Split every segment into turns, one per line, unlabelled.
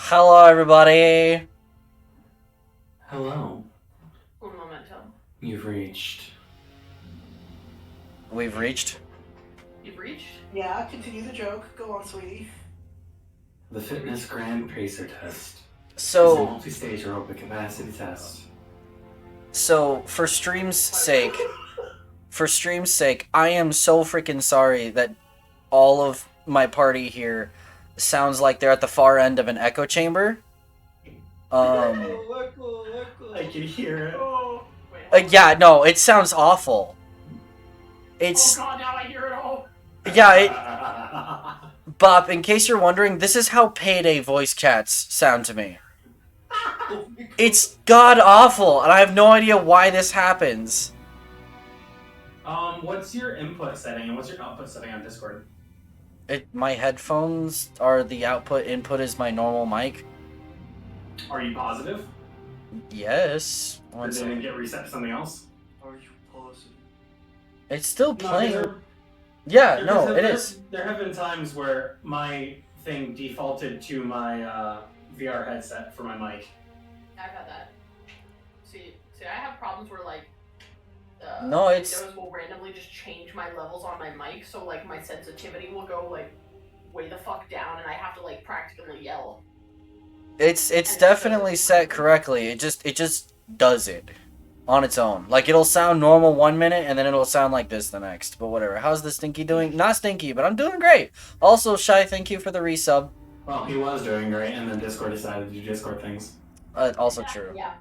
Hello, everybody.
Hello.
Un momento.
You've reached.
We've reached.
You've reached?
Yeah, continue the joke. Go on, sweetie.
The Fitness Grand Pacer Test. It's a
So,
multi-stage aerobic capacity test.
for stream's sake, I am so freaking sorry that all of my party here sounds like they're at the far end of an echo chamber.
I can hear it.
Oh, wait.
Yeah, no, it sounds awful.
Oh
It's
god, now I hear it all.
yeah, Bop. In case you're wondering, this is how Payday voice chats sound to me. It's god awful, and I have no idea why this happens.
What's your input setting and what's your output setting on Discord?
My headphones are the output. Input is my normal mic.
Are you positive?
Yes.
Or
One
did it
second.
get reset to something else?
Are you positive?
It's still
No,
playing. Yeah, no, it
there-
is.
There have been times where my thing defaulted to my VR headset for my mic.
I've had that. See, I have problems where like
No, it's-
Windows will randomly just change my levels on my mic, so like my sensitivity will go like way the fuck down, and I have to like practically yell.
It's definitely set correctly. It just does it on its own. Like it'll sound normal 1 minute and then it'll sound like this the next. But whatever. How's the Stinky doing? Not Stinky, but I'm doing great. Also, Shy, thank you for the resub.
Well, he was doing great, and then Discord decided to do Discord things.
Also
Yeah,
true.
Yeah.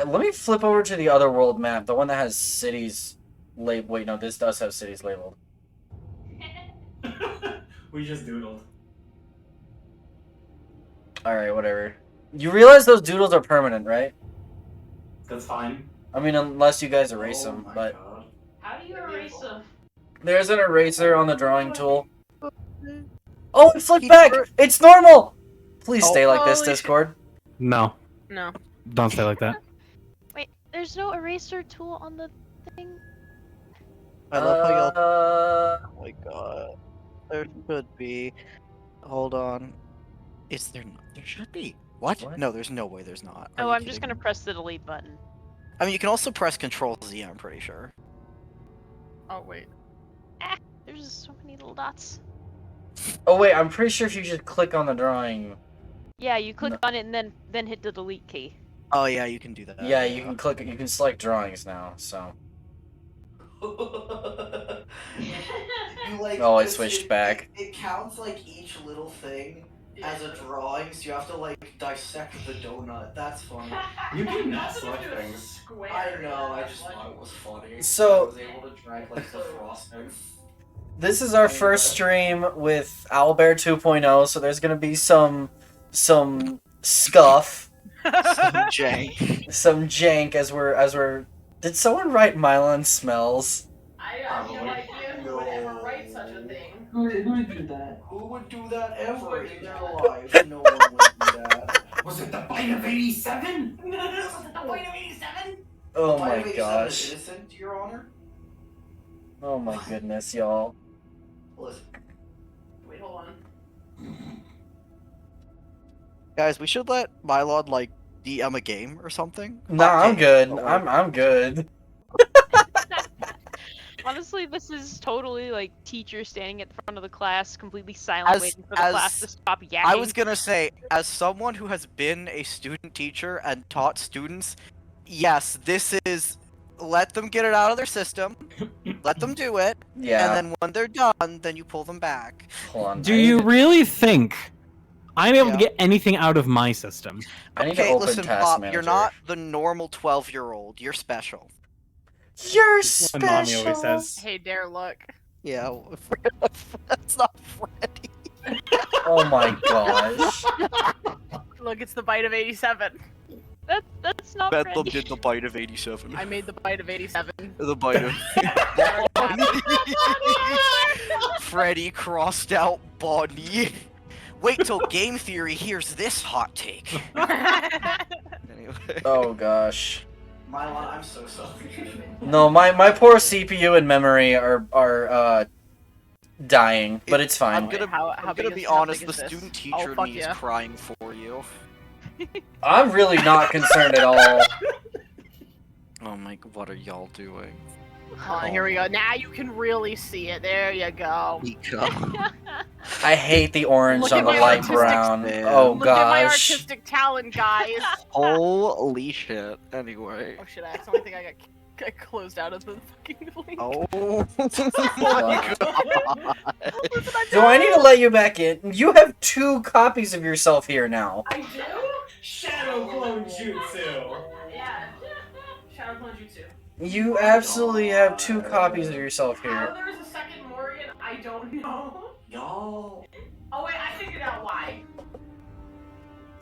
Let me flip over to the other world map, the one that has cities labeled. Wait, no, this does have cities labeled.
We just doodled.
Alright, whatever. You realize those doodles are permanent, right?
That's fine.
I mean, unless you guys erase them,
my
but
God.
How do you erase them?
there's an eraser on the drawing tool. Oh, it flipped
He
back!
drew-
It's normal! Please
Oh,
stay like this,
holy shit.
Discord.
No,
No.
don't say like that.
Wait, there's no eraser tool on the thing?
I love how y'all.
Uh,
Oh my god. There should be. Hold on. Is there not? There should be. What?
What?
No, there's no way there's not. Are
Oh,
you
I'm just
kidding
gonna
me?
press the delete button.
I mean, you can also press Control Z, I'm pretty sure.
Oh wait.
There's just so many little dots.
Oh wait, I'm pretty sure if you just click on the drawing.
Yeah, you click
No.
on it and then hit the delete key.
Oh yeah, you can do that.
Yeah, you can click. You can select drawings now. So.
You, like,
Oh, it
just-
switched back.
It counts like each little thing as a drawing, so you have to like dissect the donut. That's funny.
You can not
That's
select
just a
things.
Square.
I know. I
yeah,
just
like-
thought it was funny.
So-
I was able to drag like the frosting.
This is our first stream with Owlbear 2.0, so there's gonna be some scuff,
Jank.
some jank as we're. Did someone write Mylon smells?
I have no
Probably.
idea who would ever write such a thing.
Who would do that?
Who would do that ever
would
in
do
their
that?
life? No one would do that.
Was it the bite of 87?
Was it the point of 87?
Oh
Why
my
do they say
gosh!
Innocent, Your Honor.
Oh my goodness, y'all!
Listen,
Wait, hold on.
guys, we should let Mylon like DM a game or something.
Nah, I'm
Okay.
good.
Oh,
I'm good.
Honestly, this is totally like teacher standing at the front of the class, completely silent,
As-
waiting for the
as-
class to stop yakking.
I was gonna say, as someone who has been a student teacher and taught students, yes, this is let them get it out of their system, let them do it,
Yeah.
and then when they're done, then you pull them back.
Hold on.
Do you really think I'm able
Yeah.
to get anything out of my system?
I need to
Okay,
open
listen,
Task
Pop,
Manager.
you're not the normal 12-year-old. You're special.
You're
That's what my mommy
special.
always says.
Hey, Dare, look.
Yeah, that's not Freddy.
Oh my gosh.
Look, it's the bite of 87.
That's not
Bedlam
Freddy.
did the bite of 87.
I made the bite of 87.
The bite of... Freddy crossed out Bonnie. Wait till Game Theory hears this hot take. Anyway.
Oh gosh.
Mylon, I'm so sorry.
No, my poor CPU and memory are dying, but it's
I'm
fine.
gonna,
How
I'm
big
gonna
is-
be
how
honest,
big
the
is this?
student
Oh,
teacher in
fuck
me
yeah.
is crying for you.
I'm really not concerned at all.
Oh my, what are y'all doing?
Hold on, here we go. Now you can really see it. There you go.
I hate the orange
Look
on
at
the
my
light
artistic
brown.
man.
Oh
Look at my
gosh.
artistic talent, guys.
Holy shit. Anyway.
Oh shit, I accidentally think I got closed out of the fucking link.
Oh
on.
my god.
Listen,
Do I need to let you back in? You have 2 copies of yourself here now.
I do?
Shadow clone jutsu.
Yeah. Shadow Clone Jutsu.
You absolutely have 2 copies of yourself
How
here.
there's a second Morgan, I don't know.
Y'all.
Oh wait, I figured out why.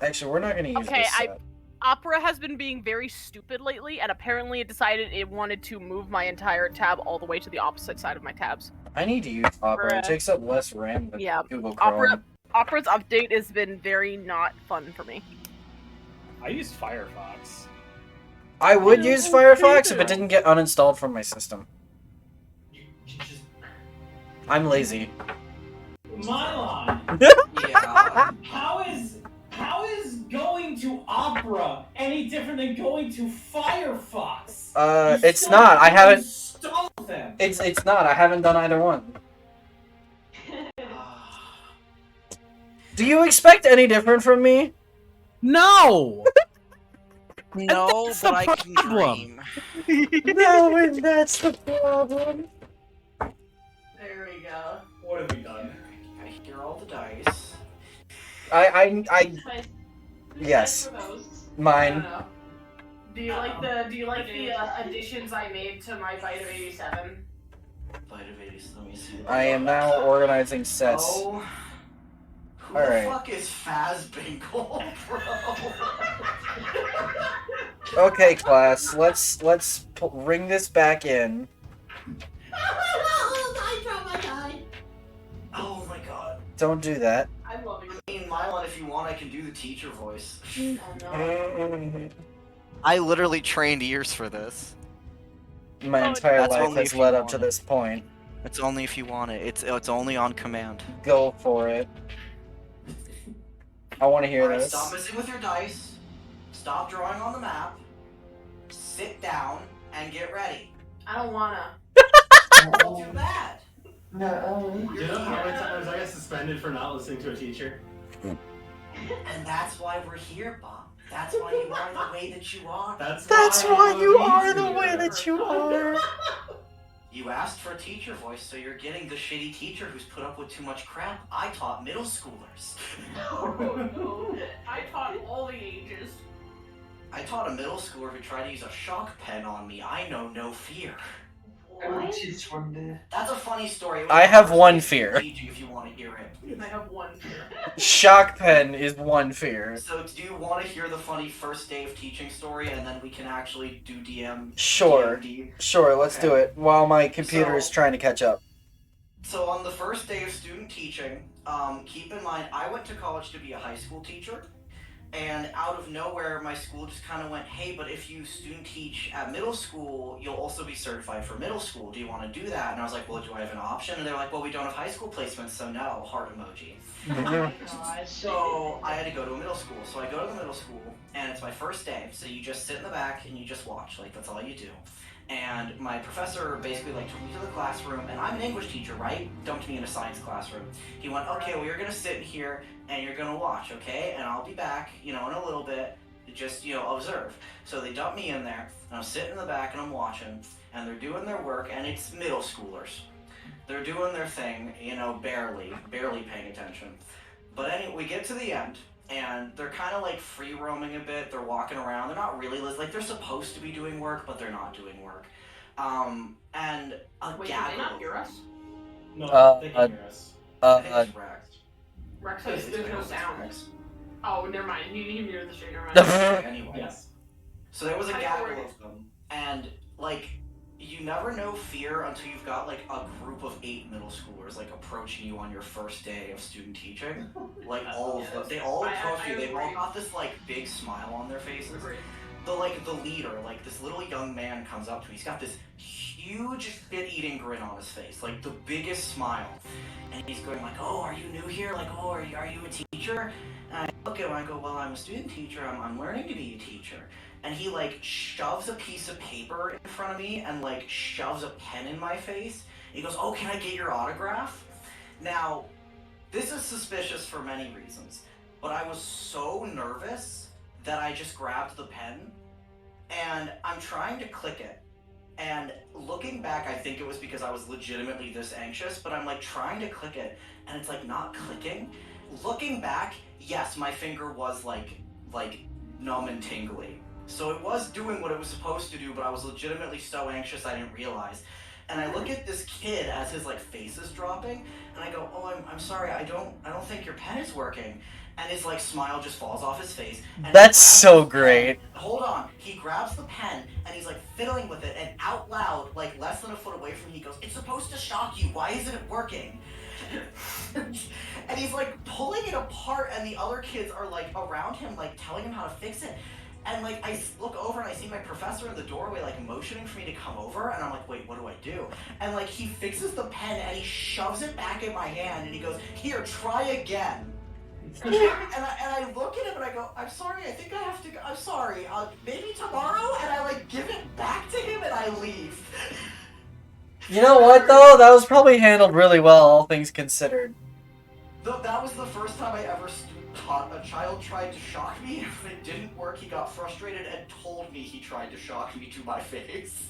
Actually, we're not gonna use
Okay,
this set.
Opera has been being very stupid lately, and apparently it decided it wanted to move my entire tab all the way to the opposite side of my tabs.
I need to use Opera. It
Bruh.
takes up less RAM than
Yeah,
Google Chrome.
Opera's update has been very not fun for me.
I used Firefox.
I would use Firefox if it didn't get uninstalled from my system.
You just.
I'm lazy.
Mylon.
Yeah.
How is going to Opera any different than going to Firefox? You
It's
still
not. I
have to
haven't.
install them.
It's not. I haven't done either one. Do you expect any different from me?
No.
No,
That's
but
the
I can
problem.
dream.
No, and that's the problem.
There we go.
What have we done?
I hear all the dice.
I
Who's
yes.
for those? I
Mine.
don't know. Do you like the additions I made to my Bite of 87?
Bite of 80s, let me see.
I am now organizing sets.
Oh. Who
Alright.
the fuck is Fazbingle, bro?
Okay, class. Let's ring this back in.
I dropped my die.
Oh my god.
Don't do that.
I love you.
I mean, Mylon, if you want, I can do the teacher voice.
Oh no.
I literally trained ears for this.
My
Oh,
entire
that's
life
only
has
if you
led up
want
to
it.
this point.
It's only if you want it. It's only on command.
Go for it. I want to hear
Alright,
this.
stop messing with your dice. Stop drawing on the map. Sit down and get ready.
I don't wanna.
Don't do that.
No.
Do you know how many times I got suspended for not listening to a teacher?
And that's why we're here, Bob. That's why you are the way that you are.
That's
why you
I
are
love
the
you.
way that you are.
You asked for a teacher voice, so you're getting the shitty teacher who's put up with too much crap. I taught middle schoolers.
Oh, no. I taught all the ages.
I taught a middle schooler who tried to use a shock pen on me. I know no fear.
What?
That's a funny story.
I have one fear.
If you want to hear it.
I have one fear.
Shock pen is one fear.
So, do you want to hear the funny first day of teaching story, and then we can actually do DM?
Sure.
D&D?
Sure, let's do it while my computer is
So-
trying to catch up.
So on the first day of student teaching, keep in mind I went to college to be a high school teacher, and out of nowhere my school just kind of went, hey, but if you student teach at middle school, you'll also be certified for middle school. Do you want to do that? And I was like, well, do I have an option? And they're like, well, we don't have high school placements, so no, heart emoji.
Oh my god.
So I had to go to a middle school. So I go to the middle school, and it's my first day. So you just sit in the back and you just watch. Like, that's all you do. And my professor basically like took me to the classroom, and I'm an English teacher, right? Dumped me in a science classroom. He went, okay, well, you're gonna sit in here and you're gonna watch, okay? And I'll be back, in a little bit, just, observe. So they dumped me in there, and I'm sitting in the back and I'm watching, and they're doing their work, and it's middle schoolers. They're doing their thing, barely paying attention. But anyway, we get to the end, and they're kind of like free roaming a bit. They're walking around. They're not really like they're supposed to be doing work, but they're not doing work. And a
Wait, can they not
gaggle.
hear us?
No, they can hear us.
I think it's Rex.
Rex says there's no sound. Oh, never mind. He muted the stream. Never mind.
Anyway,
Yes.
so there was a
I know
gaggle
where it
of them, and you never know fear until you've got like a group of 8 middle schoolers like approaching you on your first day of student teaching. Like all of them, they all approach you. They've all got this like big smile on their faces. The leader, like this little young man comes up to me. He's got this huge fit-eating grin on his face, like the biggest smile. And he's going like, oh, are you new here? Like, oh, are you a teacher? And I look at him and I go, well, I'm a student teacher. I'm learning to be a teacher. And he like shoves a piece of paper in front of me and like shoves a pen in my face. He goes, oh, can I get your autograph? Now, this is suspicious for many reasons, but I was so nervous that I just grabbed the pen and I'm trying to click it. And looking back, I think it was because I was legitimately this anxious, but I'm like trying to click it and it's like not clicking. Looking back, yes, my finger was like numb and tingly. So it was doing what it was supposed to do, but I was legitimately so anxious I didn't realize. And I look at this kid as his like face is dropping, and I go, "Oh, I'm sorry, I don't think your pen is working." And his like smile just falls off his face. And
That's so great.
Hold on, he grabs the pen and he's like fiddling with it, and out loud, like less than a foot away from me, he goes, "It's supposed to shock you. Why isn't it working?" And he's like pulling it apart, and the other kids are like around him, like telling him how to fix it. And like I look over and I see my professor in the doorway like motioning for me to come over, and I'm like, wait, what do I do? And like he fixes the pen and he shoves it back in my hand and he goes, here, try again. and I look at him and I go, I'm sorry, I think I have to go, I'm sorry, maybe tomorrow? And I like give it back to him and I leave.
You know what though? That was probably handled really well, all things considered.
That was the first time I ever taught a child tried to shock me. If it didn't work, he got frustrated and told me he tried to shock me to my face.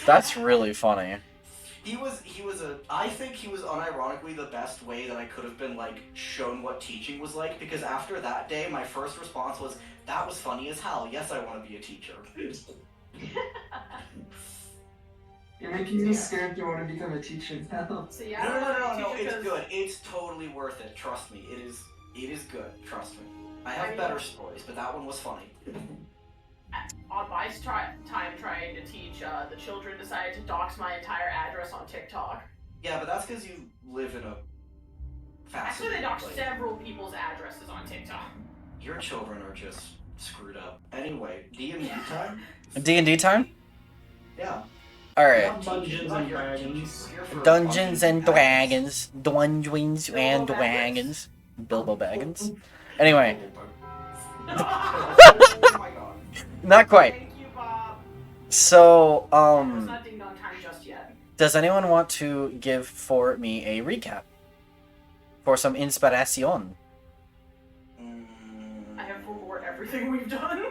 That's really funny.
I think he was unironically the best way that I could have been like shown what teaching was like, because after that day, my first response was, that was funny as hell. Yes, I want to be a teacher.
You're making me scared to want to become a teacher now.
So yeah,
No, it's good. It's totally worth it. Trust me. It is good. Trust me. I have better stories, but that one was funny.
On my time trying to teach, the children decided to dox my entire address on TikTok.
Yeah, but that's because you live in a
Actually, they doxed
place.
several people's addresses on TikTok.
Your children are just screwed up. Anyway, D&D time?
D&D time?
Yeah.
Alright.
Dungeons and Dragons.
Dungeons and Dragons. Dungeons and Dragons. Bilbo Baggins. Anyway.
Oh my god.
Not quite.
Thank you, Bob.
So,
It's not ding dong time just yet.
does anyone want to give for me a recap? For some inspiration.
I have forward everything we've done.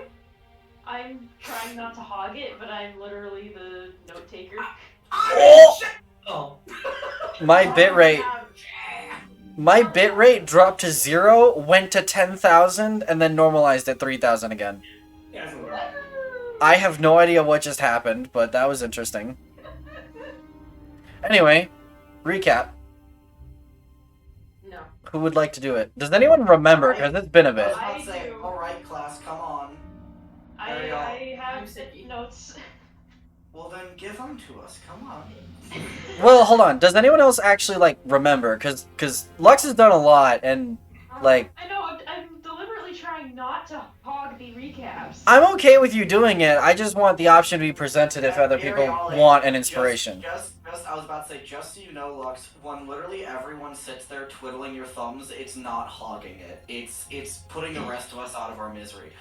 I'm trying not to hog it, but I'm literally the note taker.
Oh.
My bitrate dropped to 0, went to 10,000, and then normalized at 3,000 again.
Yeah,
I have no idea what just happened, but that was interesting. Anyway, recap.
No.
Who would like to do it? Does anyone remember? Because it's been a bit.
I
say,
do.
alright class, come on.
I have
I'm sicky.
notes.
Well then give them to us, come on.
Well, hold on. Does anyone else actually, like, remember? Because Lux has done a lot, and, like...
I know, I'm deliberately trying not to hog the recaps.
I'm okay with you doing it. I just want the option to be presented if other people
Ariel,
want an inspiration.
Just, I was about to say, just so you know, Lux, when literally everyone sits there twiddling your thumbs, it's not hogging it. It's putting the rest of us out of our misery.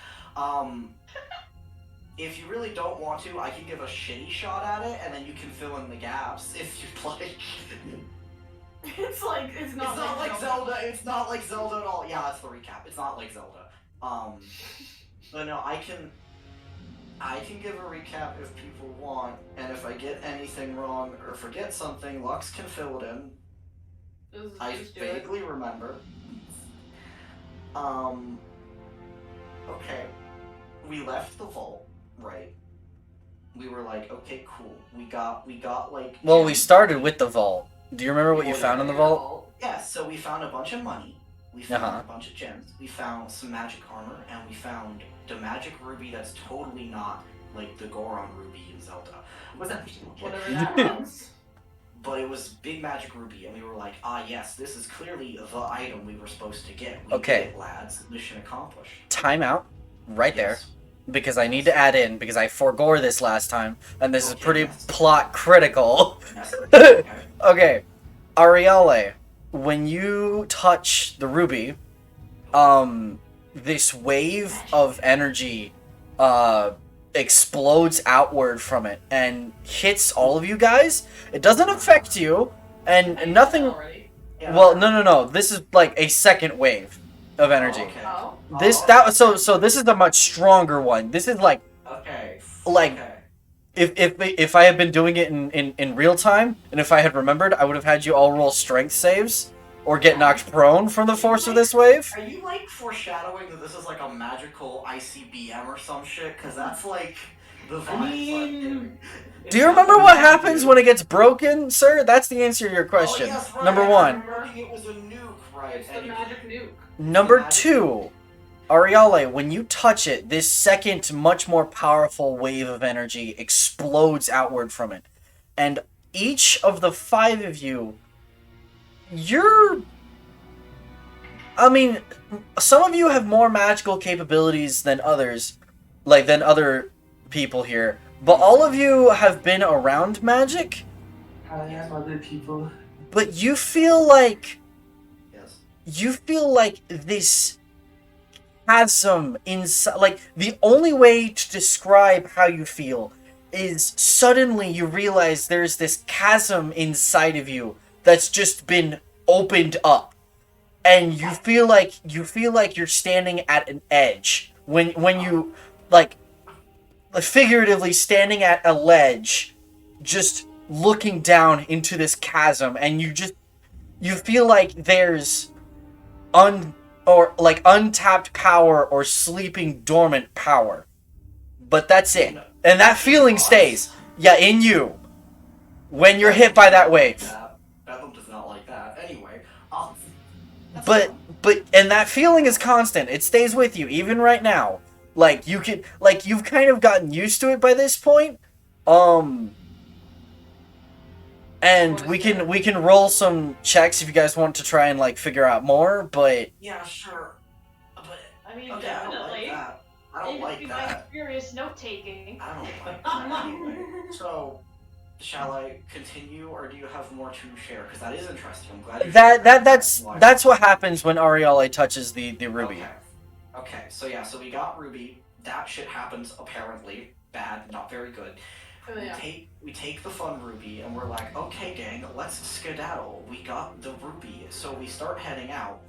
If you really don't want to, I can give a shitty shot at it, and then you can fill in the gaps if you'd like.
It's not
like Zelda. It's not like Zelda at all. Yeah, that's the recap. It's not like Zelda. But no, I can give a recap if people want, and if I get anything wrong or forget something, Lux can fill it in. I
Just do it.
vaguely remember. Okay. We left the vault, right? We were like, okay, cool. We got like...
Well, we started with the vault. Do you remember what you found in the vault?
Yeah, so we found a bunch of money. We found a bunch of gems. We found some magic armor, and we found the magic ruby that's totally not like the Goron ruby in Zelda. Was that
Whatever that means.
But it was big magic ruby, and we were like, ah, yes, this is clearly the item we were supposed to get. We
Okay.
did it, lads. Mission accomplished.
Time out. Right there.
Yes.
because I need to add in, because I forgore this last time, and this is
Okay,
pretty
yes.
plot critical.
Yes, okay.
Okay, Ariale, when you touch the ruby, this wave of energy, explodes outward from it and hits all of you guys. It doesn't affect you, and nothing.
Already.
Yeah,
Well, no. This is like a second wave of energy.
Okay.
Oh.
So this is a much stronger one. This is like
Okay.
Like-
Okay.
if I had been doing it in real time, and if I had remembered, I would have had you all roll strength saves or get knocked prone from the force of this wave.
Are you like foreshadowing that this is like a magical ICBM or some shit? Because that's like the vibes.
I mean,
Do you remember what happens when it gets broken, sir? That's the answer to your question.
Oh, yes, right.
Number
I
one.
remember it was a nuke, right?
It's the
and you-
magic nuke.
Number two, Ariale, when you touch it, this second, much more powerful wave of energy explodes outward from it. And each of the 5 of you, I mean, some of you have more magical capabilities than others, like than other people here, but all of you have been around magic,
I have other people.
but you feel like
Yes.
this chasm inside, like the only way to describe how you feel is suddenly you realize there's this chasm inside of you that's just been opened up, and you feel like you're standing at an edge when you like figuratively standing at a ledge, just looking down into this chasm, and you feel like there's untapped power or sleeping dormant power. But that's it. And that feeling stays. Yeah, in you. When you're hit by that wave.
Bedlam does not like that. Anyway, that's
But
fine.
and that feeling is constant. It stays with you even right now. Like you've kind of gotten used to it by this point. And we can roll some checks if you guys want to try and like figure out more, but
Yeah, sure. But
I mean,
okay, I don't like
definitely.
that. I don't
It'd
like
be my
that.
furious note taking.
I don't like that. Anyway, so shall I continue, or do you have more to share? Because that is interesting. I'm glad you shared
that's what happens when Ariale touches the ruby.
Okay. So yeah. So we got Ruby. That shit happens apparently. Bad. Not very good.
Oh, yeah.
We take the fun Ruby and we're like, okay, gang, let's skedaddle. We got the Ruby, so we start heading out.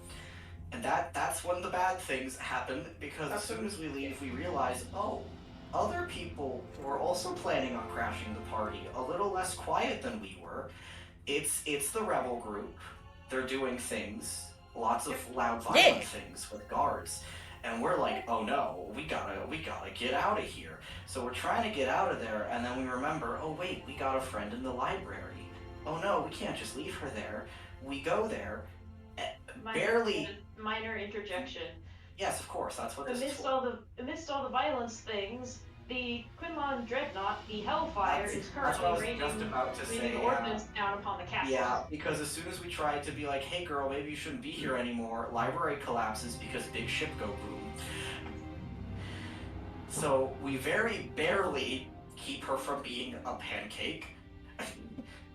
And that's when the bad things happen, because as soon as we leave, we realize, oh, other people were also planning on crashing the party, a little less quiet than we were. It's the rebel group. They're doing things, lots of loud, violent things with guards. And we're like, oh no, we gotta get out of here. So we're trying to get out of there, and then we remember, oh wait, we got a friend in the library. Oh no, we can't just leave her there. We go there, barely.
Minor interjection.
Yes, of course, that's what this is
Amidst
for.
amidst all the violence things, the Quinlan Dreadnought, the Hellfire, is
That's what I
currently
was just about to say.
raining ordnance down upon the castle.
Yeah, because as soon as we tried to be like, hey girl, maybe you shouldn't be here anymore, library collapses because big ship go boom. So we very barely keep her from being a pancake.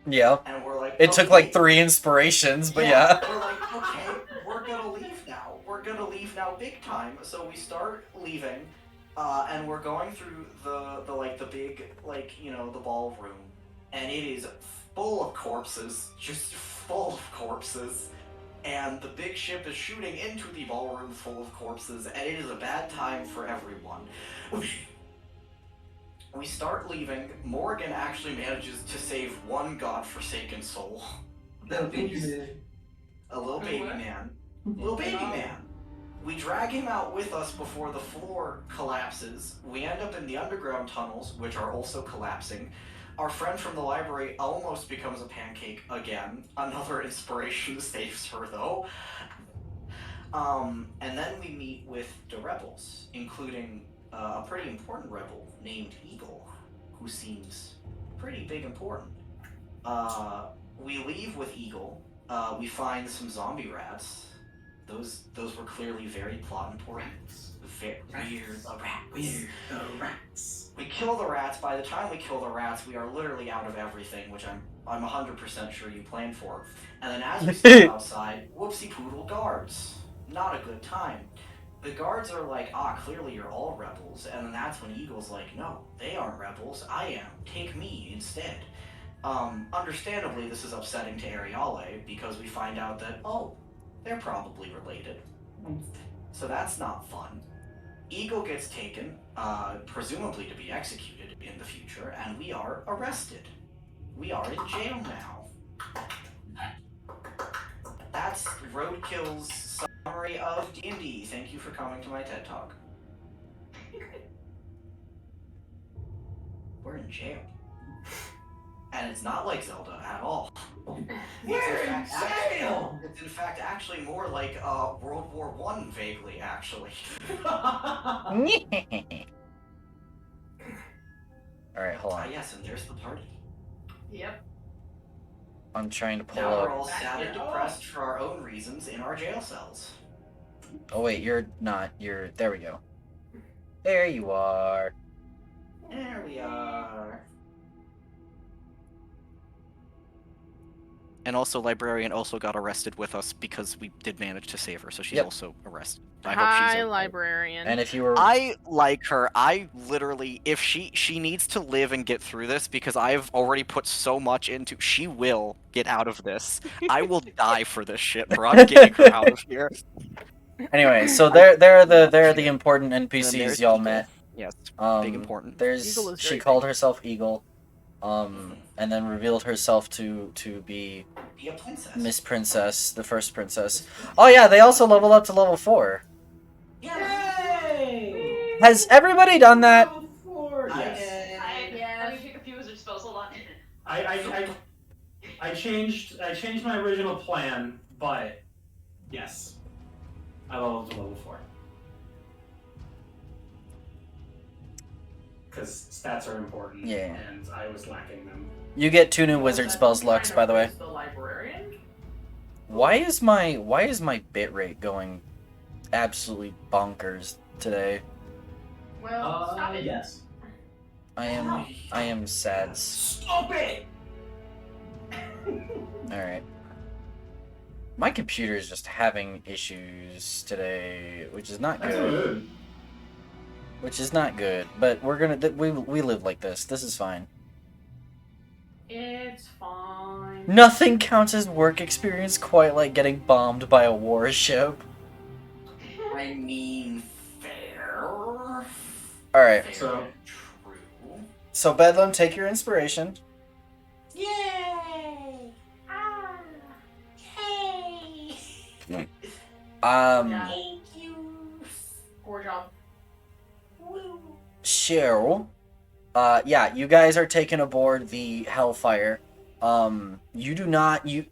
Yeah.
And we're like,
It took
okay.
like 3 inspirations, but yeah.
We're like, okay, we're gonna leave now. We're gonna leave now big time. So we start leaving, and we're going through the big, the ballroom. And it is full of corpses, just full of corpses. And the big ship is shooting into the ballroom full of corpses, and it is a bad time for everyone. We start leaving. Morgan actually manages to save one godforsaken soul.
Little baby man.
A little baby man. Little baby man. We drag him out with us before the floor collapses. We end up in the underground tunnels, which are also collapsing. Our friend from the library almost becomes a pancake again. Another inspiration saves her, though. And then we meet with the rebels, including a pretty important rebel named Eagle, who seems pretty big important. We leave with Eagle. We find some zombie rats. those were clearly very plot important. Very weird.
The rats.
We kill the rats. By the time we kill the rats, we are literally out of everything, which I'm 100% sure you planned for. And then as we step outside, whoopsie poodle guards. Not a good time. The guards are like, clearly you're all rebels. And then that's when Eagle's like, no, they aren't rebels. I am. Take me instead. Understandably, this is upsetting to Ariale because we find out that, they're probably related. So that's not fun. Eagle gets taken, presumably to be executed in the future, and we are arrested. We are in jail now. That's Roadkill's summary of D&D. Thank you for coming to my TED Talk. We're in jail. And it's not like Zelda at all. It's in fact actually more like World War I, vaguely, actually.
Alright, hold on.
Yes, and there's the party.
Yep.
I'm trying to pull
Now we're
up.
all sad and depressed for our own reasons in our jail cells.
Oh wait, you're not. You're. There we go. There you are.
There we are.
And also, Librarian also got arrested with us because we did manage to save her, so she's
Yep.
also arrested. I
Hi,
hope she's okay.
librarian.
And if you were.
I like her. I literally, if she needs to live and get through this because I've already put so much into. She will get out of this. I will die for this shit, bro. I'm getting her out of here.
Anyway, so they're the important NPCs
there's
y'all
Eagle.
met.
Yes, big important.
There's
Eagle is
she
very
called
big.
herself Eagle, and then revealed herself to be
Be a princess.
Miss Princess, the first princess. Oh yeah, they also leveled up to level 4.
Yay!
Has everybody done that?
Level 4, yes.
Let me pick a few wizard spells. Hold on.
I changed my original plan, but yes, I leveled to level 4 because stats are important.
Yeah.
And I was lacking them.
You get 2 new wizard spells, Lux, by the way.
The librarian?
Why is my bitrate going absolutely bonkers today?
Well, stop it.
Yes.
I am sad.
Stop it!
Alright. My computer is just having issues today, which is not
That's
good.
good.
Which is not good, but we're gonna we live like this. This is fine.
It's fine.
Nothing counts as work experience quite like getting bombed by a warship.
I mean, fair.
Alright,
Fair
So-
and true.
so Bedlam, take your inspiration.
Yay! Ah! Yay!
Yeah.
Thank you.
Poor job.
Woo.
Cheryl. Yeah, you guys are taken aboard the Hellfire. You do not
They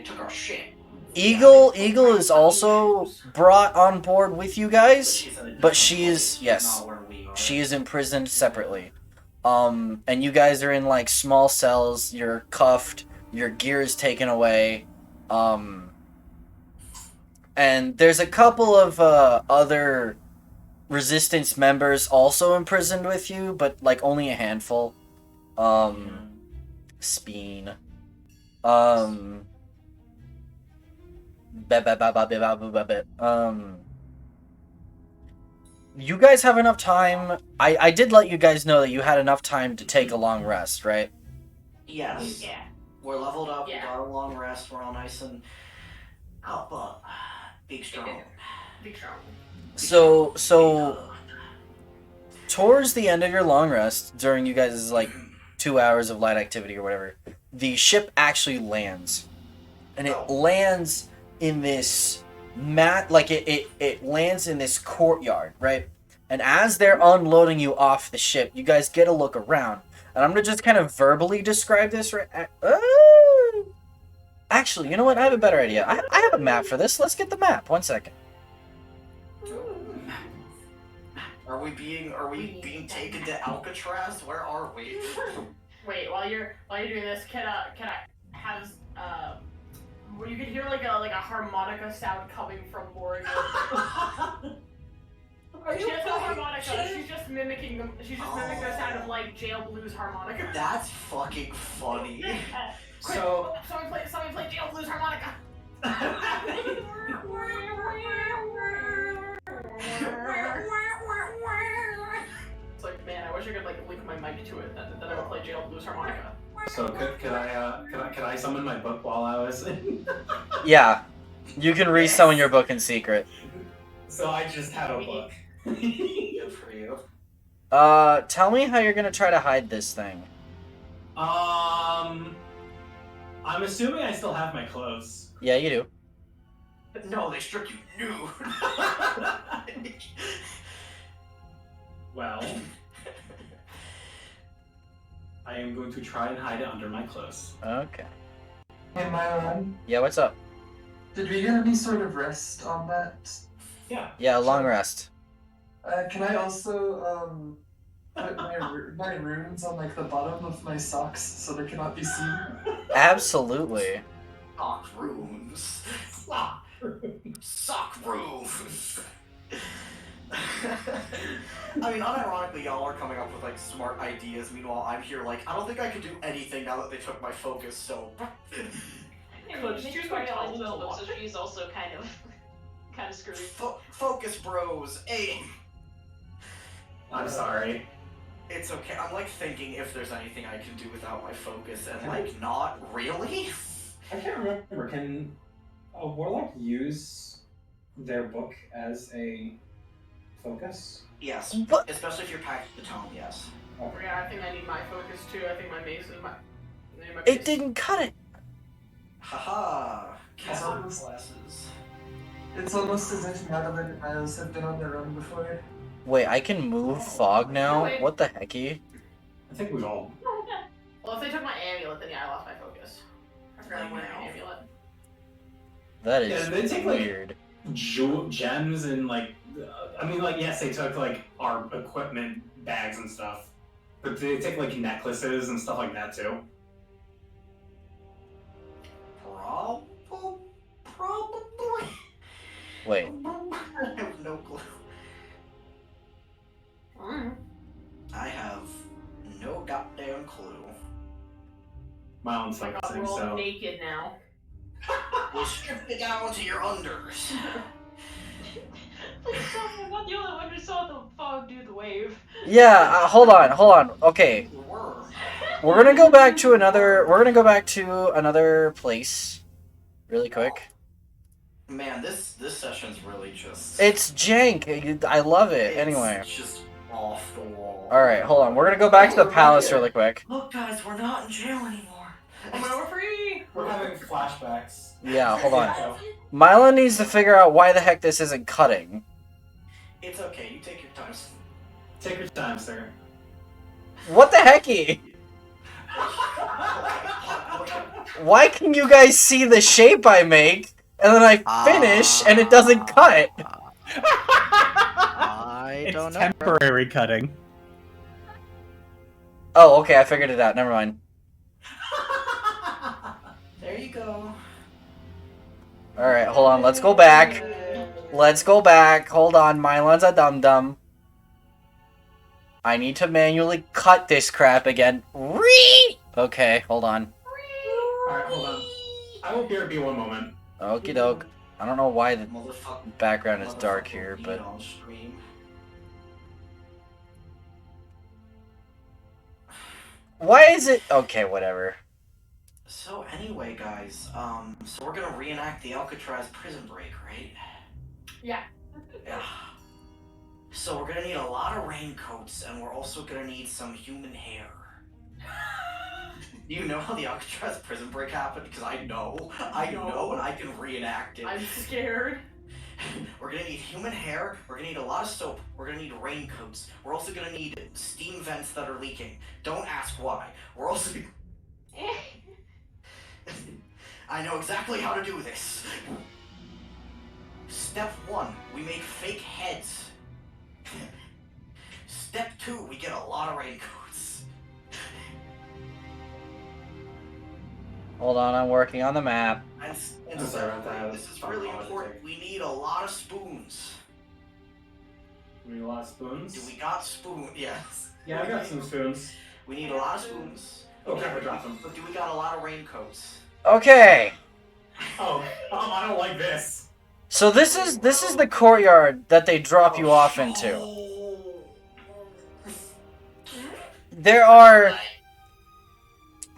took our shit.
Eagle is also brought on board with you guys, but she is
Not where we are.
she is imprisoned separately. And you guys are in like small cells, you're cuffed, your gear is taken away. And there's a couple of other Resistance members also imprisoned with you, but like only a handful. Speen. You guys have enough time. I did let you guys know that you had enough time to take a long rest, right?
Yes.
Yeah.
We're leveled up,
Yeah.
we got a long rest, we're all nice and up. Big strong.
Big strong.
So towards the end of your long rest, during you guys' like 2 hours of light activity or whatever, the ship actually lands. And it lands in this it lands in this courtyard, right? And as they're unloading you off the ship, you guys get a look around. And I'm gonna just kind of verbally describe this right. Actually, you know what? I have a better idea. I have a map for this. Let's get the map. 1 second.
Are we being taken to Alcatraz? Where are we?
Wait, while you're doing this, can I have You can hear like a harmonica sound coming from Morgan. She has no harmonica. She's just mimicking them. She's just mimicking the sound of like jail blues harmonica.
That's fucking funny.
So
someone play jail blues harmonica. It's like, man, I wish I could like link my mic to it. Then I would play jail blues harmonica.
So could I summon my book while I was in?
Yeah. You can re-summon your book in secret.
So I just had a book. Good for you.
Tell me how you're gonna try to hide this thing.
I'm assuming I still have my clothes.
Yeah, you do.
No, they stripped you nude.
Well, I am going to try and hide it under my clothes.
Okay.
Hey, Myron,
Yeah, what's up?
did we get any sort of rest on that?
Yeah.
Yeah, long rest.
Can I also, put my runes on, like, the bottom of my socks so they cannot be seen?
Absolutely.
Sock rooms.
Sock.
Sock rooms. I mean, unironically, y'all are coming up with like smart ideas. Meanwhile, I'm here like, I don't think I can do anything now that they took my focus. So,
Choose my so she's also kind of screwed.
Focus, bros. Aim.
I'm sorry.
It's okay. I'm like thinking if there's anything I can do without my focus, and like not really.
I can't remember. Can a warlock use their book as a focus?
Yes,
What?
especially if you're packed to the tome. Yes.
Yeah, I think I need my focus too. I think my mace is my.
It didn't cut it.
Haha.
It's
Castle
almost-
glasses.
It's almost as if Madeline and Miles have been on their own before.
Wait, I can move fog now? What the hecky?
I think we all.
Well, if they took my amulet, then yeah, I lost my focus. I forgot I'm wearing an amulet.
That
Yeah,
is
they take, like,
weird.
Gems and like, I mean, like, yes, they took like our equipment bags and stuff, but they take like necklaces and stuff like that too.
Probably.
Wait.
I have no clue. I have no goddamn clue.
My own
Oh my god,
focusing,
we're all
so.
naked now.
We'll strip it down to your unders.
Please tell me I'm not the only one who saw the fog do the wave.
Yeah, hold on. Okay. We're gonna go back to another place. Really quick.
Man, this session's really just.
It's jank. I love it. Anyway.
It's just off the wall.
Alright, hold on. We're gonna go back to the palace really quick.
Look, guys, we're not in jail anymore.
Oh my, we're free!
We're having flashbacks.
Yeah, hold on. Mila needs to figure out why the heck this isn't cutting.
It's okay, you take your time.
Take your time, sir.
What the hecky? Why can you guys see the shape I make, and then I finish, and it doesn't cut?
I don't know.
Temporary cutting.
Oh, okay, I figured it out. Never mind.
There you go.
Alright, hold on. Let's go back. Let's go back. Hold on. Mylon's a dum-dum. I need to manually cut this crap again. Okay, hold on.
Alright, hold on. I will be 1 moment.
Okie doke. I don't know why the background is dark here, but...
On stream.
Why is it... Okay, whatever.
So anyway, guys, so we're gonna reenact the Alcatraz prison break, right?
Yeah.
Yeah. So we're gonna need a lot of raincoats, and we're also gonna need some human hair. You know how the Alcatraz prison break happened? Because I know, and I can reenact it.
I'm scared.
We're gonna need human hair, we're gonna need a lot of soap, we're gonna need raincoats, we're also gonna need steam vents that are leaking. Don't ask why. We're also I know exactly how to do this. Step 1, we make fake heads. Step 2, we get a lot of raincoats.
Hold on, I'm working on the map.
I And
I'm sorry about that.
this is really important. We need a lot of spoons.
We need a lot of spoons?
Do we got spoons? Yes.
Yeah, I got some spoons.
We need a lot of spoons.
Oh crap, I dropped them.
But do we got a lot of raincoats?
Okay.
Oh, I don't like this.
So this is the courtyard that they drop you off into. There are...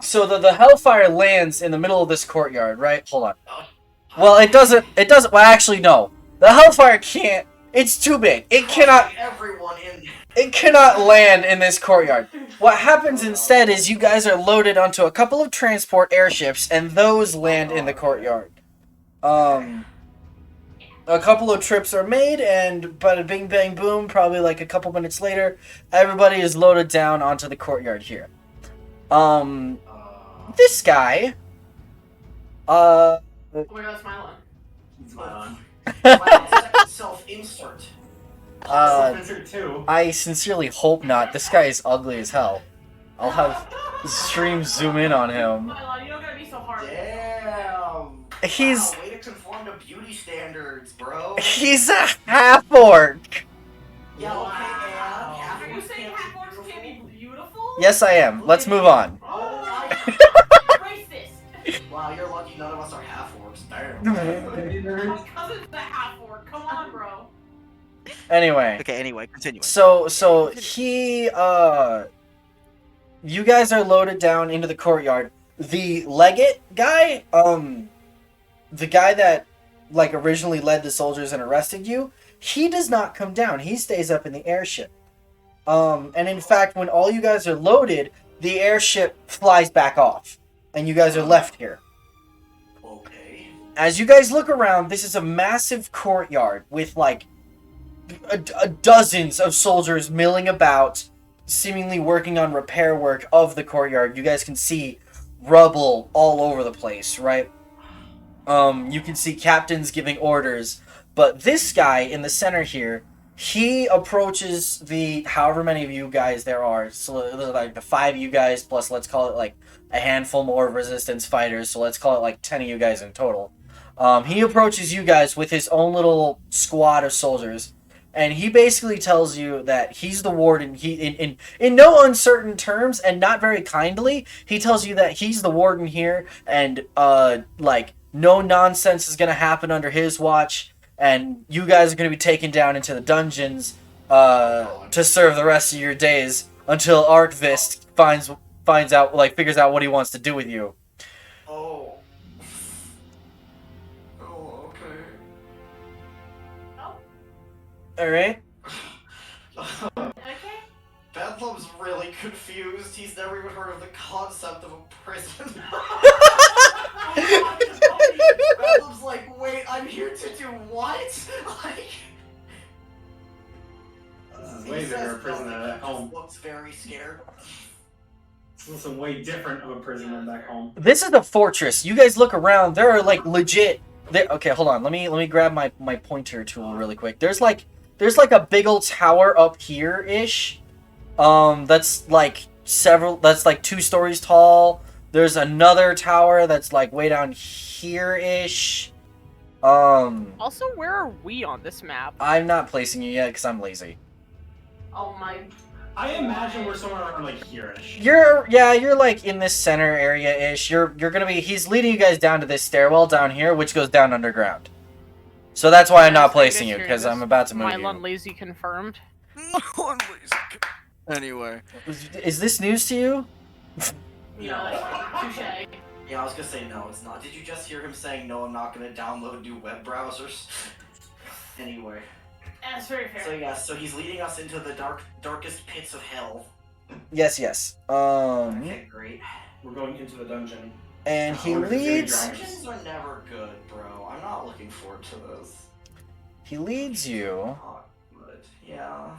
So the Hellfire lands in the middle of this courtyard, right? Hold on. Well, it doesn't, well, actually, no. The Hellfire can't, it's too big. It cannot land in this courtyard. What happens instead is you guys are loaded onto a couple of transport airships, and those land in the courtyard. A couple of trips are made, and bada bing bang boom, probably like a couple minutes later, everybody is loaded down onto the courtyard here. This guy,
Oh my god, smile on.
Self-insert.
Self-insert too.
I sincerely hope not. This guy is ugly as hell. I'll have the stream zoom in on him.
Smile on, you don't gotta be so hard.
Damn.
He's...
Wow, way to conform to beauty standards, bro.
He's a half-orc!
Yeah, okay,
Are you saying half-orcs can't be beautiful?
Yes, I am. Let's move on.
Racist!
Wow, you're lucky none of us are half-orcs. Damn.
My cousin's a half-orc. Come on, bro.
Anyway.
Okay, anyway, continue.
So he, you guys are loaded down into the courtyard. The legate guy, the guy that, like, originally led the soldiers and arrested you, he does not come down. He stays up in the airship. And in fact, when all you guys are loaded, the airship flies back off. And you guys are left here.
Okay.
As you guys look around, this is a massive courtyard with, like, dozens of soldiers milling about, seemingly working on repair work of the courtyard. You guys can see rubble all over the place, right? You can see captains giving orders, but this guy in the center here, he approaches the however many of you guys there are, so like the 5 of you guys plus, let's call it like a handful more of resistance fighters, so let's call it like 10 of you guys in total. He approaches you guys with his own little squad of soldiers, and he basically tells you that he's the warden. He in no uncertain terms and not very kindly, he tells you that he's the warden here, and like no nonsense is gonna happen under his watch, and you guys are gonna be taken down into the dungeons to serve the rest of your days until Archvist finds out, like, figures out what he wants to do with you.
Oh. Oh, okay.
Alright?
Okay.
Bedlam's really confused. He's never even heard of the concept of a prison. Bedlam's like, wait, I'm here to do what? Like...
This is way bigger a prison than at home.
Looks very scared.
This is way different of a prison than back home.
This is a fortress. You guys look around. There are, like, legit... Okay, hold on. Let me grab my pointer tool really quick. There's like a big old tower up here-ish. That's like 2 stories tall. There's another tower that's like way down here-ish.
Also, where are we on this map?
I'm not placing you yet because I'm lazy.
Oh my...
I imagine we're somewhere around like here-ish.
You're like in this center area-ish. You're gonna be... He's leading you guys down to this stairwell down here, which goes down underground. So that's why I'm not placing you, because I'm about to move you.
Mylon lazy confirmed.
Anyway.
Is this news to you?
Yeah, touche.
Yeah, I was gonna say no, it's not. Did you just hear him saying, no, I'm not gonna download new web browsers? Anyway.
That's very fair.
So yeah, so he's leading us into the darkest pits of hell.
Yes.
Okay, great.
We're going into the dungeon.
And he
We're considering
leads...
dragons.
Dungeons are never good, bro. I'm not looking forward to this.
He leads you
Not good. Yeah.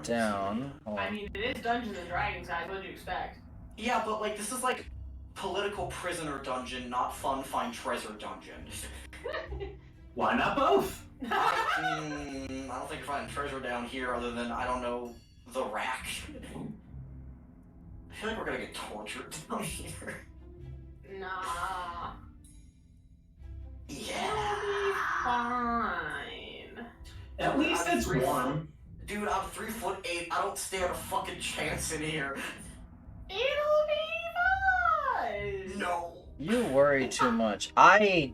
down... Hold
I
on.
mean, it is Dungeons and Dragons, guys. What did you expect?
Yeah, but like, this is like political prisoner dungeon, not fun find treasure dungeon.
Why not both?
I don't think you're finding treasure down here other than, I don't know, the rack. I feel like we're gonna get tortured down here.
Nah.
Yeah.
Fine.
At least it's warm.
Dude, I'm 3'8". I don't stand a fucking chance in here.
It'll be fine.
No.
You worry too much.
Yeah.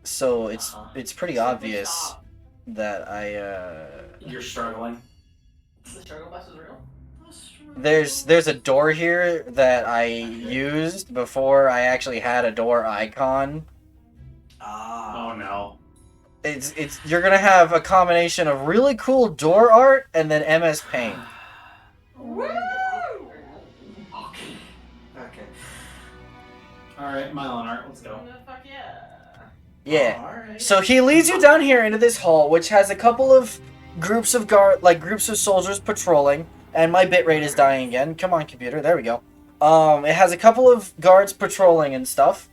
So it's pretty
Simply
obvious
stop.
that
You're struggling.
The struggle bus is real.
there's a door here that I used before I actually had a door icon.
Oh no.
It's you're gonna have a combination of really cool door art and then MS Paint.
Woo!
Okay.
Alright, Mylon Art, let's go.
Fuck yeah.
Yeah.
Alright.
So he leads you down here into this hall, which has a couple of groups of groups of soldiers patrolling. And my bitrate is dying again. Come on, computer. There we go. It has a couple of guards patrolling and stuff.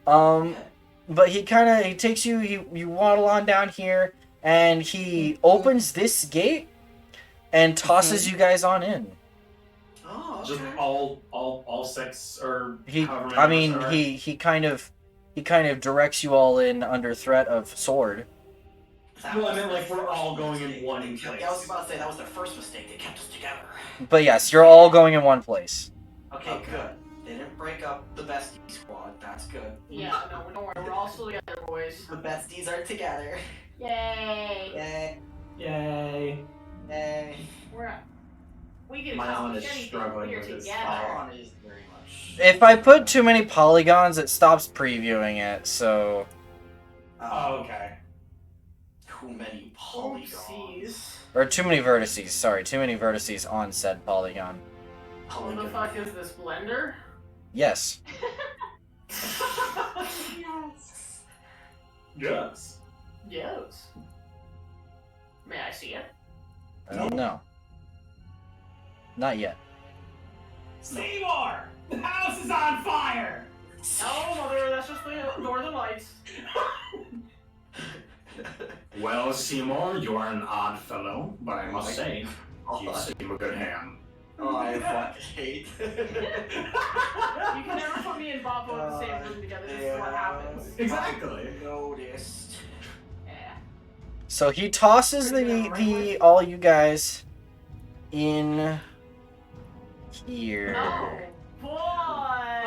But he takes you. You waddle on down here, and he opens this gate and tosses you guys on in.
Oh, okay.
Just all six or however many
I mean,
of us are.
he kind of directs you all in under threat of sword.
Well, I meant like we're all going in one place.
Yeah, I was about to say that was their first mistake. They kept us together.
But yes, you're all going in one place.
Okay, good. They didn't break up the bestie squad. That's good.
Yeah, no, don't worry. We're all still together, boys.
The besties are together.
Yay!
Yay.
Yay.
Yay.
We can
Mylon
accomplish
is
anything
struggling
here
with his
together.
fire.
Is very much.
If I put too many polygons, it stops previewing it. So
Oh, okay.
Too many polygons.
Oopsies.
or too many vertices. Sorry, too many vertices on said polygon.
What the fuck is this blender?
Yes.
Yes.
Yes.
Yes. May I see it?
I don't know. Not yet.
Seymour! The house is on fire!
Oh, mother, that's just the northern lights.
Well, Seymour, you are an odd fellow, but I must say, you seem a good ham.
Oh, I fucking hate.
You can never put me and Bobo in the same room together. This is what happens.
Exactly.
Noticed.
Yeah.
So he tosses the all you guys in here.
Oh, boy!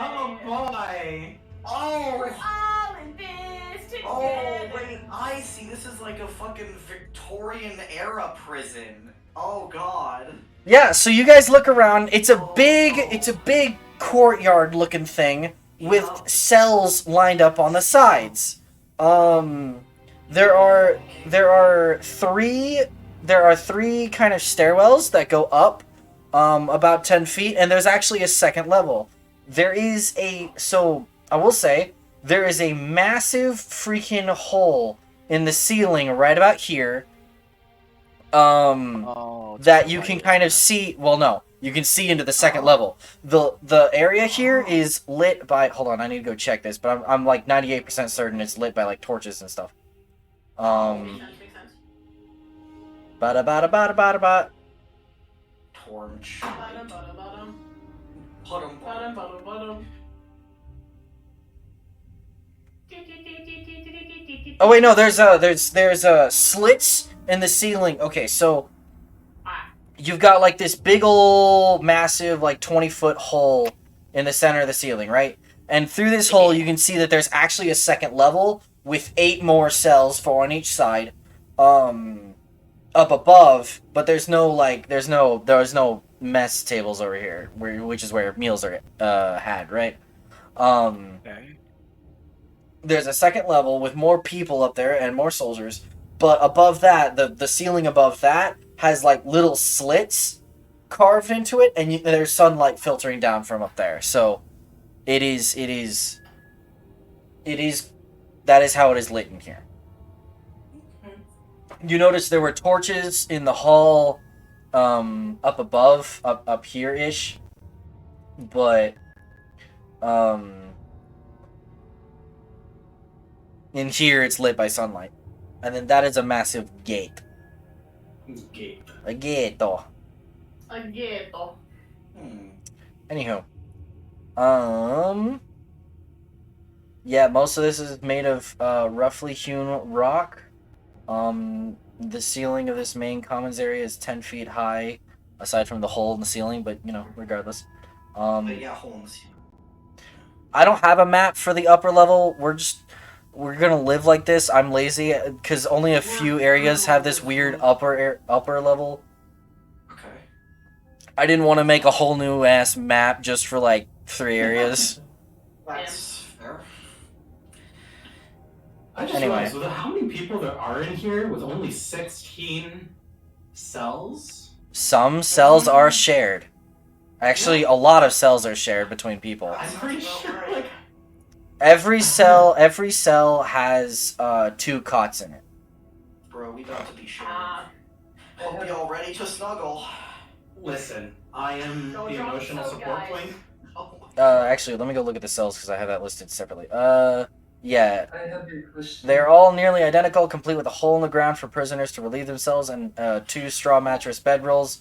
Oh boy!
Oh!
We're all in this together!
Oh, wait, I see. This is like a fucking Victorian era prison. Oh, God.
Yeah, so you guys look around. It's a big courtyard looking thing with cells lined up on the sides. There are three kind of stairwells that go up about 10 feet, and there's actually a second level. I will say, there is a massive freaking hole in the ceiling right about here. That you can kind of see. Well, no, you can see into the second level. The area here is lit by. Hold on, I need to go check this, but I'm like 98% certain it's lit by like torches and stuff.
Makes sense.
Bada bada bada bada bada.
Torch.
Bottom, bottom, bottom.
Bottom,
Bottom, bottom, bottom.
Oh wait, no, there's slits in the ceiling. Okay, so you've got like this big ol' massive like 20-foot hole in the center of the ceiling, right? And through this hole you can see that there's actually a second level with 8 more cells, 4 on each side, up above, but there's no mess tables over here, which is where meals are had, right?
Okay.
There's a second level with more people up there and more soldiers, but above that, the ceiling above that has like little slits carved into it, and there's sunlight filtering down from up there. So it is that is how it is lit in here. You notice there were torches in the hall up above, up here-ish, but in here it's lit by sunlight. And then that is a massive gate.
Gate.
A gate, though.
A ghetto.
Anywho. Yeah, most of this is made of roughly hewn rock. The ceiling of this main commons area is 10 feet high, aside from the hole in the ceiling, but, you know, regardless.
But yeah, hole in the ceiling.
I don't have a map for the upper level. We're gonna live like this. I'm lazy because only a few areas have this weird upper level.
Okay.
I didn't want to make a whole new ass map just for like 3 areas.
That's fair.
I just
Anyway.
realized with how many people there are in here with only 16 cells.
Some cells are shared. Actually, a lot of cells are shared between people.
I'm pretty sure like
Every cell has 2 cots in it.
Bro, we about to be sure.
Ah.
Hope y'all ready to snuggle.
listen, I am
Don't
the
drop
emotional
the
support
guys.
twink.
Actually, let me go look at the cells because I have that listed separately. Yeah.
I have a question.
They're all nearly identical, complete with a hole in the ground for prisoners to relieve themselves, and 2 straw mattress bedrolls.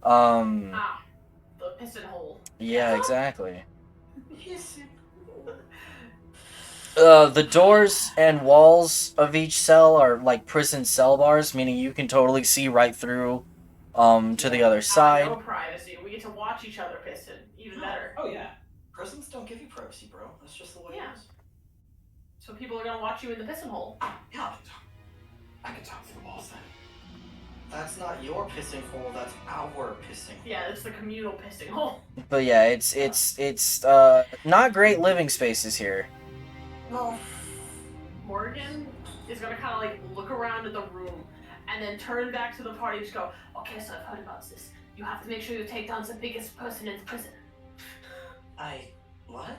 The piston hole.
Yeah, exactly. The doors and walls of each cell are like prison cell bars, meaning you can totally see right through to the other side.
No privacy. We get to watch each other piston. Even better.
Oh yeah.
Prisons don't give you privacy, bro. That's just the way
Yeah.
it is.
So people are gonna watch you in the piston hole.
Yeah.
I can talk to the walls then.
That's not your pissing hole, that's our pissing hole.
Yeah, it's the communal piston hole.
But yeah, it's not great living spaces here.
No.
Morgan is gonna kind of like look around at the room and then turn back to the party and just go, okay, so I've heard about this. You have to make sure you take down the biggest person in the prison.
What?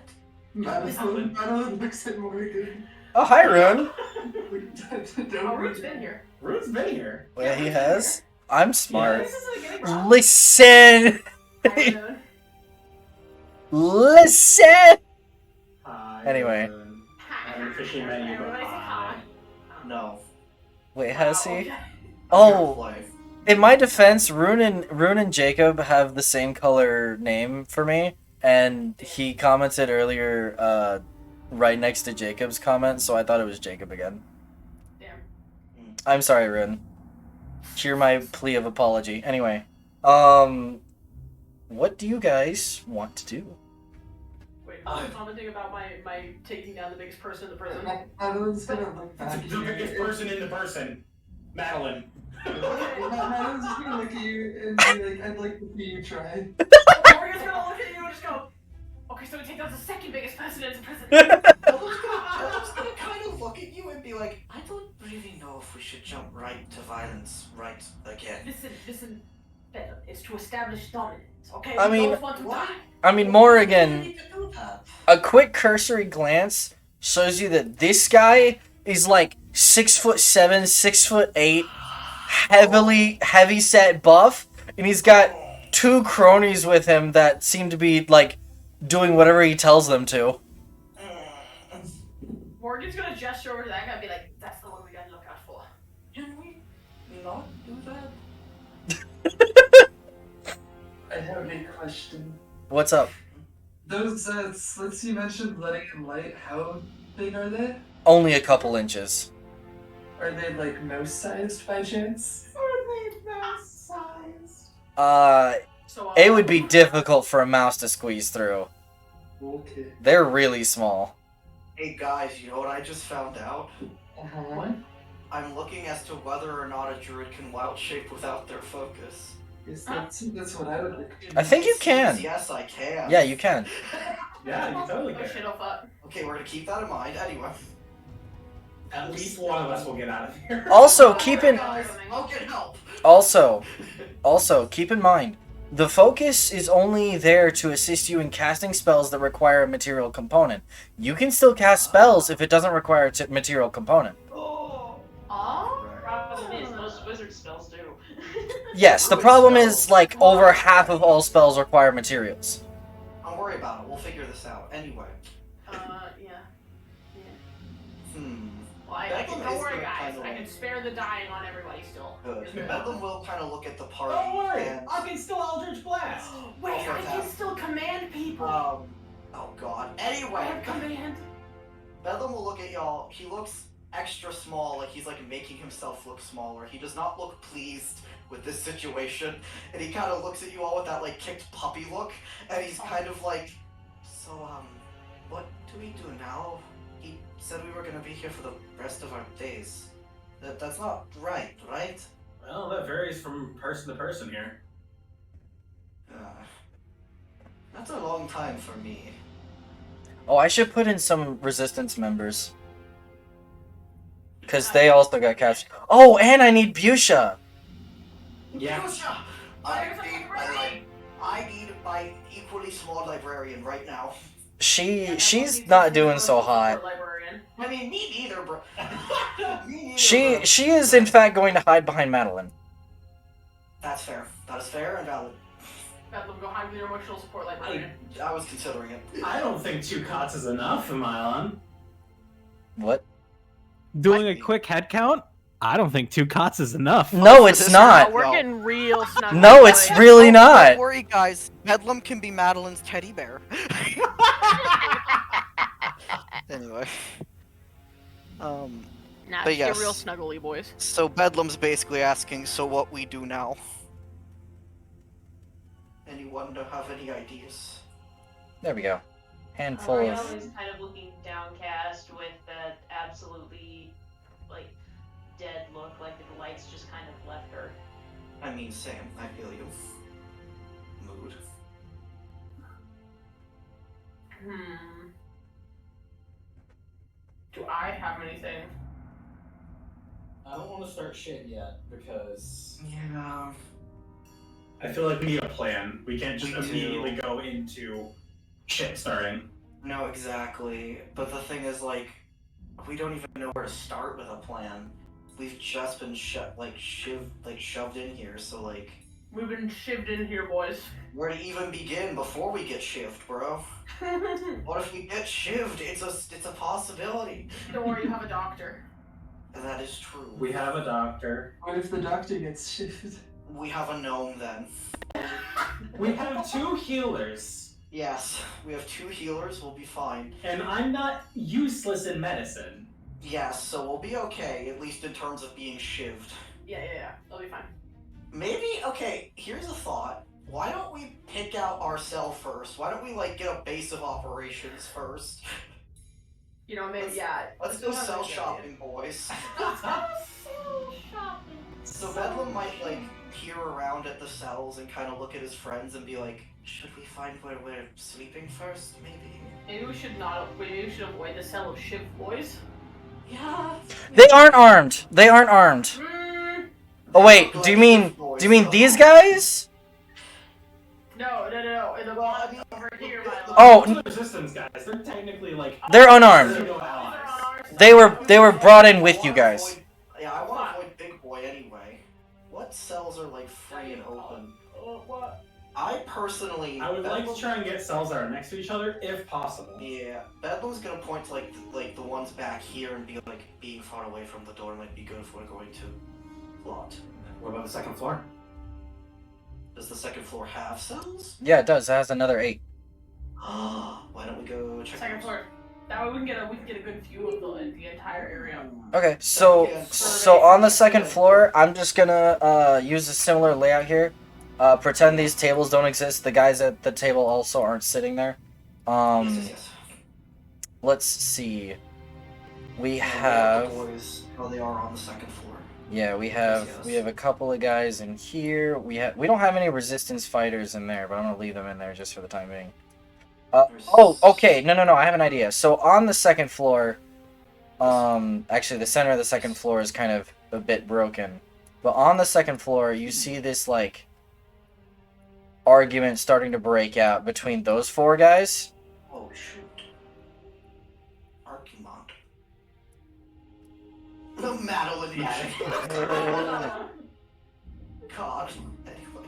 Madeline looks at Morgan.
Oh, hi, Rune.
Oh, Rude's been here.
Rude's been here.
Yeah, he has. I'm smart.
This isn't getting wrong.
Listen!
Hi, Rune.
Listen!
Hi.
Anyway.
I haven't officially met you, but
Everybody say
hi.
No.
Wait, has he?
Okay.
Oh,
Life.
in my defense, Rune and Jacob have the same color name for me, and he commented earlier, right next to Jacob's comment, so I thought it was Jacob again.
Damn.
I'm sorry, Rune. Hear my plea of apology. Anyway, what do you guys want to do?
Wait, I'm commenting about my taking down the biggest person in the prison.
Madeline's gonna look
That's
back
the biggest person in the person. Madeline.
Madeline's just gonna look at you and be like, I'd like to see you try.
Morgan's gonna look at you and just go, okay, so we take down the second biggest person in the prison.
I was gonna kind of look at you and be like, I don't really know if we should jump right to violence right again.
Listen, better is to establish dominance, okay?
I
We
mean,
don't want to die.
I mean, Morgan,
We need to do that.
a quick cursory glance shows you that this guy is like 6'7", 6'8", heavy set buff, and he's got 2 cronies with him that seem to be like doing whatever he tells them to.
Morgan's gonna gesture over to that guy and be like, that's the one we gotta look out for.
Can we not do that?
I have a question.
What's up?
Those slits you mentioned letting in light, how big are they?
Only a couple inches.
Are they like mouse sized by chance? Are they mouse sized?
So,
It would be difficult for a mouse to squeeze through.
Okay.
They're really small.
Hey guys, you know what I just found out?
Uh-huh.
I'm looking as to whether or not a druid can wild shape without their focus.
Yes, that's what I would like to do.
I think you can.
Yes, I can.
Yeah, you can.
Yeah, you totally
Oh
can.
shit, I'll fuck.
Okay, we're gonna keep that in mind. Anyway.
At least one of us will get out of here.
Also, keep in
Guys, I'll get help.
also keep in mind, the focus is only there to assist you in casting spells that require a material component. You can still cast spells if it doesn't require a material component.
Oh?
Problem is, most wizard spells do.
Yes, the problem is like over half of all spells require materials.
Don't worry about it. We'll figure this out. Anyway.
Yeah. Well,
Beckham
don't
is
worry,
gonna
guys.
kinda-
I can spare the dying on everybody still.
Good. Beckham will kind of look at the party
Don't worry,
and...
I can still Eldritch Blast.
Wait,
Oh,
I can
fantastic.
still command people.
Oh god.
I
Anyway.
have command.
Bedlam will look at y'all. He looks extra small, like he's like making himself look smaller. He does not look pleased with this situation, and he kind of looks at you all with that like kicked puppy look, and he's kind of like, so what do we do now? He said we were gonna be here for the rest of our days. That's not right, right?
Well, that varies from person to person here.
That's a long time for me.
Oh, I should put in some resistance members. Because they also got captured. Oh, and I need Busha!
Yeah.
Yusha! I need my equally small librarian right now.
She's not doing so hot.
I mean, me neither, bro. Me neither,
She is in fact going to hide behind Madeline.
That's fair. That is fair and valid.
Bedlam, go hide with your emotional support librarian.
I was considering it.
I don't think 2 cots is enough, Mylon.
What?
Doing a quick head count? I don't think 2 cots is enough.
No, it's not.
We're getting real snug.
No, it's really not.
Don't worry, guys. Bedlam can be Madeline's teddy bear. Anyway.
Nah,
But
just
yes.
get real snuggly, boys.
So Bedlam's basically asking, so what we do now?
Anyone have any ideas?
There we go. Handful
Ariel
of...
is kind of looking downcast with that absolutely, like, dead look, like the lights just kind of left her.
I mean, Sam, I feel you. Mood.
Do I have anything?
I don't want to start shit yet because
Yeah.
I feel like we need a plan. We can't just
We do.
immediately go into shit starting.
No, exactly. But the thing is, like, we don't even know where to start with a plan. We've just been shoved in here, so like,
We've been shivved in here, boys.
where to even begin before we get shivved, bro? What if we get shivved? It's a possibility.
Don't worry, you have a doctor.
That is true.
We have a doctor.
What if the doctor gets shifted?
We have a gnome then.
We have 2 healers.
Yes, we have 2 healers. We'll be fine.
And I'm not useless in medicine.
Yes, so we'll be okay, at least in terms of being shivved.
Yeah. It'll be fine.
Maybe, okay, here's a thought. Why don't we pick out our cell first? Why don't we, like, get a base of operations first?
You know, maybe,
Let's go
not a
cell
good idea.
shopping, boys.
Shopping.
So Bedlam might, like, peer around at the cells and kind of look at his friends and be like, should we find where we're sleeping first, maybe?
Maybe we should not. Maybe we should avoid the cell of shiv boys.
Yeah.
They aren't armed. They aren't armed. Oh wait, do you mean these guys?
No. In the bottom over here, by the way.
Oh,
The resistance guys, they're technically like
they're unarmed.
pseudo allies.
They were brought in with you guys.
Yeah, I want to avoid Big Boy anyway. What cells are, like, free and open?
What?
I personally...
I would like to try and get cells that are next to each other, if possible.
Yeah, Bedlam's gonna point to, like the ones back here and be like, being far away from the door might be good if we're going to lot.
What about the second floor?
Does the second floor have cells?
Yeah, it does. It has another 8.
Why don't we go check
Second
those?
floor. That way we can get a good view of the entire area.
Okay, so on the second floor, I'm just gonna use a similar layout here. Pretend these tables don't exist. The guys at the table also aren't sitting there.
Yes.
Let's see. We
The
have
boys, how they are on the second floor.
yeah, we have a couple of guys in here. We don't have any resistance fighters in there, but I'm gonna leave them in there just for the time being. Oh, okay. No. I have an idea. So on the second floor, actually the center of the second floor is kind of a bit broken. But on the second floor, you see this, like, argument starting to break out between those 4 guys.
Oh, shoot. Argument. The Madeline God. Anyway.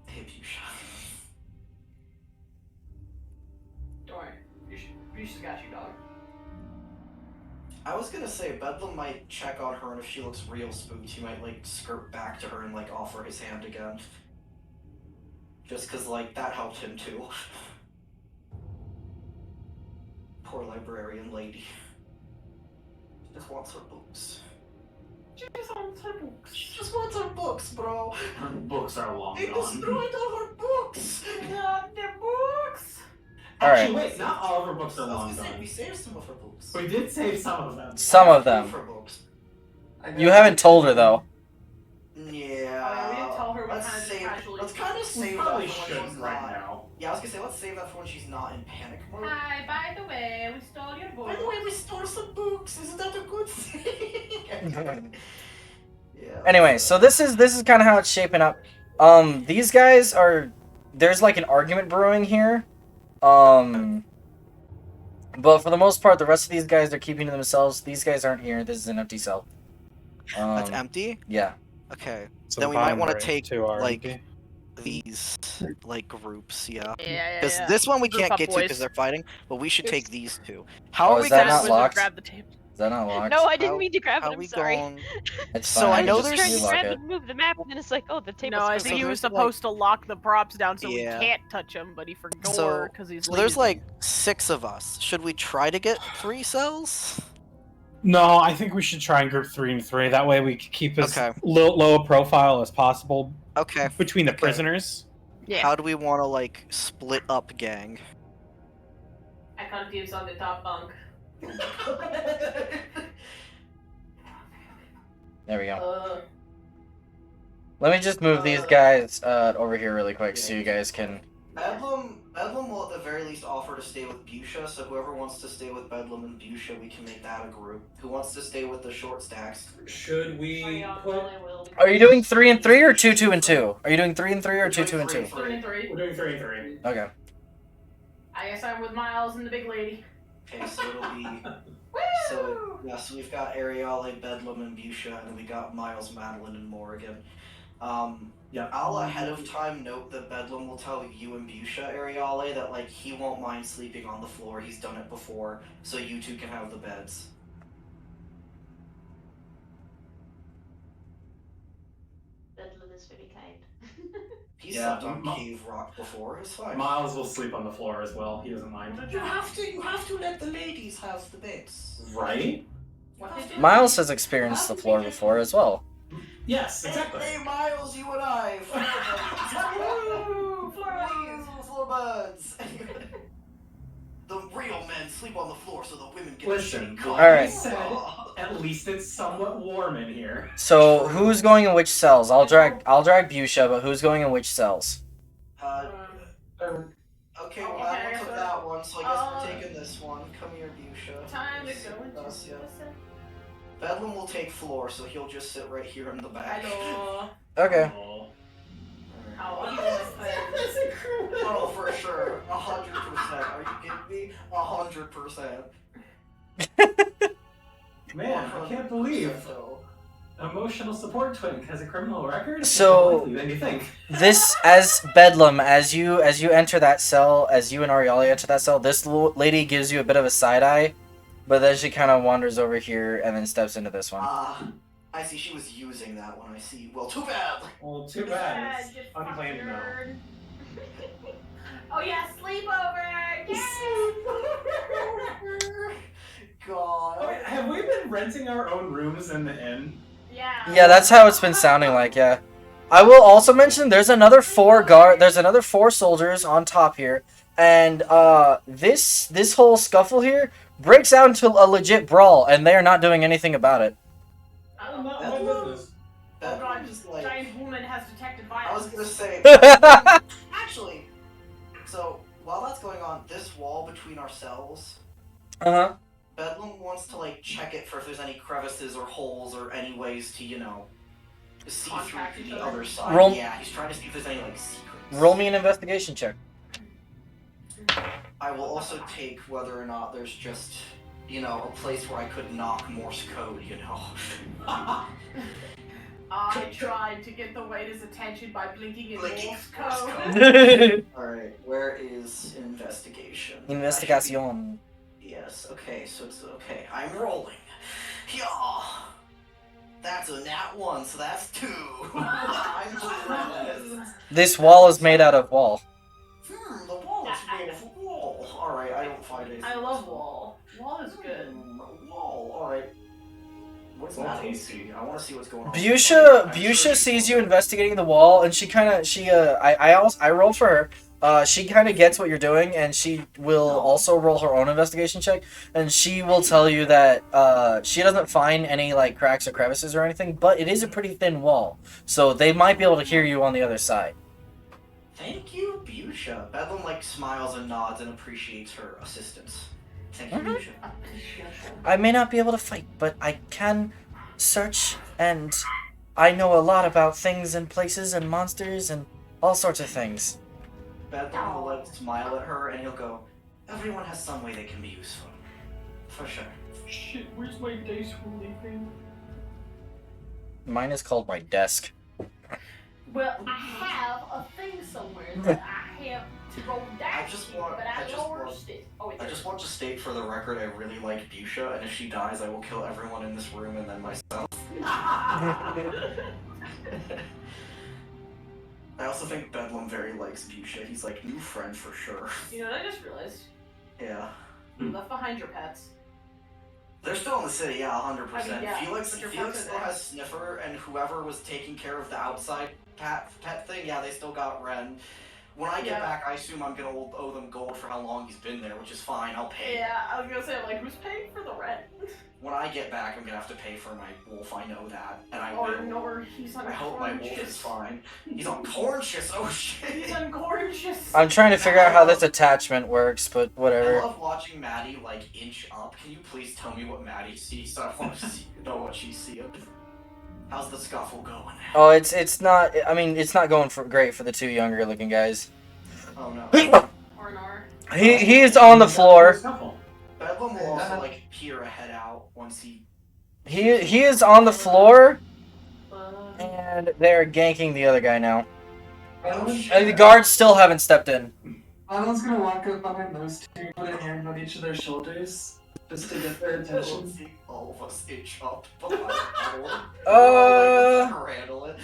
Hey, Busha.
Don't worry. Busha's got you, dog.
I was gonna say, Bedlam might check on her, and if she looks real spooked, he might, like, skirt back to her and, like, offer his hand again. Just cause, like, that helped him too. poor librarian lady. She just wants her books.
She just wants her books.
She just wants her books, bro.
Her books are long
They
gone.
destroyed all her books.
Not the books.
Actually,
Alright.
wait, not all of her books are
I was
long
gonna say,
gone.
we saved some of her books.
We did save some of them.
Some of them.
Her books.
You haven't told her though.
Yeah.
Oh, yeah, we didn't tell her. We
Let's
kind of
save.
casually.
Let's kind of
We
save
probably
that for when
shouldn't
she's
right
not.
now.
Yeah, I was gonna say let's save that for when she's not in panic mode.
Hi, by the way, we stole your book.
By the way, we stole some books. Isn't that a good thing? Yeah.
Anyway, so this is kind of how it's shaping up. These guys are, there's like an argument brewing here. But for the most part, the rest of these guys are keeping to themselves. These guys aren't here. This is an empty cell.
That's empty?
Yeah.
Okay.
So
Then
the
we might
bottom
want to
right
take,
two are
like,
empty.
these, like, groups, yeah.
Yeah.
Because this one we
Group
can't
up,
get to
boys.
because they're fighting, but we should
There's-
take these two. How
Oh,
are
is
we
that
gonna
not
Wizard,
locked?
grab the tape.
Is that not locked?
No, I didn't
How-
mean to grab
how
it. I'm
we
sorry.
going?
It's
So
fine.
I
I
know
was
there's-
just trying to
Lock
grab
it.
it and move the map, and then it's like, oh, the table's
No, I
supposed
think
to
he
be-
was
there's,
supposed to lock the props down so
Yeah.
we can't touch him, but he forgot
So,
because he's
so there's
lazy.
like 6 of us. Should we try to get 3 cells?
No, I think we should try and group 3 and 3. That way we can keep as
Okay.
low a profile as possible
Okay.
between the
Okay.
prisoners.
Yeah.
How do we want to like split up gang?
I confused on the top bunk.
There we go. Let me just move these guys over here really quick so you guys can.
Bedlam will at the very least offer to stay with Busha, so whoever wants to stay with Bedlam and Busha, we can make that a group. Who wants to stay with the short stacks?
Should we put...
Are you doing 3 and 3 or 2, 2 and 2? Are you doing 3 and 3 or 2, 2 and 2?
3 and 3.
We're doing 3 and 3.
Okay.
I guess I'm with Miles and the big lady.
Okay, so it'll be... So, yeah, so we've got Ariale, Bedlam, and Busha, and then we got Miles, Madeline, and Morrigan.
Yeah.
I'll ahead of time note that Bedlam will tell you and Busha, Ariale, that, like, he won't mind sleeping on the floor. He's done it before, so you two can have the beds.
Bedlam is very kind.
He's
Yeah,
slept on Cave Rock before, it's fine.
Miles will sleep on the floor as well. He doesn't mind.
You have to let the ladies have the beds.
Right?
What did you
Miles has experienced the floor before as well.
Yes, exactly.
Hey, Miles, you and I. Woo! Floor buds. The real men sleep on the floor so the women get
Listen,
the
All right.
said, at least it's somewhat warm in here.
So who's going in which cells? I'll drag Busha, but who's going in which cells?
Okay, well, that one took that one, so I guess we're taking this one. Come here, Busha.
Time to go into
Us, yeah. Bedlam will take floor, so he'll just sit right here in the back.
Hello.
Okay.
Oh.
How are you, my friend?
Oh, for sure. 100%. Are you kidding me? 100%.
Man, I can't believe emotional support twin has a criminal record.
So-
More likely than you think.
This, as Bedlam, as you enter that cell, as you and Ariale enter that cell, this lady gives you a bit of a side eye, but then she kind of wanders over here and then steps into this one.
I see she was using that one, I see. Well, too bad!
Well, too bad.
Yeah,
It's
you
unplanned
fucking
now.
nerd. Oh yeah, sleepover! Yay!
God.
Okay, have we been renting our own rooms in the inn?
Yeah.
Yeah, that's how it's been sounding like, yeah. I will also mention there's another 4 soldiers on top here, and this whole scuffle here breaks out into a legit brawl, and they are not doing anything about it.
Oh, not my
Bedlam?
business.
Oh god,
Bedlam
this
is like...
giant woman has detected
I was
violence.
gonna say... Actually, so, while that's going on, this wall between our cells,
Uh-huh.
Bedlam wants to, like, check it for if there's any crevices or holes or any ways to, you know, see
Contact
through
each
the
other.
other side.
Roll-
Yeah, he's trying to see if there's any, like, secrets.
Roll me an investigation check.
I will also take whether or not there's just, you know, a place where I could knock Morse code, you know.
I tried to get the waiter's attention by blinking in
Blinking
Morse
Morse
code.
Alright, where is investigation?
Investigation.
Yes, okay, so it's okay. I'm rolling. Yeah. That's a nat 1, so that's 2. I'm impressed.
This wall is made out of wall.
The wall is made of wall. Alright, I don't find it.
I love wall. Wall is good.
Wall, alright. What's
Wall
Madeline
tasty.
see? I want to see what's going on.
Busha sees you investigating the wall, and I rolled for her. She kind of gets what you're doing, and she will also roll her own investigation check, and she will tell you that she doesn't find any like cracks or crevices or anything, but it is a pretty thin wall, so they might be able to hear you on the other side.
Thank you, Busha. Bedlam like smiles and nods and appreciates her assistance. Thank you, Busha.
I may not be able to fight, but I can search, and I know a lot about things and places and monsters and all sorts of things.
Bedlam will like smile at her and he'll go, everyone has some way they can be useful. For sure.
Shit, where's my dice rolling thing?
Mine is called my desk.
Well, I have a thing somewhere that I have to go down but I lost it. Oh, wait,
I just want to state for the record I really like Busha, and if she dies I will kill everyone in this room and then myself. I also think Bedlam very likes Busha. He's like, new friend for sure.
You know what I just realized?
Yeah.
You left behind your pets.
They're still in the city, yeah, 100%.
I mean, yeah,
Felix
but your pets are
still
there.
has Sniffer, and whoever was taking care of the outside pet thing, yeah, they still got Ren. When I get back, I assume I'm gonna owe them gold for how long he's been there, which is fine, I'll pay.
Yeah, I was gonna say, like, who's paying for the rent?
When I get back, I'm gonna have to pay for my wolf, I know that, and I will.
Or he's
I hope my wolf is fine. He's on Cornchus, oh shit!
He's unconscious.
I'm trying to figure out how this attachment works, but
I
whatever.
love watching Maddie, like, inch up. Can you please tell me what Maddie sees? I want to know what she's seeing. How's the scuffle going?
Oh, it's not. I mean, it's not going great for the two younger looking guys.
Oh no.
He is on the floor.
Bedlam will also like peer a head out once he.
He is on the floor, and they're ganking the other guy now. And the guards still haven't stepped in.
Alan's gonna walk up behind those two, put a hand on each of their shoulders, just to get their attention.
All of us inch up. Handle it.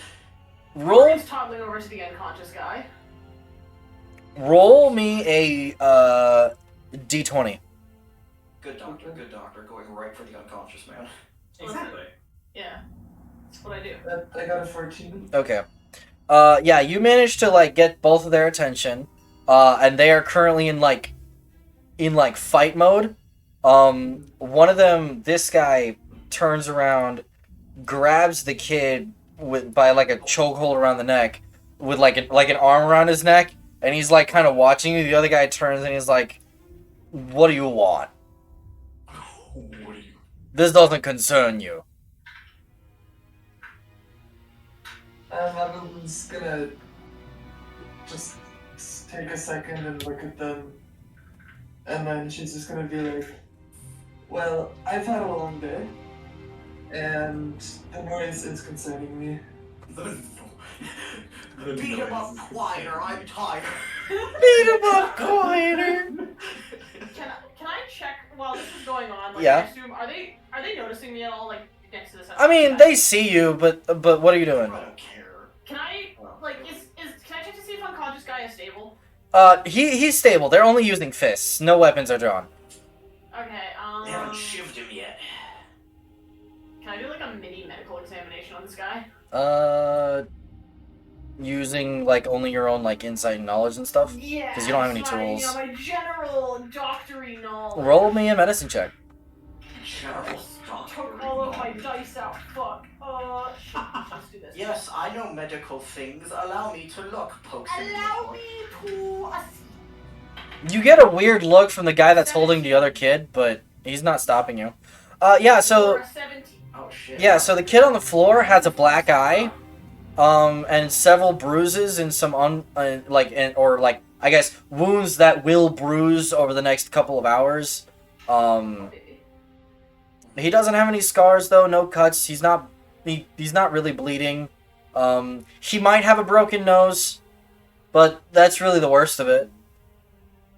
Roll.
He's toddling over to the unconscious guy.
Roll me a d20.
Good doctor, going right for the unconscious man.
Exactly.
Yeah, that's what I do.
I got a 14.
Okay. Yeah, you managed to like get both of their attention, and they are currently in fight mode. One of them, this guy, turns around, grabs the kid by like a chokehold around the neck, with like an arm around his neck, and he's like kind of watching you. The other guy turns and he's like, "What do you want? This doesn't concern you."
Madeline's gonna just take a second and look at them, and then she's just gonna be like, well, I've had a long day, and the noise is concerning me.
Beat him up quieter, I'm tired.
Beat him up quieter.
Can I check while this is going on? Like,
Yeah.
I assume, are they noticing me at all? Like next to this.
I mean, they see you, but what are you doing?
I don't care.
Can I can I check to see if unconscious guy is stable?
He's stable. They're only using fists. No weapons are drawn.
Okay.
They haven't shivved him yet.
Can I do like a mini medical examination on this guy?
Using like only your own like insight and knowledge and stuff.
Yeah.
Because you don't have any
my,
tools.
You know, my general doctory knowledge.
Roll me a medicine check.
Took all of my dice out. Fuck. Let's do this.
Yes, I know medical things. Allow me to look, pokes.
Allow me to.
You get a weird look from the guy that's holding the other kid, but he's not stopping you. Yeah, so...
Oh, shit.
Yeah, so the kid on the floor has a black eye, and several bruises and some I guess, wounds that will bruise over the next couple of hours. He doesn't have any scars, though, no cuts. He's not really bleeding. He might have a broken nose, but that's really the worst of it.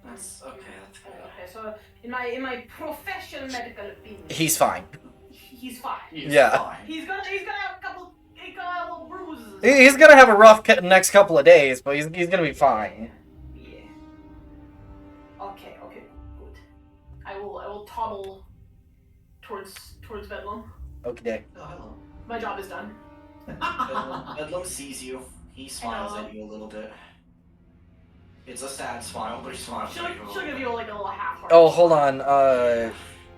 That's okay. That's good.
Okay, so in my professional medical opinion,
He's fine.
he's fine.
Yeah.
Fine.
He's gonna have a couple. He got a little bruises.
He's gonna have a rough next couple of days, but he's gonna be fine.
Yeah. Okay. Good. I will toddle towards Bedlam.
Okay.
Oh, hello.
My job is done.
Bedlam sees you. He smiles at you a little bit. It's a sad smile, but he smiles
She'll
at you a little
give
bit.
you like a little half heart.
Oh, hold on.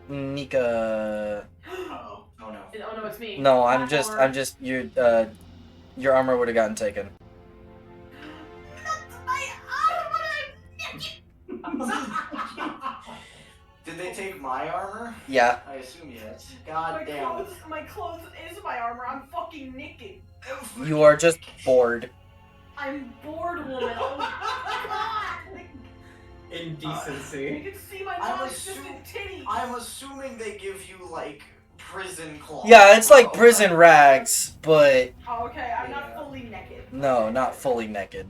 Nika.
Uh-oh. Oh no.
Oh no, it's me.
No, I'm just your armor would have gotten taken.
Did they take my armor?
Yeah.
I assume yes. God damn it.
My clothes is my armor. I'm fucking naked.
You are just bored.
I'm bored, woman. Oh my god.
Indecency.
You can see my non-existent titty.
I'm assuming they give you like prison clothes.
Yeah, it's like prison rags, but
Oh, okay. I'm not fully naked.
no, not fully naked.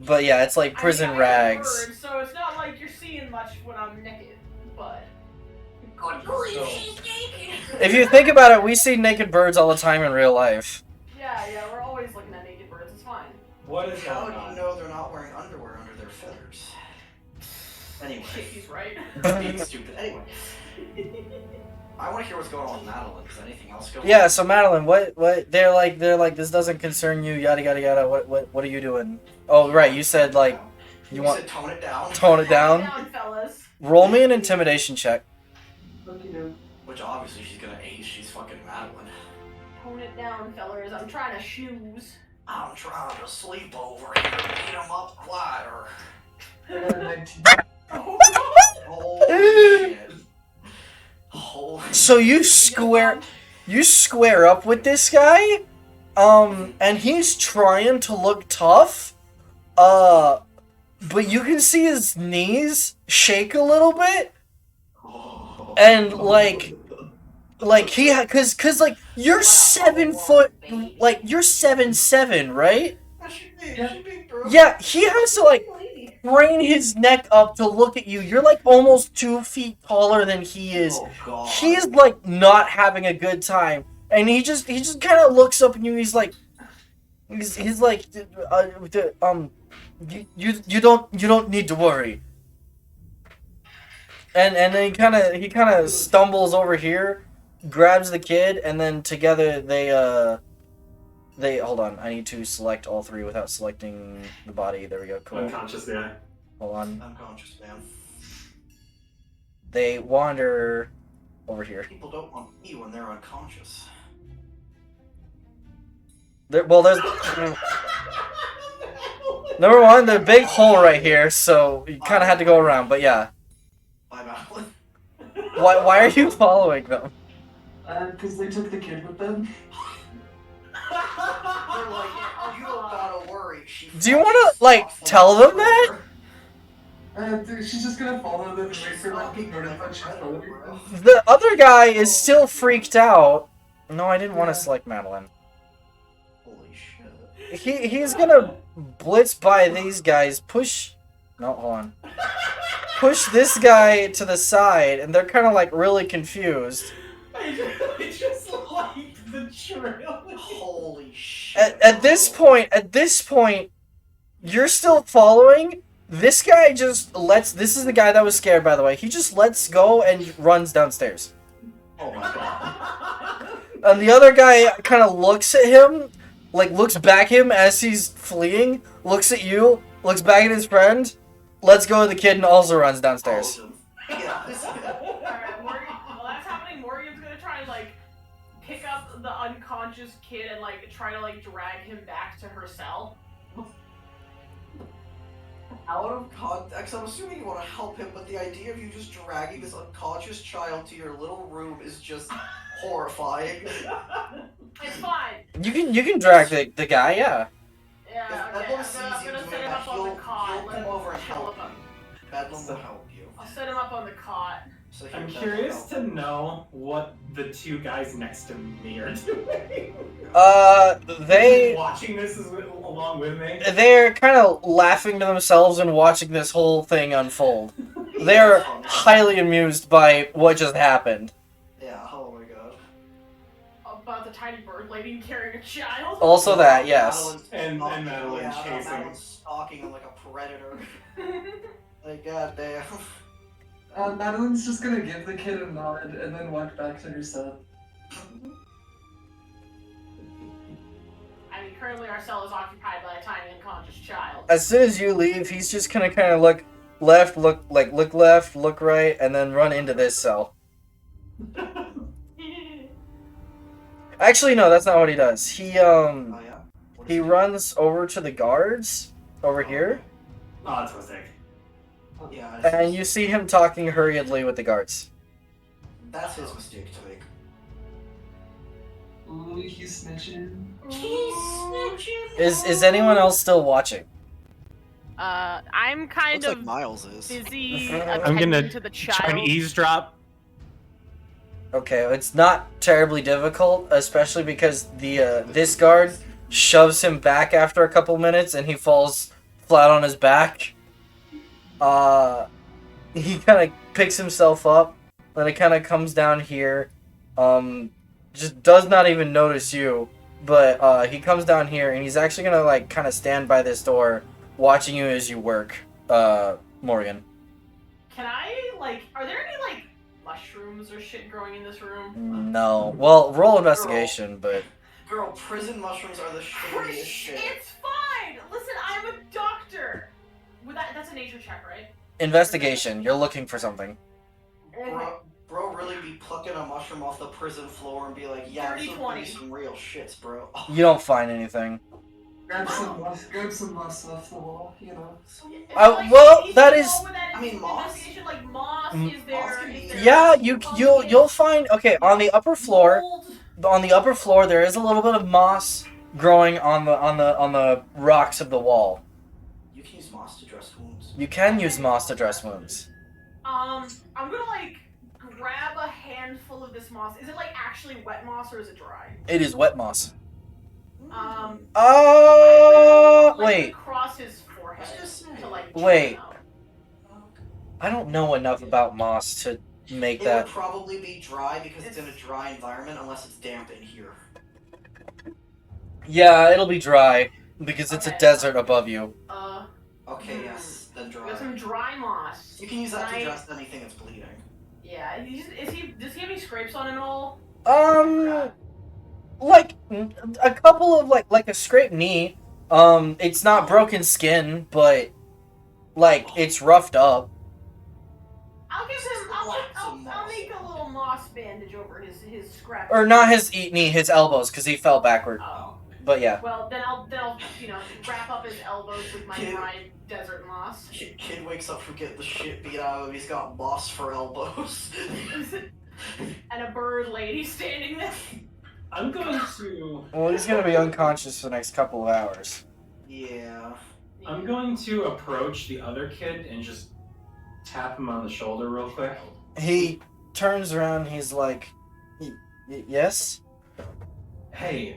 But yeah, it's like prison rags.
Bird, so it's not like you're seeing much when I'm naked, but.
If you think about it, we see naked birds all the time in real life.
Yeah, we're always looking at naked birds. It's fine.
What is
How
going
do
on?
you know they're not wearing underwear under their feathers? Anyway.
Shit, he's right.
Being stupid. Anyway. I want to hear what's going on with Madeline. Is anything else going on?
Yeah, so Madeline, what they're like this doesn't concern you, yada yada yada. What are you doing? Oh right, you said like you want
said tone it down.
Tone it down.
Fellas.
Roll me an intimidation check.
Which obviously she's gonna ace. She's fucking Madeline.
Tone it down, fellas. I'm trying to schmooze.
I'm trying to sleep over here and beat him up quieter. Holy shit. Holy
So you square up with this guy, and he's trying to look tough, but you can see his knees shake a little bit, and like he cause like you're 7 foot, like you're 7'7", right? Yeah, he has to like crane his neck up to look at you. You're like almost 2 feet taller than he is. He's like not having a good time, and he just kind of looks up at you. He's like, he's like, you don't need to worry. And then he kind of stumbles over here, grabs the kid, and then together they hold on. I need to select all three without selecting the body. There we go. Cool.
Unconscious, yeah.
Hold on.
Unconscious, man.
They wander over here.
People don't want me when they're unconscious.
There's number one, the big hole right here, so you kind of had to go around. But yeah.
Bye, Madeline.
Why are you following them?
Because they took the kid with them.
They're like, you don't gotta worry.
Do you want to like tell them that?
She's just gonna follow them and wait for them to notify she's following them.
The other guy is still freaked out. No, I didn't want to select Madeline.
Holy shit.
He's gonna blitz by these guys. Push. No, hold on. Push this guy to the side, and they're kind of like really confused.
I just like the trail.
Holy shit.
At this point, you're still following. This guy just lets. This is the guy that was scared, by the way. He just lets go and runs downstairs.
Oh my god.
And the other guy kind of looks at him, like looks back at him as he's fleeing, looks at you, looks back at his friend, lets go of the kid, and also runs downstairs.
Alright, Morgan, while that's happening, Morgan's gonna try and like pick up the unconscious kid and like try to like drag him back to her cell.
Out of context, I'm assuming you want to help him, but the idea of you just dragging this unconscious child to your little room is just horrifying.
It's fine.
You can drag the guy, yeah.
Yeah,
If
okay.
Bedlam sees
I'm
you
gonna
doing
set him
that,
up on the cot.
he'll come over and help you. Bedlam will help you.
I'll set him up on the cot.
So
I'm
Bedlam
curious
will
to
help you.
know what the two guys next to me are doing.
They
watching this along with me.
they're kind of laughing to themselves and watching this whole thing unfold. They're highly amused by what just happened.
Yeah, oh my god.
About the tiny bird lady carrying a child.
Also that, yes.
And Madeline
Yeah,
chasing.
Madeline's stalking him like a predator. Like, goddamn.
Madeline's just gonna give the kid a nod and then walk back to her cell.
I mean, currently our cell is occupied by a tiny unconscious child.
As soon as you leave, he's just gonna kind of look left, look left, look right, and then run into this cell. Actually, no, that's not what he does. He
Oh yeah. What does
he
do?
runs over to the guards over here,
Oh, that's a mistake.
Yeah.
and you see him talking hurriedly with the guards.
That's his mistake to make.
Ooh, he's snitching.
He's snitching.
Is anyone else still watching?
I'm kind
Looks
of
like Miles is.
busy
I'm
attending
gonna
to the
try and
child.
eavesdrop.
Okay, it's not terribly difficult, especially because the this guard shoves him back after a couple minutes, and he falls flat on his back. He kind of picks himself up, then he kind of comes down here. Just does not even notice you, but he comes down here, and he's actually gonna like kind of stand by this door, watching you as you work, Morgan.
Can I, like, are there any, like, mushrooms or shit growing in this room?
No, well, roll investigation, but
Girl, prison mushrooms are the shittiest shit.
It's fine! Listen, I'm a doctor! That's a nature check, right?
investigation. You're looking for something.
Bro really be plucking a mushroom off the prison floor and be like, yeah, this
30,
will
20.
be some real shits, bro.
You don't find anything.
Grab some moss off the wall, you know.
Well, that is.
I mean, moss.
Investigation, like moss,
Mm.
is there...
Yeah, you'll find. Okay, on the upper floor. On the upper floor, there is a little bit of moss growing on the rocks of the wall.
You can use moss to dress wounds.
You can use moss to dress wounds.
I'm gonna, like, grab a handful of this moss. Is it, like, actually wet moss or is it dry?
It is wet moss.
Like,
Wait.
across his forehead to, like,
Wait.
check it out.
I don't know enough about moss to make
It
that.
would probably be dry because it's in a dry environment unless it's damp in here.
Yeah, it'll be dry because it's a
Okay.
desert above you.
Okay, yes, then
We
dry.
got some dry moss.
You can use that to
Right.
dress anything that's bleeding.
Yeah, does he have any scrapes on him at all?
Like a couple of like a scraped knee. It's not broken skin, but like it's roughed up.
I'll give him. I'll
moss.
make a little moss bandage over his scrap.
Or not his knee, his elbows, because he fell backward.
Oh.
But yeah.
Well, then I'll wrap up his elbows with my dry desert moss.
Kid wakes up from getting the shit beat out of him. He's got moss for elbows.
And a bird lady standing there.
I'm going to.
Well, he's gonna be unconscious for the next couple of hours.
Yeah.
I'm going to approach the other kid and just tap him on the shoulder real quick.
He turns around. He's like, "Yes."
Hey,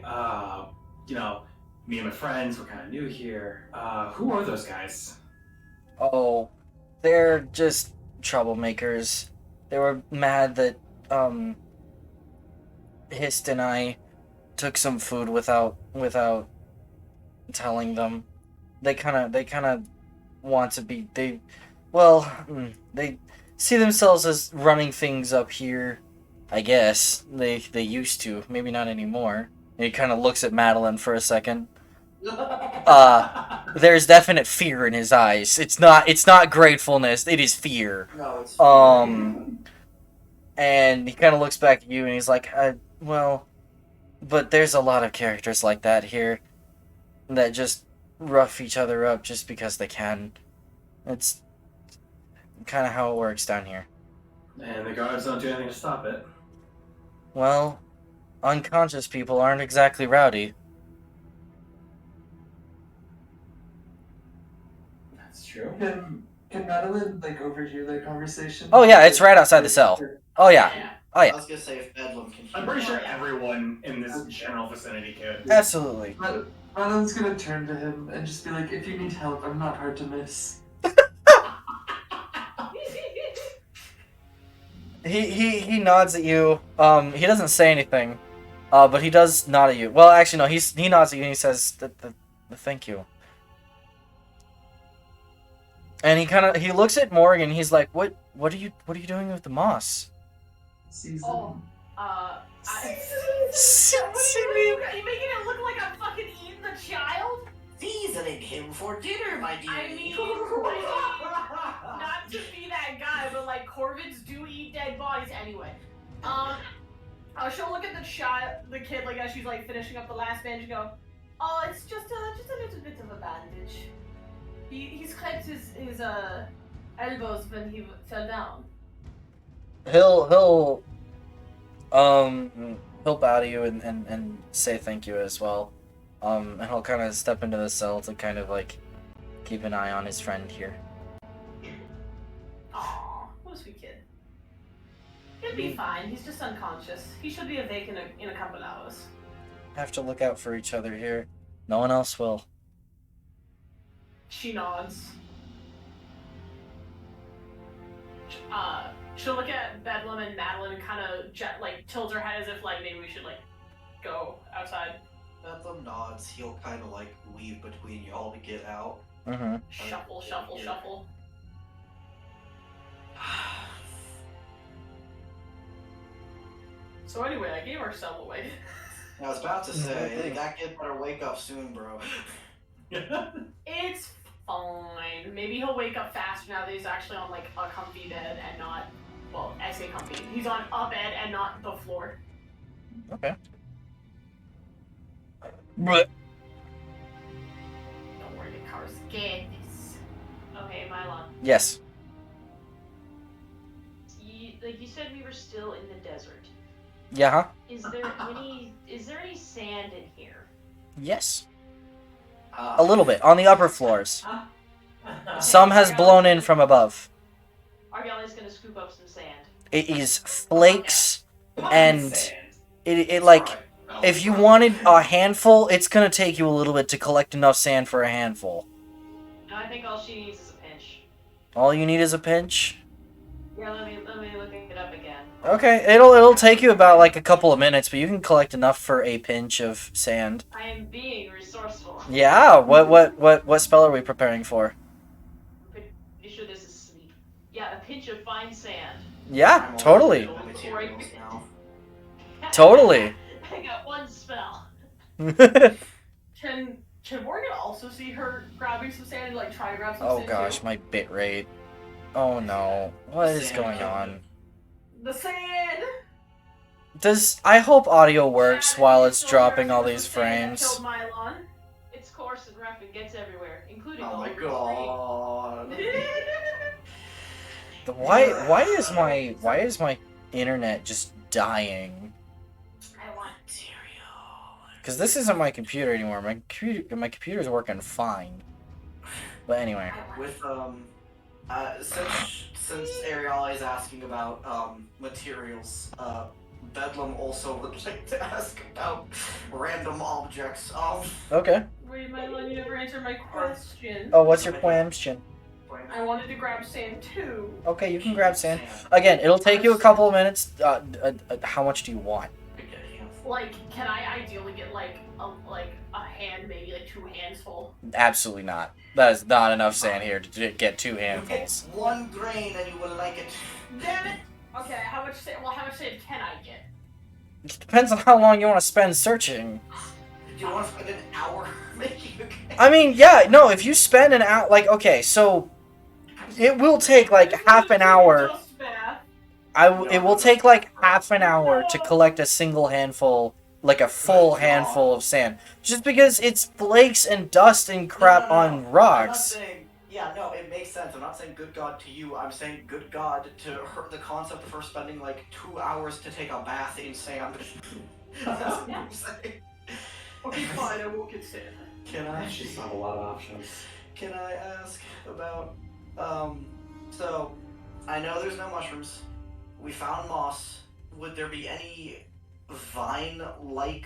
you know, me and my friends, we're kind of new here. Who are those guys?
Oh, they're just troublemakers. They were mad that Hist and I took some food without telling them. They kind of want to be they see themselves as running things up here. I guess they used to, maybe not anymore. And he kind of looks at Madeline for a second. There's definite fear in his eyes. It's not gratefulness. It is fear.
No, it's
And he kind of looks back at you and he's like, well, but there's a lot of characters like that here that just rough each other up just because they can. It's kind of how it works down here.
And the guards don't do anything to stop it.
Well, unconscious people aren't exactly rowdy.
That's true.
Can Madeline like overhear that conversation?
Oh yeah, it's right outside the cell. Oh yeah. Oh
I
yeah.
was gonna say if Bedlam can hear.
I'm pretty sure everyone in this general vicinity could.
Absolutely.
Madeline's gonna turn to him and just be like, "If you need help, I'm not hard to miss."
He nods at you. He doesn't say anything. But he does nod at you. Well, actually no, he nods at you and he says thank you. And he looks at Morgan. He's like, "What are you doing with the moss?"
Oh,
Seasoning.
what are you doing? Are you making it look like I'm fucking eating the child?
Seasoning him for dinner, my dear.
I mean, not to be that guy, but like corvids do eat dead bodies anyway. She'll look at the kid, like as she's like finishing up the last bandage, and go, "Oh, it's just a little bit of a bandage. He scraped his elbows when he fell down."
He'll bow to you and say thank you as well. And he'll kind of step into the cell to kind of like keep an eye on his friend here.
Aww, what a sweet kid. He'll be fine. He's just unconscious. He should be awake in a couple hours.
Have to look out for each other here. No one else will.
She nods. She'll look at Bedlam and Madeline and kind of like tilt her head as if like maybe we should like go outside.
Bedlam nods. He'll kind of like weave between y'all to get out.
Mm-hmm.
Shuffle. So anyway, I gave our cell away.
I was about to say, that kid better wake up soon, bro.
It's fine. Maybe he'll wake up faster now that he's actually on like a comfy bed and not, well, I say comfy. He's on a bed and not the floor.
Okay. But
Don't worry, the car's scared this.
Okay, Mylon.
yes.
You said we were still in the desert.
Yeah. Huh?
Is there any sand in here?
Yes. A little bit on the upper floors. Some has blown in from above.
Argyle is gonna scoop up some sand.
It is flakes, and it like if you wanted a handful, it's gonna take you a little bit to collect enough sand for a handful.
No, I think all she needs is a pinch.
All you need is a pinch.
Yeah, let me look it up again.
Okay, it'll take you about like a couple of minutes, but you can collect enough for a pinch of sand.
I am being resourceful.
Yeah. What spell are we preparing for?
Pretty sure this is sleep. Yeah, a pinch of fine sand.
Yeah, totally.
Materials now.
Totally.
I got one spell.
Can Morgan also see her grabbing some sand and like try to grab some
Oh
sand
gosh,
too?
my bit rate. Oh no. What is
Sand
going
killed
on?
him.
The sand!
I hope audio works
Chad,
while
you
it's
still
dropping
here
all
for the
these
sand that
frames.
killed Mylon?
It's coarse and rough and gets everywhere, including
Oh
all
my
over the street.
god.
Why is my internet just dying?
I want
Because this isn't my computer anymore. My computer's working fine. But anyway.
With since Ariel is asking about materials, Bedlam also would like to ask about random objects.
Okay.
Wait, Mylon, you never answered my question.
Oh, what's your question?
I wanted to grab sand too.
Okay, you can grab sand. Again, it'll take you a couple of minutes. How much do you want?
Like, can I ideally get like a hand, maybe like 2 hands full?
Absolutely not. That is not enough sand here to get 2
You get
handfuls.
1 grain and you will like it.
Damn it! Okay, how much sand? Well, how much sand can I get?
It depends on how long you want to spend searching.
Do you want to spend an hour making a grain?
I mean, yeah, no, if you spend an hour, like, okay, so it will take like half an hour.
Just math.
It will take like half an hour to collect a single handful, like a full handful of sand. Just because it's flakes and dust and crap
No.
on
I'm not
rocks.
saying, yeah, no, it makes sense. I'm not saying good God to you. I'm saying good God to her, the concept of her spending like 2 hours to take a bath in sand. That's what I'm saying.
Okay, fine, I won't get sand.
Can I?
She's not a lot of options.
Can I ask about, so, I know there's no mushrooms. We found moss. Would there be any vine-like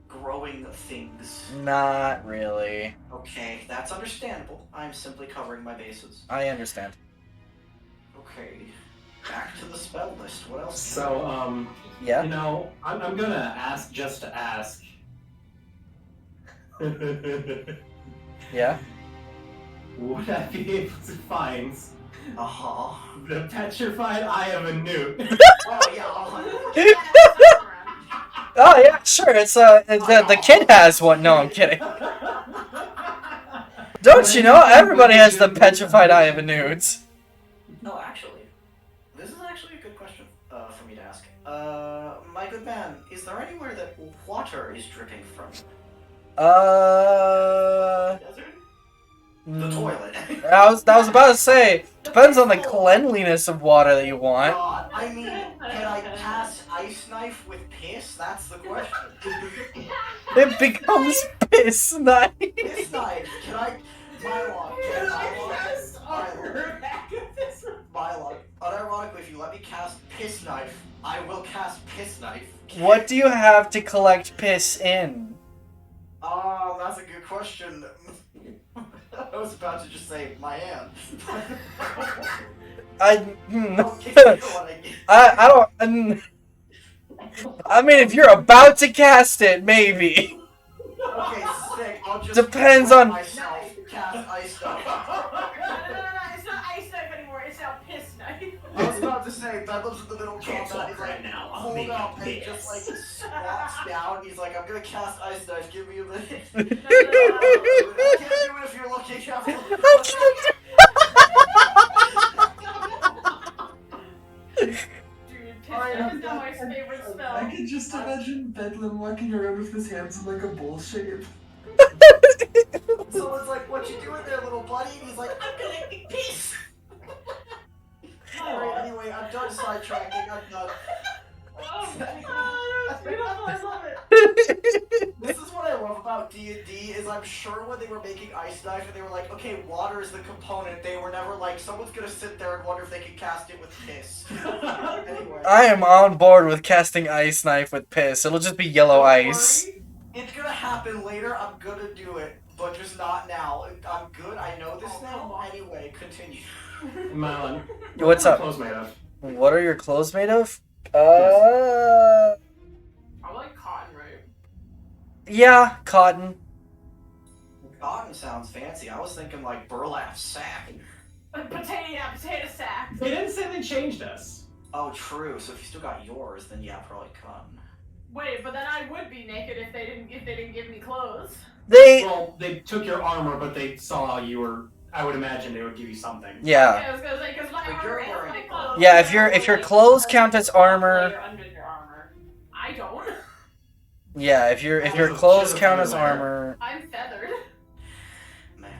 growing things?
Not really.
Okay, that's understandable. I'm simply covering my bases.
I understand.
Okay, back to the spell list. What else?
So,
Yeah?
you know, I'm gonna ask just to ask.
Yeah?
would I be able to find the petrified eye of a newt?
Oh yeah,
Oh yeah, sure. It's the kid has one. No, I'm kidding. Don't you know? Everybody has the petrified eye of a newt.
No, actually, this is actually a good question for me to ask. My good man, is there anywhere that water is dripping from? The toilet.
I was about to say, depends on the cleanliness of water that you want.
God, I mean, can I pass ice knife with piss? That's the question.
It becomes piss knife.
Piss knife. Can I? Mylon. Unironically, if you let me cast piss knife, I will cast piss knife.
What do you have to collect piss in?
That's a good question. I was about to just say my hand.
I don't. I mean, if you're about to cast it, maybe.
Okay, sick. I'll just
Depends on.
myself. Cast ice knife.
No, it's not ice knife anymore. It's now piss knife.
I was about to say, Bedlam's in the middle of combat. He's like, hold up, and he just like squats down. He's like, I'm gonna cast ice knife. Give me a minute. I can't do it if you're looking.
That is now my favorite spell.
I can just imagine Bedlam walking around with his hands in like a bowl shape.
Someone's like, what you doing there, little buddy? And he's like, I'm collecting piss. Alright, anyway, I'm done sidetracking. I'm done.
Oh my god, that's beautiful. I love it.
This is what I love about D&D is I'm sure when they were making Ice Knife and they were like, okay, water is the component, they were never like, someone's gonna sit there and wonder if they can cast it with piss. Anyway.
I am on board with casting ice knife with piss. It'll just be yellow ice.
It's gonna happen later, I'm gonna do it, but just not now. I'm good, I know this now. Anyway, continue.
Mylon.
What's up?
Clothes made of?
What are your clothes made of?
I like cotton, right?
Yeah, cotton.
Cotton sounds fancy. I was thinking like burlap sack.
Potato sack.
They didn't say they changed us.
Oh, true. So if you still got yours, then yeah, probably cotton.
Wait, but then I would be naked if they didn't give me clothes.
Well, they took your armor, but they saw you were. I would imagine they would give you something.
Yeah.
Okay, I was gonna say because my armor and my clothes.
Yeah, if your clothes count as armor.
Under your armor. I don't.
Yeah, if your clothes count as armor.
I'm feathered.
Man.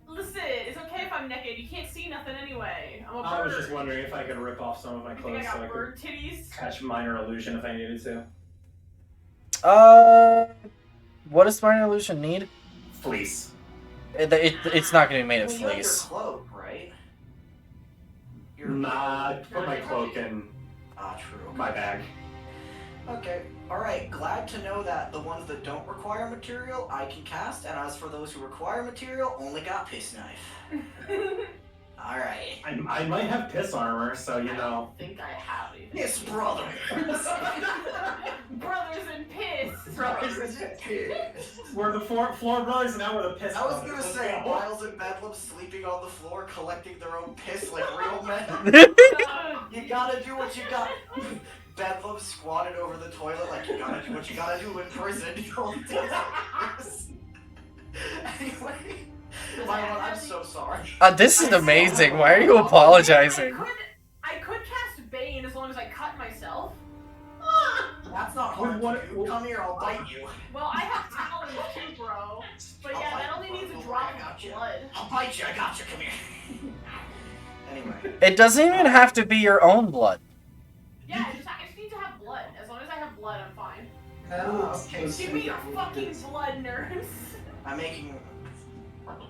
Listen, it's okay if I'm naked. You can't see nothing anyway. I'm a bird.
I was just wondering if I could rip off some of my
You
clothes
think I
so I
got bird
could
titties?
catch minor illusion if I needed to.
What does minor illusion need?
Fleece.
It's not gonna be made of
Well, you have your
fleece.
cloak, right?
Nah, put my cloak in
True.
my bag.
Okay, alright, glad to know that the ones that don't require material, I can cast, and as for those who require material, only got piss knife. Alright.
I might have piss armor, so you know.
I think I have it.
Yes, brother!
Brothers in piss!
Brothers in piss!
We're the floor brothers, and now we're the piss
I was
brothers.
gonna say, Miles and Bedlam sleeping on the floor, collecting their own piss like real men. You gotta do what you got. Bedlam squatted over the toilet like you gotta do what you gotta do in prison. Anyway, Milo, I'm so sorry.
This is amazing. Why are you apologizing?
I could cast Bane as long as I cut myself.
That's not hard to do. Come here, I'll bite you.
Well, I have talons too, bro. But yeah, that only needs a drop of blood.
I'll bite you, I got you, come here. Anyway.
It doesn't even have to be your own blood.
Yeah, I just need to have blood. As long as I have blood, I'm fine.
Okay,
Give me your fucking blood, nerds.
I'm making...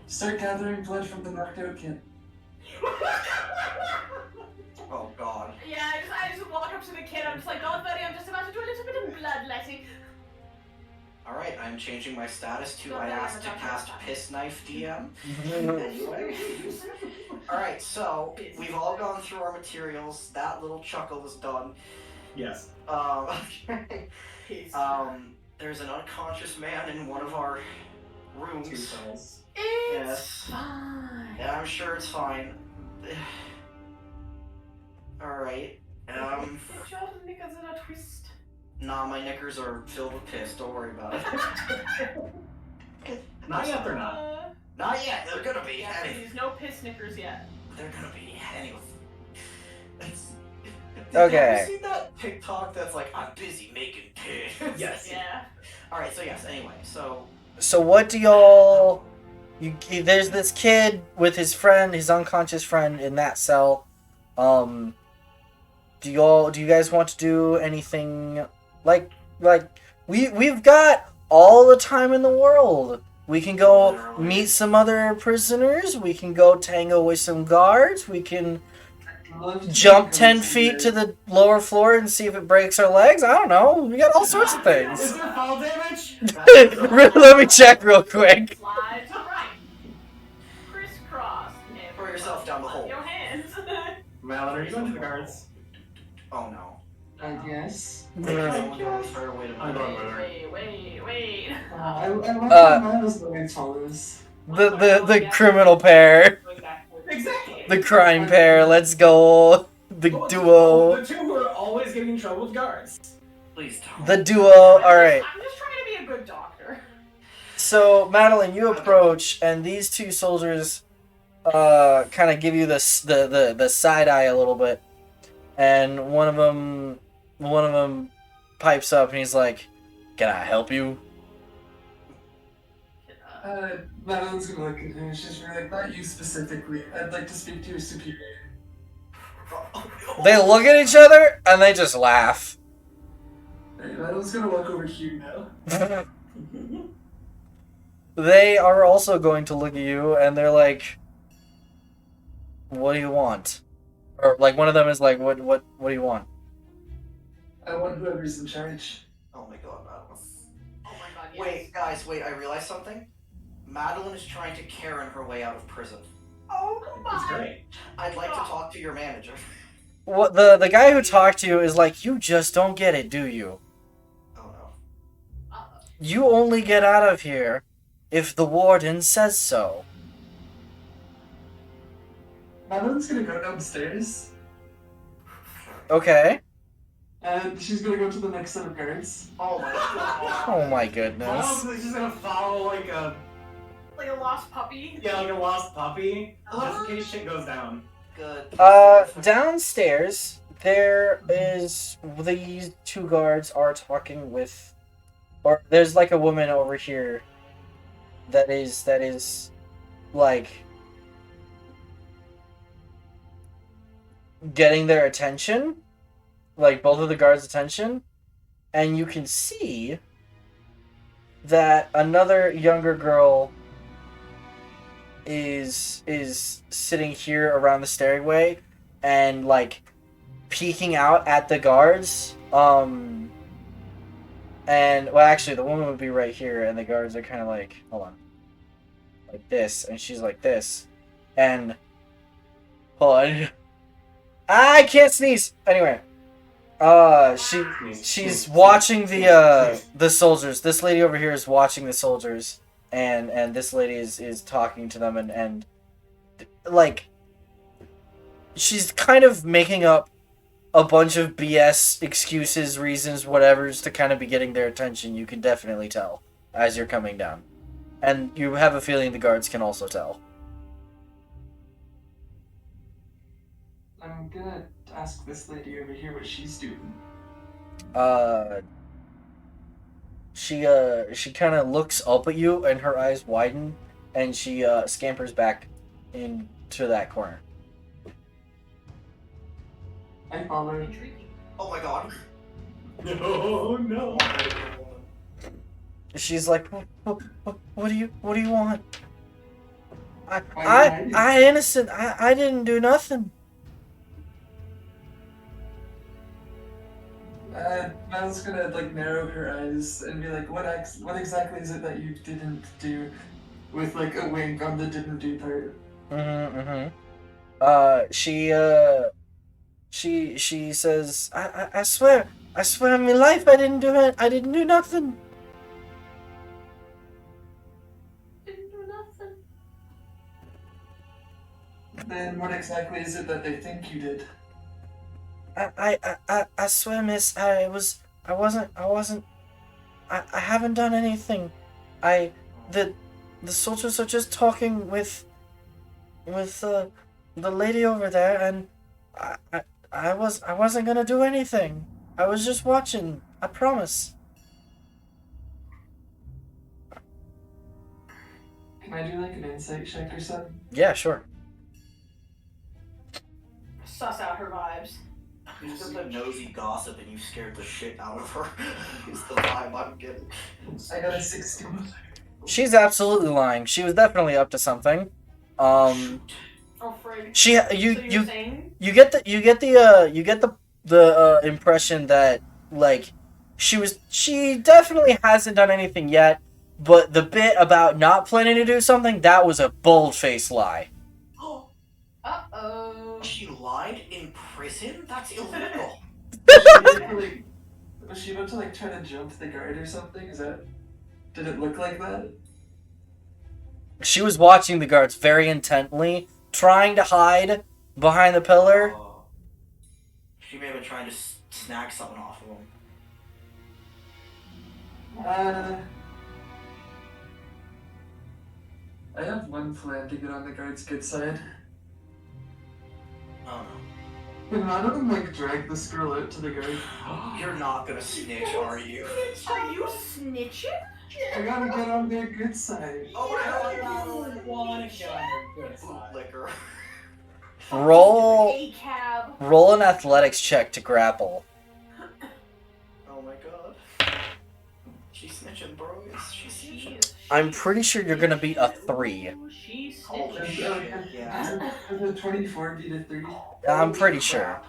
Start gathering blood from the knocked out kid.
Oh god.
Yeah, I just walk up to the kid. I'm just like, don't worry, I'm just about to do a little bit of bloodletting.
Alright, I'm changing my status to I asked to cast Piss Knife DM. Anyway. Alright, so we've all gone through our materials. That little chuckle is done.
Yes.
Okay. There's an unconscious man in one of our
2
rooms.
cells.
It's
Yes.
fine.
Yeah, I'm sure it's fine. Alright.
Get your knickers in a twist.
Nah, my knickers are filled with piss. Don't worry about it.
Not yet, they're not.
Not yet. They're gonna be.
Yeah, there's no piss knickers yet.
They're gonna be. Anyway.
Okay.
Have you seen that TikTok that's like, I'm busy making piss?
Yes.
Yeah.
Alright, so yes, anyway, so...
So what do y'all... There's this kid with his friend, his unconscious friend in that cell. Do you guys want to do anything like we've got all the time in the world. We can go meet some other prisoners, we can go tango with some guards, we can jump 10 feet to the lower floor and see if it breaks our legs. I don't know. We got all sorts of things.
Is there fall damage?
Let me check real quick.
Slide to the right. Crisscross.
Throw yourself down the hole.
Your hands.
Malin, are you going to the guards?
Oh no.
I guess.
I'm going
Wait.
I want Miles the way follows.
The criminal pair.
Exactly.
The crime pair. Let's go. The duo.
The two who are always getting in trouble with guards.
Please don't.
The duo. Alright.
I'm just trying to be a good doctor.
So, Madeline, you approach, and these two soldiers kind of give you the side eye a little bit. And one of them pipes up, and he's like, "Can I help you?"
Madeline's gonna look at him and she's really like, not you specifically. I'd like to speak to your superior.
They look at each other, and they just laugh.
Hey, Madeline's gonna walk over here now.
They are also going to look at you, and they're like, "What do you want?" Or like one of them is like, "What do you want?"
I want whoever's in charge.
Oh my god, Madeline.
Oh my god, yes.
Wait, guys, wait, I realized something. Madeline is trying to Karen her way out of prison.
Oh, come
That's
on.
great.
I'd like to talk to your manager.
What the guy who talked to you is like, "You just don't get it, do you?
Oh no.
You only get out of here if the warden says so."
Madeline's gonna go downstairs,
Okay.
and she's gonna go to the next set of guards.
Oh my god.
Oh my goodness.
Probably just gonna follow like a
lost puppy.
like a lost puppy, just in case shit goes down.
Good.
Downstairs there is these two guards are talking with, or there's like a woman over here that is like getting their attention, like both of the guards' attention, and you can see that another younger girl is sitting here around the stairway and like peeking out at the guards. And well, actually, the woman would be right here, and the guards are kind of like, hold on, like this, and she's like this, and hold on, I can't sneeze. Anyway, she's watching the soldiers. This lady over here is watching the soldiers, and this lady is talking to them, and like she's kind of making up a bunch of BS excuses, reasons, whatever's to kind of be getting their attention. You can definitely tell as you're coming down, and you have a feeling the guards can also tell.
I'm gonna ask this lady over here what she's doing.
She kind of looks up at you, and her eyes widen, and she scampers back into that corner.
I follow her.
Oh my god.
No.
She's like, what do you want? I innocent. I didn't do nothing.
Mel's gonna like narrow her eyes and be like, what exactly is it that you didn't do? With like a wink on the didn't do part.
She says, I swear on my life I didn't do it. I didn't do nothing.
Then what exactly is it that they think you did?
I swear, miss, I haven't done anything. The soldiers are just talking with the lady over there, and I wasn't gonna do anything. I was just watching. I promise.
Can I do like an insight check or something?
Yeah, sure.
Suss out her vibes.
You just got the nosy gossip and you scared the shit out of her. Is the vibe I'm getting.
I got a 16.
She's absolutely lying. She was definitely up to something.
Oh, frig.
You get the impression that like she definitely hasn't done anything yet, but the bit about not planning to do something, that was a bold-faced lie.
Uh-oh.
She lied in prison? That's illegal.
Was she about to like try to jump the guard or something? Did it look like that?
She was watching the guards very intently, trying to hide behind the pillar.
She may have been trying to snag something off of him.
I have one plan to get on the guard's good side.
Oh
Can one of them like drag this girl out to the guard?
no. You're not gonna snitch, are you?
Are you snitching?
I gotta get on their good side.
Oh my god,
Wanna get on your good side.
liquor.
Roll
A-cab.
an athletics check to grapple.
Oh my god. She's snitching, bro. She's snitching.
I'm pretty sure you're gonna beat a 3.
She's
Holy
snitching.
shit, yeah.
Does a 24 beat a 30?
I'm pretty sure.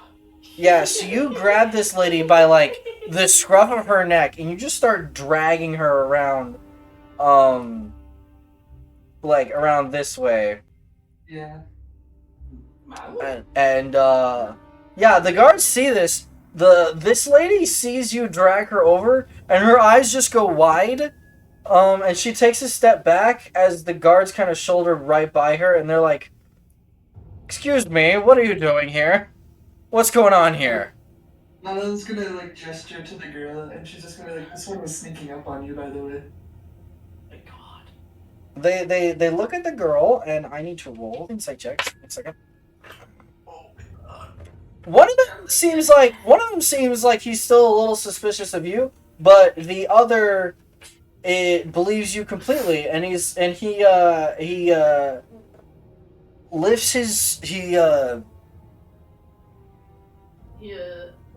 Yeah, so you grab this lady by like the scruff of her neck and you just start dragging her around like around this way.
Yeah.
And yeah, the guards see this. This lady sees you drag her over and her eyes just go wide. And she takes a step back as the guards kind of shoulder right by her and they're like, "Excuse me, what are you doing here? What's going on here?"
Lala's gonna like gesture to the girl and she's just gonna be like, "This one was sneaking up on you, by the way."
My god.
They look at the girl and I need to roll insight checks. 1 second.
Oh my god.
One of them seems like he's still a little suspicious of you, but the other believes you completely, and he lifts his
Yeah.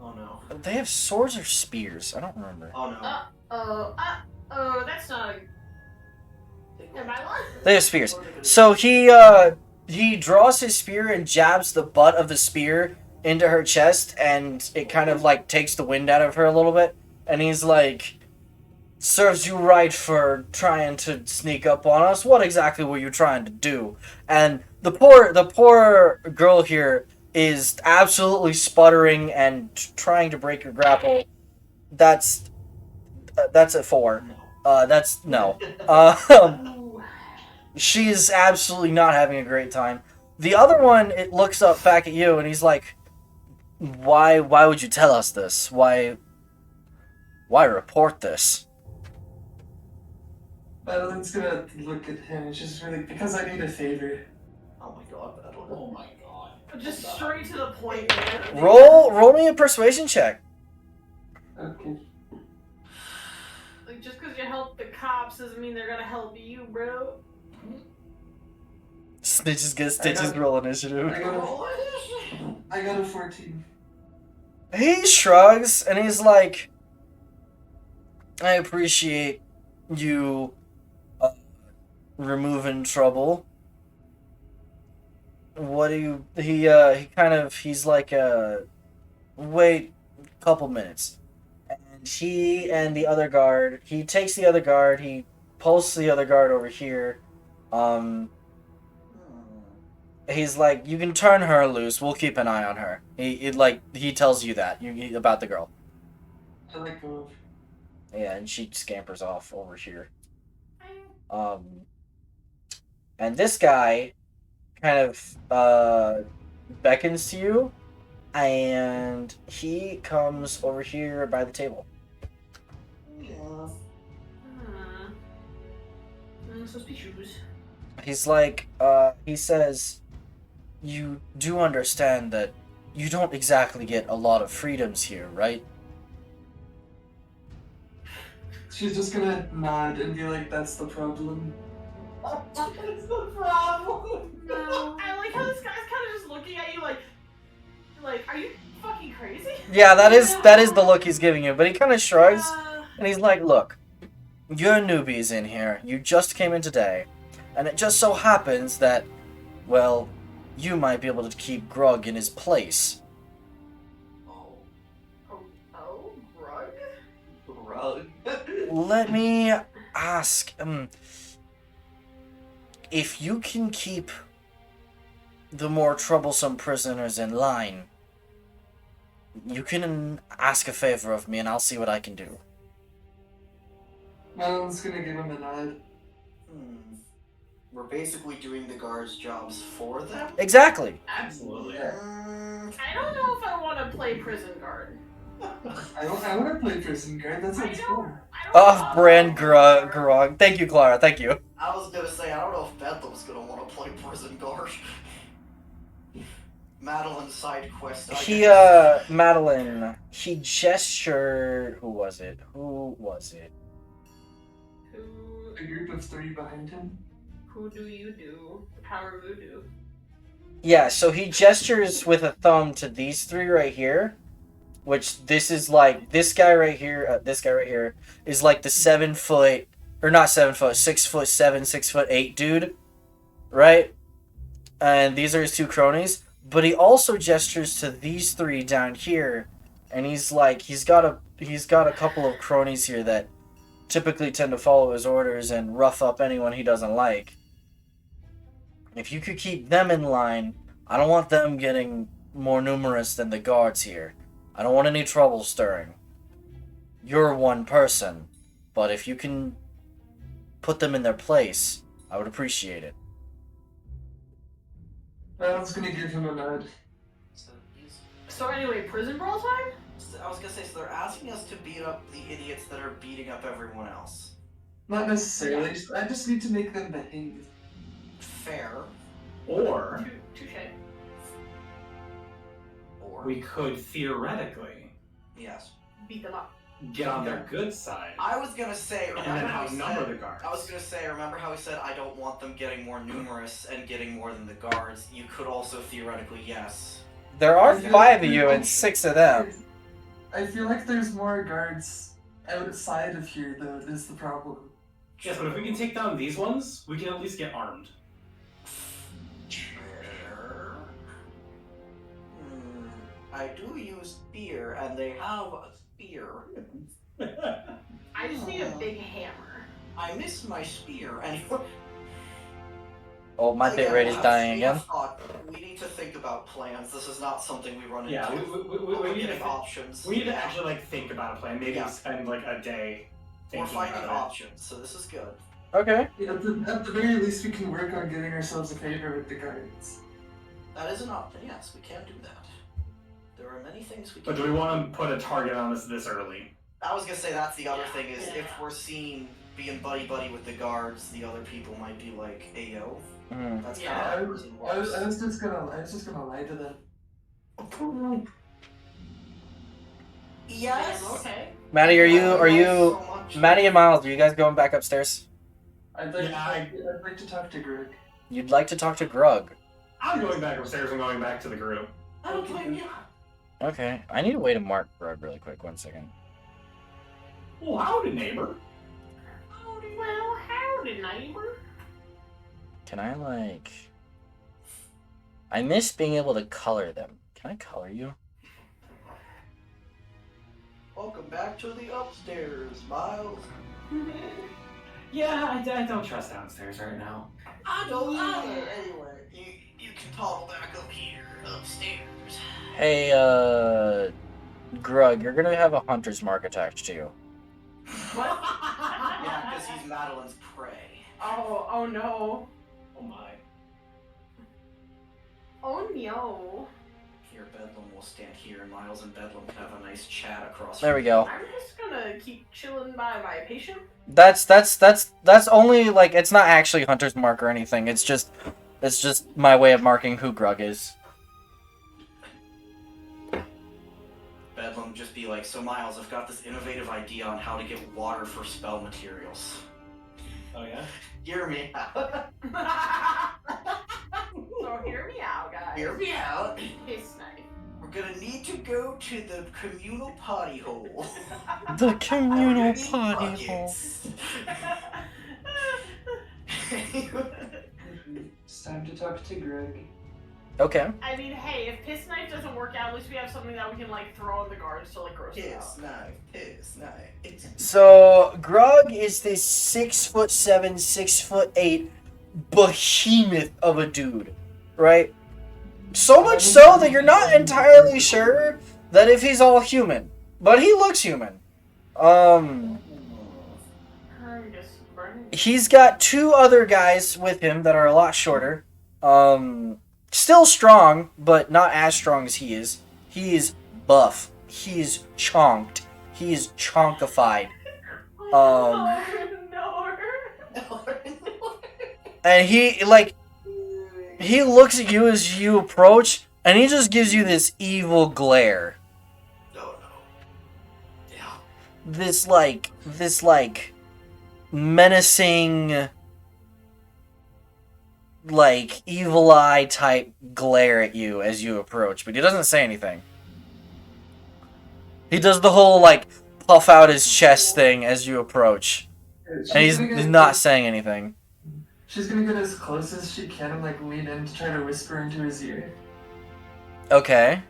Oh no.
They have swords or spears? I don't remember.
Oh no.
Oh, that's not a... Never mind.
They have spears. So he draws his spear and jabs the butt of the spear into her chest, and it kind of like takes the wind out of her a little bit. And he's like, "Serves you right for trying to sneak up on us. What exactly were you trying to do?" And the poor girl here is absolutely sputtering and trying to break your grapple. That's a 4. That's no. She's absolutely not having a great time. The other one, it looks up back at you and he's like, Why would you tell us this? Why report this?"
Madeline's gonna look at him and she's really, "Because I need a favor."
Oh my god, that one.
Oh my god.
Just straight to the point, man.
Roll me a persuasion check.
Okay.
Like, just because you help the cops doesn't mean they're gonna help you, bro.
Snitches get stitches. Roll initiative.
I got a 14.
He shrugs and he's like, "I appreciate you removing trouble. What do you..." He's like, "Wait a couple minutes." And he and the other guard, he takes the other guard, he pulls the other guard over here. He's like, "You can turn her loose. We'll keep an eye on her." He tells you that about the girl.
I let go of.
Yeah, and she scampers off over here. And this guy kind of beckons to you, and he comes over here by the table.
Suspicious.
He's like, he says, you do understand that you don't exactly get a lot of freedoms here, right?
She's just gonna nod and be like, that's the problem.
That's the problem. No. I like how this guy's kind of just looking at you like, are you fucking crazy?
Yeah, that is the look he's giving you, but he kind of shrugs, and he's like, look, you're newbies in here, you just came in today, and it just so happens that, well, you might be able to keep Grug in his place.
Grug?
Rug.
Let me ask, if you can keep the more troublesome prisoners in line, you can ask a favor of me and I'll see what I can do.
Madeline's gonna give him a nod.
We're basically doing the guards' jobs for them?
Exactly.
Absolutely.
I don't know if I want to play prison guard.
I want to play prison guard. That sounds fun.
Off-brand Grog. Thank you, Clara. Thank you.
I was gonna say, I don't know if Bentham's gonna want to play prison guard. Madeline's side quest.
Madeline, he gestured... Who was it?
A group of 3 behind him.
Who do you do? Power voodoo.
Yeah, so he gestures with a thumb to these 3 right here, which this is like, this guy right here is like the 7 foot, or not 7 foot, 6'7", 6'8" dude, right? And these are his 2 cronies, but he also gestures to these 3 down here, and he's like, he's got a couple of cronies here that typically tend to follow his orders and rough up anyone he doesn't like. If you could keep them in line, I don't want them getting more numerous than the guards here. I don't want any trouble stirring. You're one person, but if you can put them in their place, I would appreciate it.
Madeline's gonna give him a nod.
So anyway, prison brawl time?
I was gonna say, so they're asking us to beat up the idiots that are beating up everyone else.
Not necessarily. I just need to make them behave.
Fair.
Or
Touche.
we could theoretically
Yes.
Beat them up.
get on their good side.
I was gonna say,
And then
remember how he
outnumber
said,
the guards.
I was gonna say, remember how he said, I don't want them getting more numerous and getting more than the guards. You could also theoretically, yes.
There are 5 of you and 6 of them.
I feel like there's more guards outside of here, though, is the problem.
Yes, but if we can take down these ones, we can at least get armed.
I do use spear, and they have a spear.
I just need a big hammer.
I miss my spear, and
Oh, my bit rate is dying again.
we need to think about plans. This is not something we run
Yeah,
into.
we need to
options.
We need to actually like think about a plan. Maybe
Yeah.
spend like a day
We're
thinking
finding
about
options, so this is good.
Okay.
Yeah, at the very least, we can work on getting ourselves a favor with the guards.
That is an option. Yes, we can do that. There are many things we can.
But do we want to put a target on this early?
I was gonna say that's the other thing is if we're seen being buddy with the guards, the other people might be like, "Ayo." That's kind of how prison works.
I was just gonna lie to them.
Yes.
Okay.
Maddie, Maddie and Miles, are you guys going back upstairs?
I'd like to talk to Greg.
You'd like to talk to Grug.
I'm going back upstairs and going back to the group.
I don't blame you.
Okay, I need a way to mark Grug really quick. 1 second.
Oh, howdy, neighbor.
Well, howdy, neighbor.
Can I, like... I miss being able to color them. Can I color you?
Welcome back to the upstairs, Miles.
Yeah, I don't trust downstairs right now.
I don't either. Anyway, you can toggle back up here, upstairs.
Hey, Grug, you're gonna have a hunter's mark attached to you.
What?
Yeah, because he's Madeline's prey.
Oh no.
Oh my.
Oh no.
Here, Bedlam will stand here, and Miles and Bedlam can have a nice chat across.
There we go.
I'm just gonna keep chilling by my patient.
That's only like it's not actually Hunter's Mark or anything. It's just my way of marking who Grug is.
Bedlam just be like, so Miles, I've got this innovative idea on how to get water for spell materials.
Oh yeah?
Hear me out.
So hear me out, guys.
Hear me out.
Piss knife.
We're gonna need to go to the communal potty hole.
The communal
We're gonna need
potty hole.
buckets.
It's time to talk to Greg.
Okay.
I mean, hey, if piss knife doesn't work out, at least we have something that we can like throw on the guards to like gross them
Piss
out.
knife, piss knife.
So Grug is this 6'7", 6'8" behemoth of a dude, right? So much so that you're not entirely sure that if he's all human, but he looks human. He's got two other guys with him that are a lot shorter. Still strong, but not as strong as he is. He is buff. He is chonked. He is chonkified. And he looks at you as you approach, and he just gives you this evil glare.
Oh no. Yeah.
This menacing, like, evil eye type glare at you as you approach, but he doesn't say anything. He does the whole, like, puff out his chest thing as you approach. And he's not saying anything.
She's gonna get as close as she can and like lean in to try to whisper into his ear.
Okay.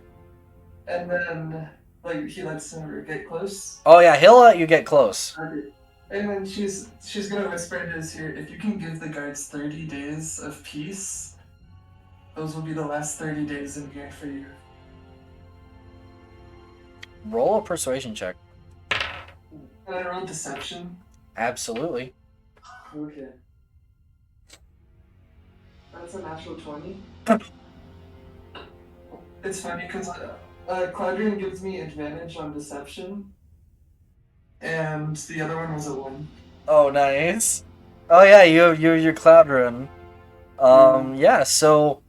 And then, like, he lets her get close.
Oh yeah, he'll let you get close.
Okay. And then she's gonna whisper into his ear, if you can give the guards 30 days of peace, those will be the last 30 days in here for you.
Roll a persuasion check.
Can I roll deception?
Absolutely.
Okay. That's a natural 20. It's funny because Claudrian gives me advantage on deception, and the other one was a 1.
Oh, nice. Oh yeah, you're Cloud Rune. Yeah. So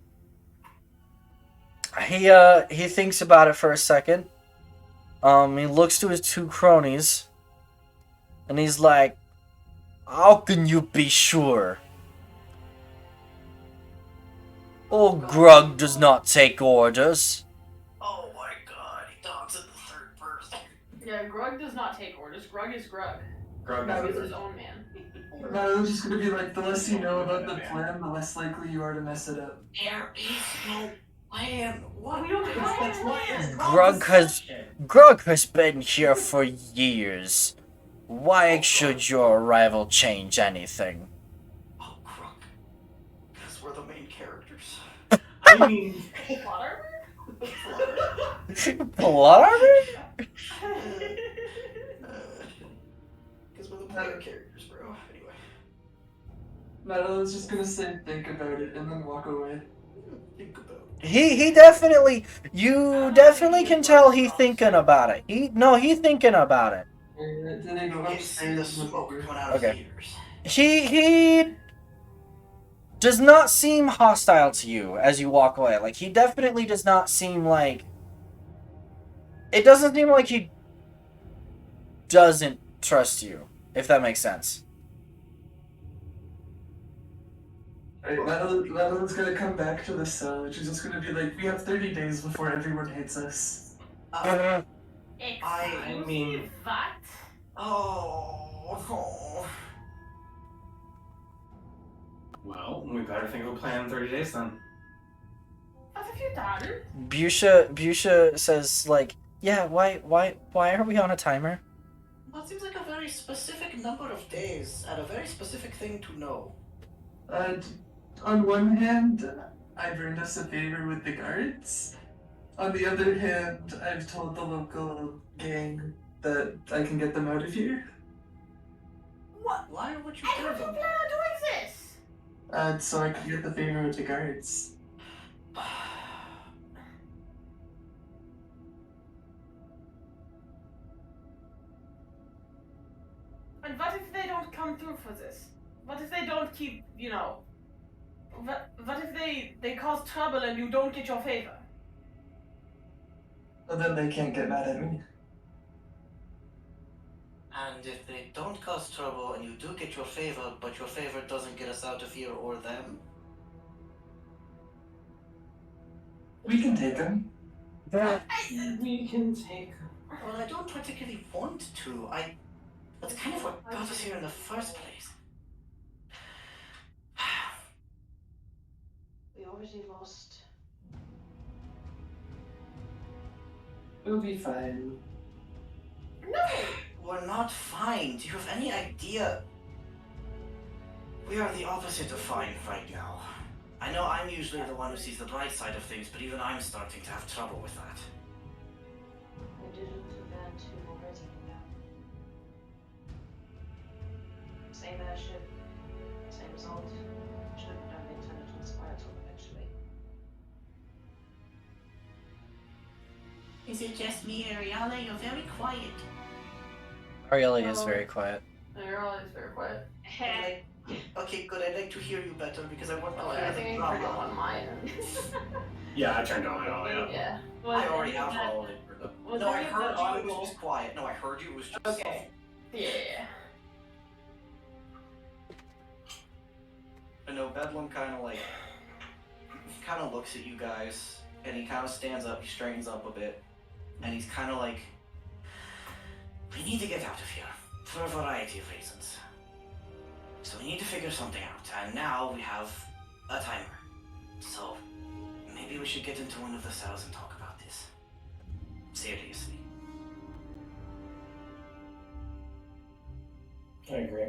he thinks about it for a second. He looks to his two cronies, and he's like, "How can you be sure? Old Grug does not take orders."
Oh my god, he talks in the third person.
Yeah, Grug does not take orders. Grug is Grug.
Grug
Grug
is
is his own man.
No, it's just gonna be like, the less you know about the plan, the less likely you are to mess it up.
There is no plan. What?
We don't have
That's
a
why
plan.
it's
Grug has been here for years. Why should your arrival change anything?
Oh, Grug. Because we're the main characters.
I mean,
Plot armor?
Plot armor?
Because we're the player characters, bro. Anyway.
Madeline's just gonna say, think about it, and then walk away.
Think about it.
He definitely, you definitely can tell he thinking about it. He thinking about it.
Then I go
You see the
upstairs.
smoke coming out of
Okay.
theaters.
He does not seem hostile to you as you walk away. Like, he definitely does not seem like, it doesn't seem like he doesn't trust you, if that makes sense.
Madeline's gonna come back to the cell, and she's just gonna be like, we have 30 days before everyone hates us.
I
mean-
What?
Oh.
Well, we better think of a plan in 30 days then.
What have you done?
Busha says, like, yeah, why are we on a timer?
Well, it seems like a very specific number of days and a very specific thing to know.
On one hand, I've earned us a favor with the guards. On the other hand, I've told the local gang that I can get them out of here.
What? Why would you
And
do
how do you
them?
plan on doing this?
So I can get the favor with the guards.
And what if they don't come through for this? What if they don't keep, you know... What if they cause trouble and you don't get your favor?
Well, then they can't get mad at me.
And if they don't cause trouble and you do get your favor, but your favor doesn't get us out of here or them?
We can take them.
We can take them.
Well, I don't particularly want to. That's kind of what got us here in the first place.
We already lost.
We'll be fine.
No!
We're not fine. Do you have any idea? We are the opposite of fine right now. I know I'm usually the one who sees the bright side of things, but even I'm starting to have trouble with that.
I didn't do that too already. Same airship, same result. Should have done the intelligence fire talk eventually.
Is it just me, Ariella? You're very quiet.
Ariella is very quiet.
Ariella is very quiet.
Okay, good. I'd like to hear you better because I want to
Oh,
hear
I
the
think I turned
drama.
on my end.
Yeah, I turned on it all, yeah.
Yeah.
I already have all of it.
Was
No, I
any of
heard
that
you. It
audible?
was just quiet. No, I heard you. It was just
Okay. Yeah.
I know Bedlam kind of looks at you guys, and he kind of stands up. He straightens up a bit, and he's kind of like, "We need to get out of here for a variety of reasons. So we need to figure something out. And now we have a timer. So maybe we should get into one of the cells and talk about this seriously."
I agree.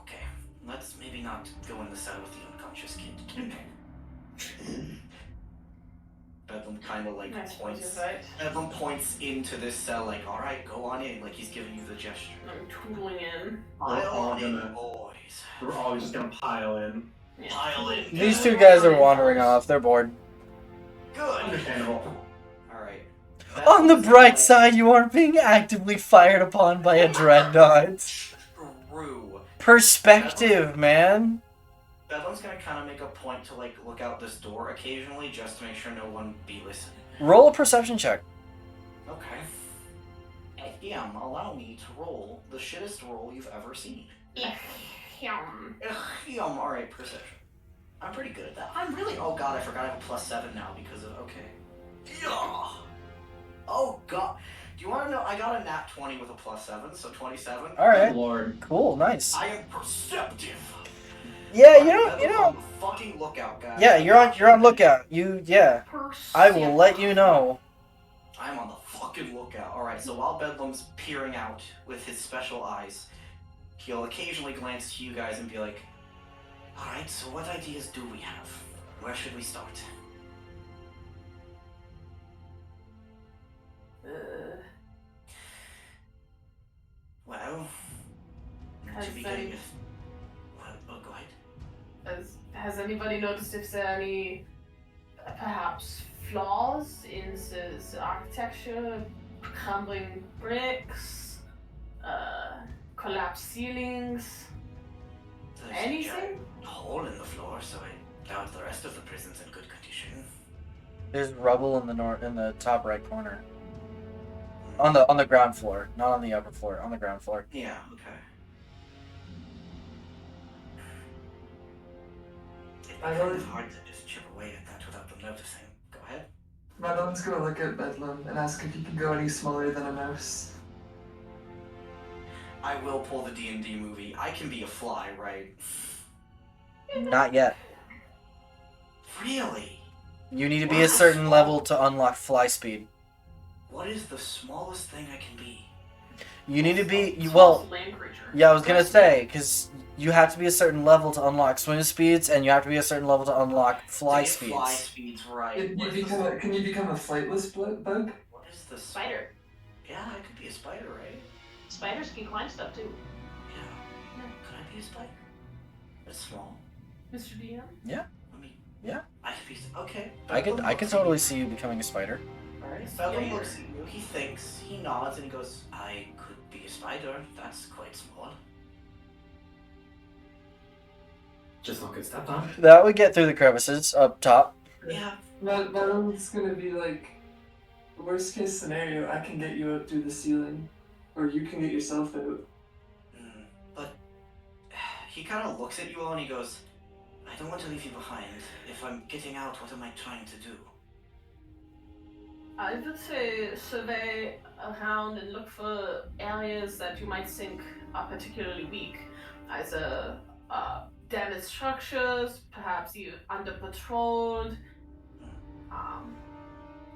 Okay, let's maybe not go in the cell with the unconscious kid. Bedlam kind of like
Nice
points.
effect.
Bedlam points into this cell, like, "All right, go on in," like he's giving you the gesture.
I'm tootling in.
We're
Pile
all
on in,
gonna-
boys.
We're all just gonna pile in.
Yeah.
Pile in.
These two guys are wandering off. They're bored.
Good.
Understandable.
All right.
On the bright side, you aren't being actively fired upon by a dreadnought.
True.
Perspective, man.
Bedlam's gonna kind of make a point to like look out this door occasionally, just to make sure no one be listening.
Roll a perception check.
Okay. Ahem, allow me to roll the shittest roll you've ever seen.
Ahem.
Ahem, alright, perception. I'm pretty good at that. I'm really, oh god, I forgot I have a +7 now because of, okay. Yeah. Oh god. Do you want to know, I got a nat 20 with a +7, so 27.
Alright.
Lord.
Cool, nice.
I am perceptive.
Yeah,
Bedlam's on the fucking lookout, guys.
Yeah, you're on lookout. I will let you know.
I'm on the fucking lookout. Alright, so while Bedlam's peering out with his special eyes, he'll occasionally glance to you guys and be like, "Alright, so what ideas do we have? Where should we start?" Well,
Has
to begin
any-
with... What? Oh, go ahead.
Has anybody noticed if there are any, perhaps, flaws in the architecture? Crumbling bricks, collapsed ceilings,
There's a
anything?
giant hole in the floor, so I doubt the rest of the prison's in good condition.
There's rubble in the top right corner. On the ground floor, not on the upper floor. On the ground floor.
Yeah, okay. It'd be
I
kind
don't-
of hard to just chip away at that without them noticing. Go ahead.
Madeline's gonna look at Bedlam and ask if he can go any smaller than a mouse.
I will pull the D&D movie. I can be a fly, right?
Not yet.
Really?
You need to be a certain level to unlock fly speed.
What is the smallest thing I can be?
You need to be
Smallest land creature.
Yeah, I was gonna say because you have to be a certain level to unlock swim speeds, and you have to be a certain level to unlock fly
To get
speeds.
Fly speeds, right.
Can you become a flightless bug?
What is the
Spider.
Yeah, I could be a spider, right?
Spiders can climb stuff too.
Yeah. Could I be a spider? It's small.
Mr. DM?
Yeah.
I mean,
Yeah.
I could be. Okay.
I could totally see you becoming a spider.
Alright, Bedlam
spider.
looks at you, he thinks, he nods, and he goes, I could be a spider, that's quite small.
Just not good step on.
That would get through the crevices up top.
Yeah.
That one's gonna be like, worst case scenario, I can get you up through the ceiling. Or you can get yourself out.
But he kind of looks at you all and he goes, I don't want to leave you behind. If I'm getting out, what am I trying to do?
I would say survey around and look for areas that you might think are particularly weak. Either damaged structures, perhaps you under patrolled,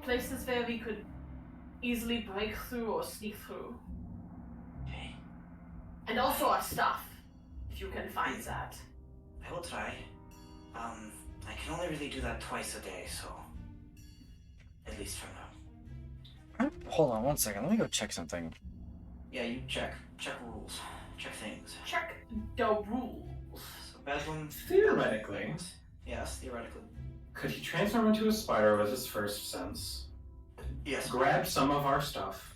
places where we could easily break through or sneak through.
Okay.
And also our stuff, if you can find that.
I will try. I can only really do that twice a day, so at least for now.
Hold on 1 second. Let me go check something.
Yeah, you check rules, check things.
Check the rules.
So Bedlam.
Theoretically.
Yes, theoretically.
Could he transform into a spider with his first sense?
Yes.
Grab some of our stuff.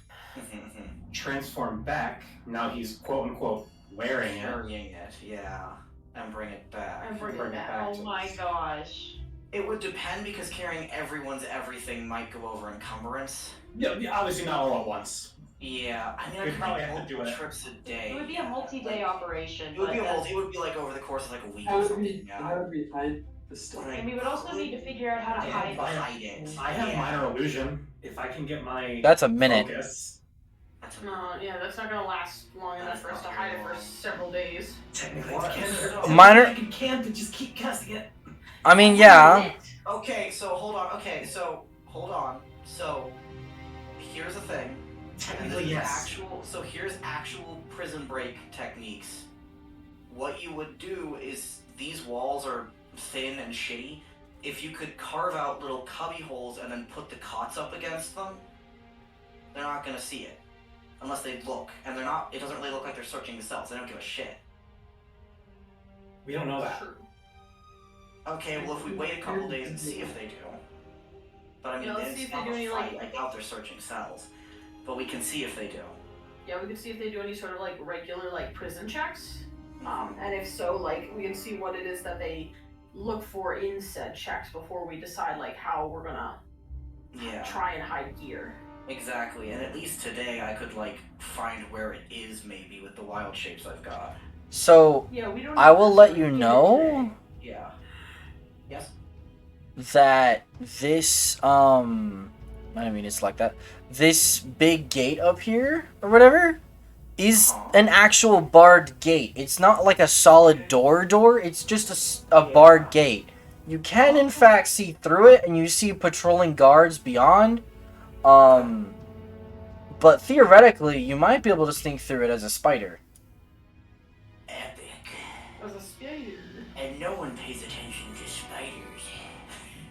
Transform back. Now he's quote unquote wearing it.
Carrying it, yeah. And bring it back.
And bring it
Bring it
back.
back.
Oh my gosh.
It would depend because carrying everyone's everything might go over encumbrance.
Yeah, obviously not all at once.
Yeah, I mean, I
We'd
could
probably
make
have to do
multiple
it.
trips a day.
It would be a multi-day operation.
It would
but
be a
that's-
multi. It would be like over the course of like a week
How
or
would
something.
we,
Yeah.
how would we hide the stuff?
And we would also need to figure out how to hide
Yeah,
it.
hide it.
I have
Yeah.
minor illusion. If I can get my
That's a minute.
focus,
No, yeah, that's not gonna last long enough
That's
for us to
not
hide it
very
for
long.
several days.
technically
What?
it's
Minor-
I can't just keep casting it.
I mean, yeah.
Okay, so hold on. Okay, so hold on. So here's the thing. And
Technically,
this is
yes.
So here's actual prison break techniques. What you would do is these walls are thin and shitty. If you could carve out little cubby holes and then put the cots up against them, they're not gonna see it. Unless they look. And they're not, it doesn't really look like they're searching the cells. They don't give a shit.
We don't know that.
Okay, well if we wait a couple days and see if they do. But I mean,
Yeah, let's
then
see
it's
if they
not
do
a
any,
fight.
like-
I doubt they're searching cells. But we can see if they do.
Yeah, we can see if they do any sort of like regular like prison checks. And if so, like we can see what it is that they look for in said checks before we decide like how we're gonna
Yeah.
try and hide gear.
Exactly, and at least today I could like find where it is maybe with the wild shapes I've got.
So,
Yeah, we don't.
I will let you
get it
know
today.
Yeah. Yes?
that this, I didn't mean it's like that. This big gate up here, or whatever, is an actual barred gate. It's not like a solid door, it's just a barred gate. You can, in fact, see through it, and you see patrolling guards beyond. But theoretically, you might be able to sneak through it as a spider.
Epic.
As a spider.
And no one pays attention to spiders.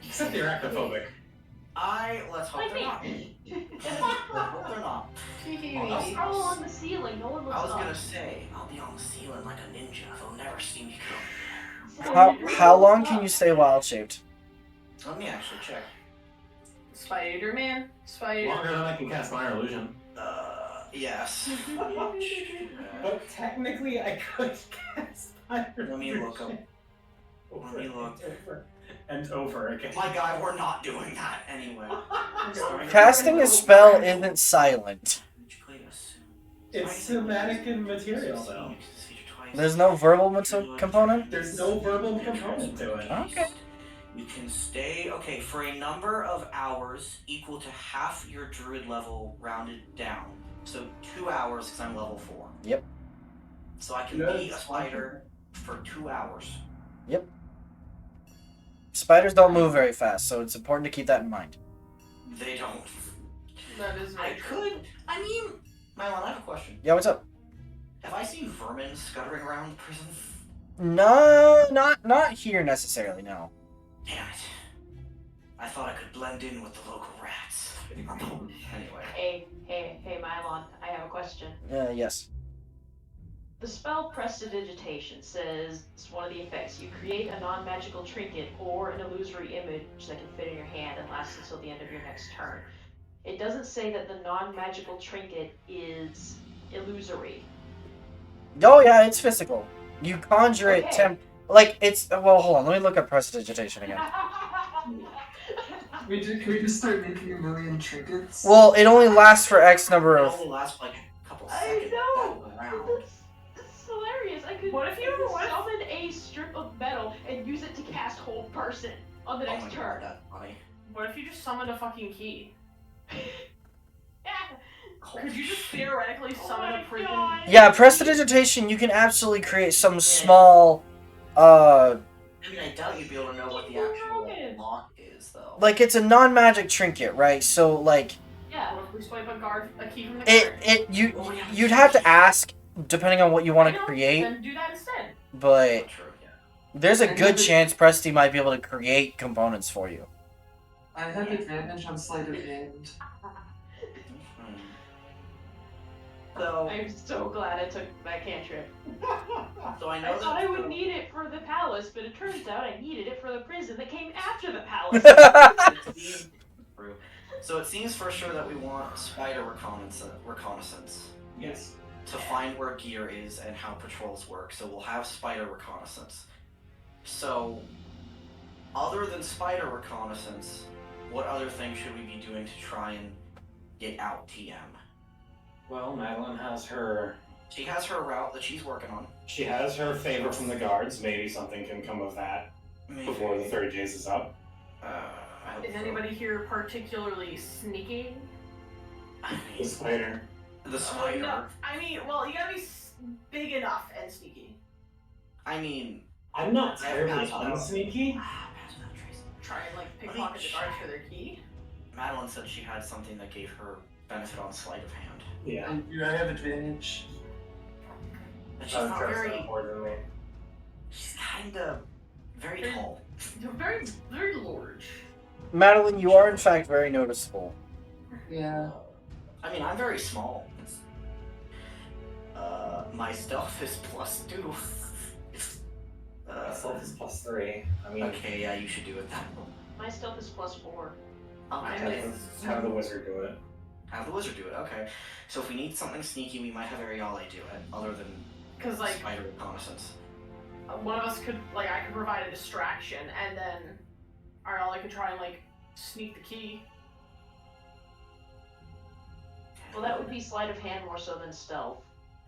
Except the arachnophobic.
Let's hope they're not. Let's hope they're not.
I'll scroll on the ceiling. No one looks
I was
up.
gonna say, I'll be on the ceiling like a ninja. They'll never see me come.
How long can you stay wild shaped?
Let me actually check.
Spider-Man. Spider.
Longer than I can cast minor illusion.
Yes.
But technically, I could cast minor
Let me look up.
Over
Let me look.
and over and over again.
My guy, we're not doing that anyway.
Casting a spell isn't silent.
It's cinematic in material, though.
There's no verbal component?
There's no verbal component to it.
Okay.
You can stay, okay, for a number of hours equal to half your druid level rounded down. So 2 hours because I'm level 4.
Yep.
So I can be a spider for 2 hours.
Yep. Spiders don't move very fast, so it's important to keep that in mind.
They don't.
That is
I
very true.
could, I mean, Mylon, I have a question.
Yeah, what's up?
Have I seen vermin scuttering around the prison?
No, not here necessarily, no.
Damn it. I thought I could blend in with the local rats. Anyway.
Hey, Mylon, I have a question.
Yes.
The spell Prestidigitation says it's one of the effects. You create a non-magical trinket or an illusory image that can fit in your hand and lasts until the end of your next turn. It doesn't say that the non-magical trinket is illusory.
Oh yeah, it's physical. You conjure it
Okay.
like it's well. Hold on, let me look up prestidigitation again.
Can we just start making a million trinkets?
Well, it only lasts for X number
It
of.
only lasts like a couple
I
seconds.
know.
That round.
That's hilarious. I could summon a strip of metal and use it to cast hold person on the
Oh
next
my
turn.
god, that's funny.
What if you just summoned a fucking key?
Yeah.
Could you just theoretically summon a prison?
Yeah, prestidigitation. You can absolutely create some small,
I mean, I doubt you'd be able to know what the actual lock is, though.
like it's a non-magic trinket, right? So like
Yeah. What if we swipe a key from the card?
you'd have to ask depending on what you want to create,
Then do that instead.
but
True, yeah.
there's a good chance Presti might be able to create components for you.
I have advantage on sleight of hand.
So,
I'm so glad I took that cantrip.
so I
I
know
thought
that
I would need it for the palace, but it turns out I needed it for the prison that came after the palace.
So it seems for sure that we want spider reconnaissance.
Yes.
To find where gear is and how patrols work. So we'll have spider reconnaissance. So, other than spider reconnaissance, what other things should we be doing to try and get out TM?
Well, Madeline has her.
She has her route that she's working on.
She has her favor from the guards. Maybe something can come of that before the 30 days is up.
Is anybody here particularly sneaky?
The spider.
The spider.
No, I mean, well, you gotta be big enough and sneaky.
I mean,
I'm not terribly unsneaky.
Try and like pickpocket the guards for their key.
Madeline said she had something that gave her benefit on sleight of hand.
Yeah.
I have advantage.
But she's not very. She's kinda very tall.
You're very, very large.
Madeline, you are in fact very noticeable.
Yeah.
I mean, I'm very small. My stealth is +2.
Stealth is +3. I mean.
Okay, yeah, you should do it then.
My stealth is +4.
Have the wizard do it.
Have the wizard do it. Okay. So if we need something sneaky, we might have Ariale do it, other than spider reconnaissance.
One of us could, like, I could provide a distraction, and then Ariella could try and, like, sneak the key.
Well, that would be sleight of hand more so than stealth.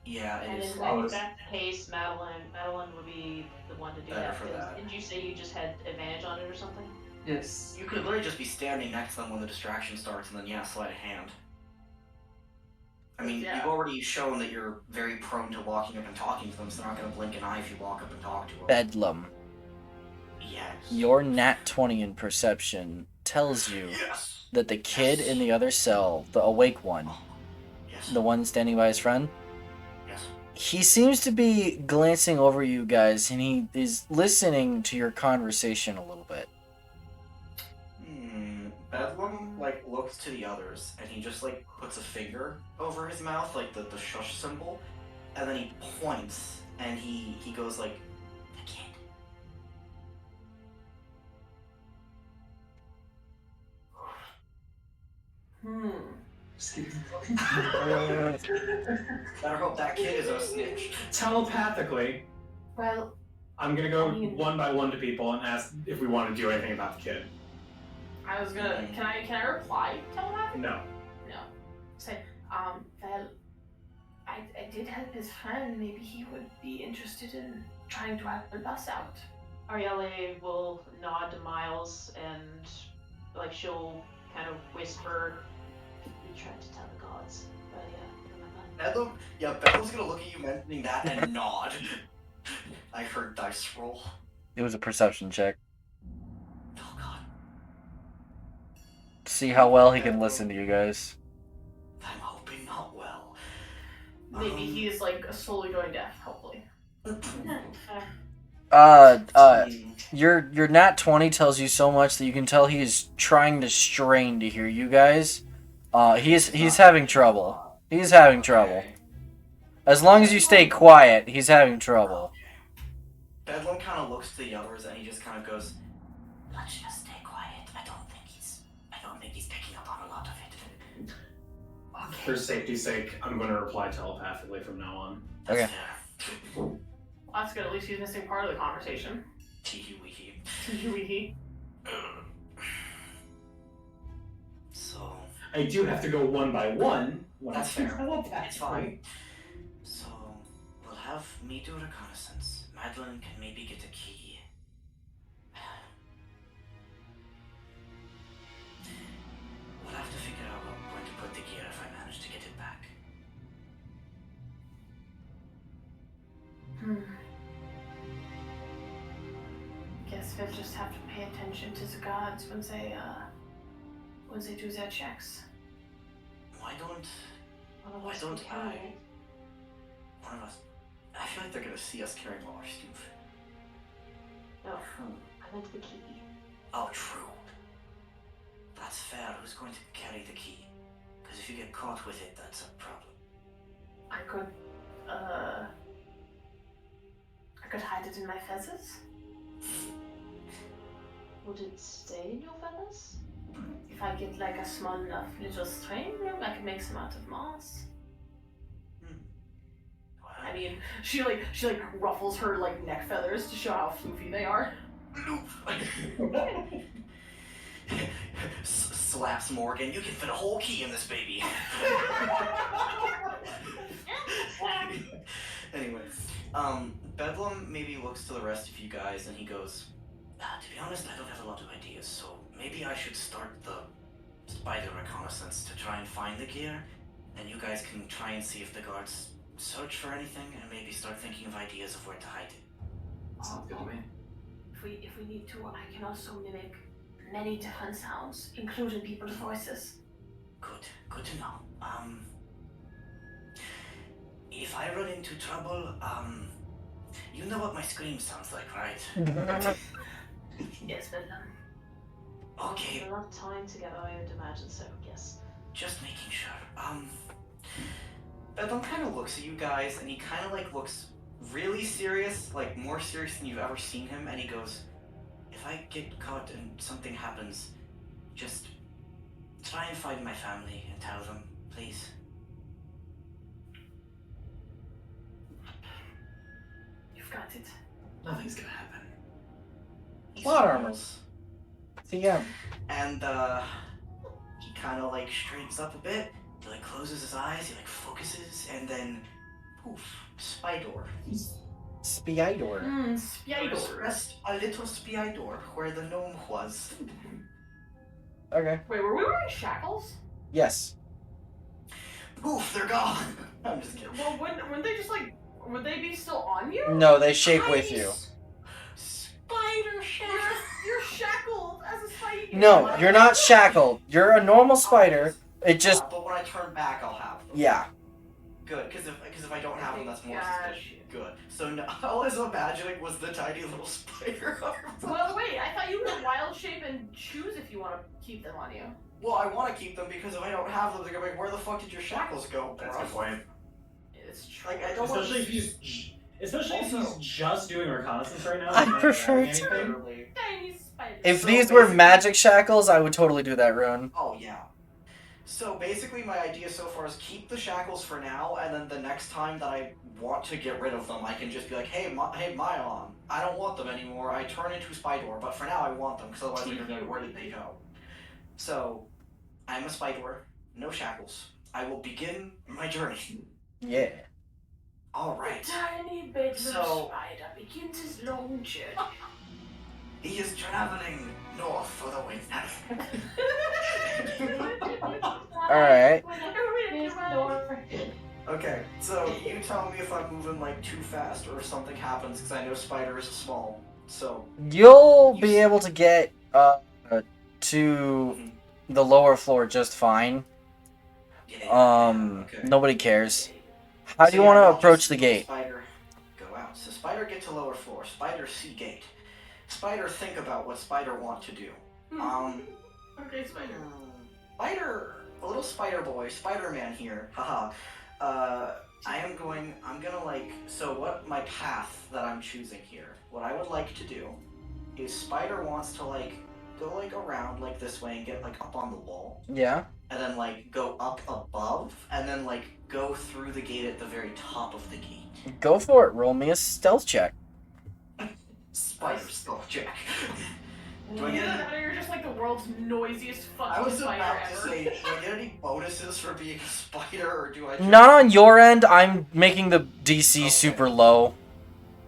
Yeah,
and
it is.
in that case, Madeline would be the one to do
Better
that.
for that.
Didn't you say you just had advantage on it or something?
Yes.
You could literally just be standing next to them when the distraction starts, and then sleight of hand. I mean, you've already shown that you're very prone to walking up and talking to them, so they're not going to blink an eye if you walk up and talk to them.
Bedlam.
Yes.
Your nat 20 in perception tells you that the kid in the other cell, the awake one, the one standing by his friend, he seems to be glancing over you guys, and he is listening to your conversation a little bit.
Bedlam, like, looks to the others, and he just, like, puts a finger over his mouth, like the shush symbol, and then he points, and he goes, like, the kid.
Just kidding.
Better hope that kid is a snitch.
Telepathically,
Well,
I'm gonna go one by one to people and ask if we want to do anything about the kid.
I was gonna. Can I reply telepathically?
No.
No. Say, well, I did help his friend. Maybe he would be interested in trying to help us out.
Arielle will nod to Miles and, like, she'll kind of whisper, "We tried to tell the gods." Remember?
Bedlam's gonna look at you mentioning that and nod. I heard dice roll.
It was a perception check.
Oh god.
See how well he can listen to you guys.
I'm hoping not well.
Maybe he's like slowly going deaf. Hopefully.
Your nat 20 tells you so much that you can tell he is trying to strain to hear you guys. He's having trouble. He's having trouble. As long as you stay quiet, he's having trouble.
Bedlam kind of looks to the others and he just kind of goes, "Let's just stay quiet. I don't think he's picking up on a lot of it."
for safety's sake, I'm going to reply telepathically from now on.
Okay.
Well, that's good. At least he's missing part of the conversation.
Tee-hee-wee-hee.
Tee-hee-wee-hee.
So...
I do have to go one by one.
That's fair. It's fine. So, we'll have me do a reconnaissance. Madeline can maybe get a key. We'll have to figure out where to put the gear if I manage to get it back.
Guess we'll just have to pay attention to the guards when they do their checks.
Why don't
One of
Why
us
don't
can carry
I-
it.
one of us... I feel like they're gonna see us carrying all our stuff.
No, I meant the key.
Oh, true. That's fair. Who's going to carry the key? Because if you get caught with it, that's a problem.
I could hide it in my feathers.
Would it stay in your feathers?
If I get like a small enough little string, I can make some out of moss. I mean, she ruffles her like neck feathers to show how floofy they are.
Slaps Morgan. You can fit a whole key in this baby. Anyway, Bedlam maybe looks to the rest of you guys and he goes, to be honest, I don't have a lot of ideas, so maybe I should start the spider reconnaissance to try and find the gear, and you guys can try and see if the guards search for anything and maybe start thinking of ideas of where to hide it.
Sounds good to me.
If we need to, I can also mimic many different sounds, including people's voices.
Good to know. If I run into trouble, you know what my scream sounds like, right?
Yes, but
Okay,
Spend a lot of time together, I would imagine so, yes.
just making sure. Bedlam kind of looks at you guys, and he kind of like looks really serious, like more serious than you've ever seen him, and he goes, if I get caught and something happens, just try and find my family and tell them, please.
you've got it.
Nothing's gonna happen.
He
Plot armor.
smiles,
TM.
and he kind of like straightens up a bit. He like closes his eyes, he like focuses, and then poof, spy door.
Spider.
Spider.
Rest a little spy door where the gnome was.
Okay.
Wait, were we wearing shackles?
Yes.
Poof, they're gone. I'm just kidding.
Well, wouldn't they just like, would they be still on you?
No, they shape with you.
Spider shackles.
You're shackled as a spider.
No, you're not shackled. You're a normal spider. It just,
But when I turn back, I'll have them.
yeah.
Good, because if I don't have them, that's more
Gotcha.
suspicious. Good. So no, all I was imagining was the tiny little spider arm.
Well, wait, I thought you could wild shape and choose if you want to keep them on you.
Well, I want to keep them because if I don't have them, they're gonna be like, where the fuck did your shackles go, bro?
That's a good point.
It's true.
Like, I don't want
Especially if he's
Also-
just doing reconnaissance right now.
I
and not
prefer
wearing
to-
anything.
Literally.
Tiny spider.
If
So
these were
basically-
magic shackles, I would totally do that rune.
Oh yeah. So basically, my idea so far is keep the shackles for now, and then the next time that I want to get rid of them, I can just be like, hey, hey, Mylon, I don't want them anymore. I turn into Spydor, but for now I want them because otherwise they're gonna be like, where did they go? So, I'm a Spydor, no shackles. I will begin my journey.
Yeah.
All right.
Tiny bedroom
So-
spider begins his long journey.
He is traveling north for the winter.
Alright.
Okay, so you tell me if I'm moving like too fast or if something happens because I know Spider is small. So
You'll be able to get to the lower floor just fine.
okay.
Nobody cares. How do you
So,
want
yeah,
to
I'll
approach
just
the
let
gate?
Spider go out. So Spider get to lower floor. Spider see gate. Spider think about what Spider want to do.
Okay, spider.
Spider, a little Spider boy, Spider-Man here. Haha. I'm gonna like, so what my path that I'm choosing here, what I would like to do is Spider wants to like go like around like this way and get like up on the wall,
Yeah.
and then like go up above, and then like go through the gate at the very top of the gate.
Go for it. Roll me a stealth check.
Spider stealth check. Do I
Either
get any?
that or you're just like the world's noisiest
I
fucking
was
spider
about to
ever.
say, do I get any bonuses for being a spider, or do I? Just...
Not on your end. I'm making the DC
Okay.
super low.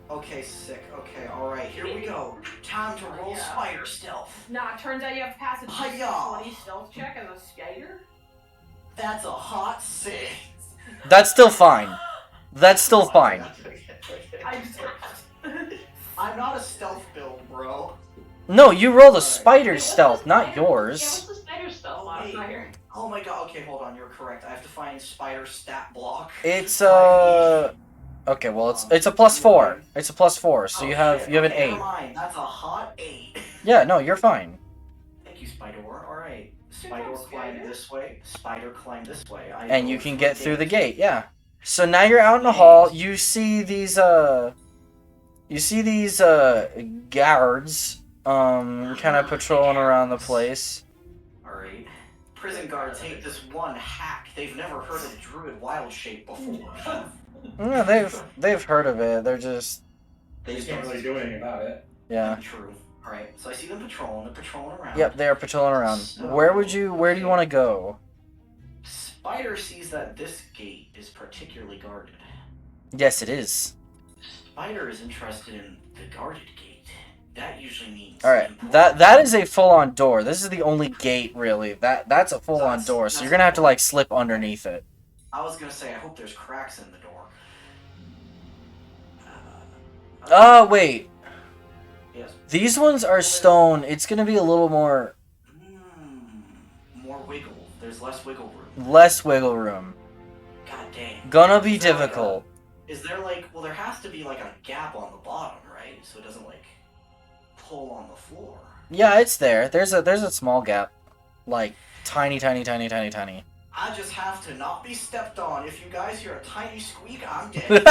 Okay, sick. Okay, all right. Here we go. Time to roll
Yeah.
spider stealth.
Nah, turns out you have to pass a
Hi-ya.
20 stealth check as a spider.
That's a hot 6.
That's still fine. That's still fine.
I just.
I'm not a stealth build, bro.
No, you rolled a spider stealth, not yours.
what's the spider stealth modifier?
Oh my god. Okay, hold on. You're correct. I have to find spider stat block.
It's okay, well it's a +4. It's a +4, so you have an
Never
8.
mind. That's a hot 8.
Yeah, no, you're fine.
Thank you, Spider. All right.
Good
Spider
job,
climb
Spider.
this way. Spider climb this way. I
And
go
you can
through
get through the gate, yeah. So now you're out in the hall, you see these guards kind of patrolling around the place.
All right. Prison guards hate this one hack. They've never heard of druid wild shape before.
Yeah, they've heard of it. They're just
They just can't really do anything about it.
yeah.
True. All right. So I see them patrolling. They're patrolling around.
Yep, they are patrolling around. Where do you want to go?
Spider sees that this gate is particularly guarded.
Yes, it is.
Spider is interested in the guarded gate. That usually means.
All right, that is a full-on door. This is the only gate really. That's a full-on door. So you're gonna have to like slip underneath it.
I was gonna say I hope there's cracks in the door.
Oh wait,
Yes.
these ones are stone. It's gonna be a little more
More wiggle. There's less wiggle room.
less wiggle room.
God dang.
Gonna be
Is there, like,
difficult.
Is there like, well, there has to be like a gap on the bottom, right? So it doesn't like pull on the floor.
Yeah, it's there. There's a small gap, like tiny.
I just have to not be stepped on. If you guys hear a tiny squeak, I'm dead.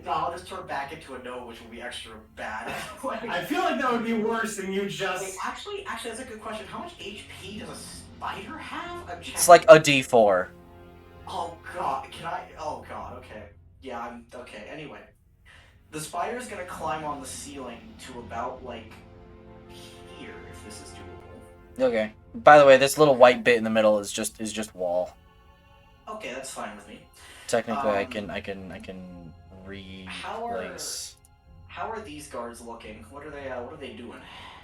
No, I'll just turn back into a no, which will be extra bad.
I feel like that would be worse than you
Wait,
just.
actually, that's a good question. How much HP does a spider have? I'm checking.
It's like a D4.
Oh god, can I? Oh god, okay. Yeah, I'm okay. Anyway, the spider's gonna climb on the ceiling to about like here, if this is doable.
Okay. By the way, this little white bit in the middle is just wall.
Okay, that's fine with me.
Technically, I can replace.
How are these guards looking? What are they doing?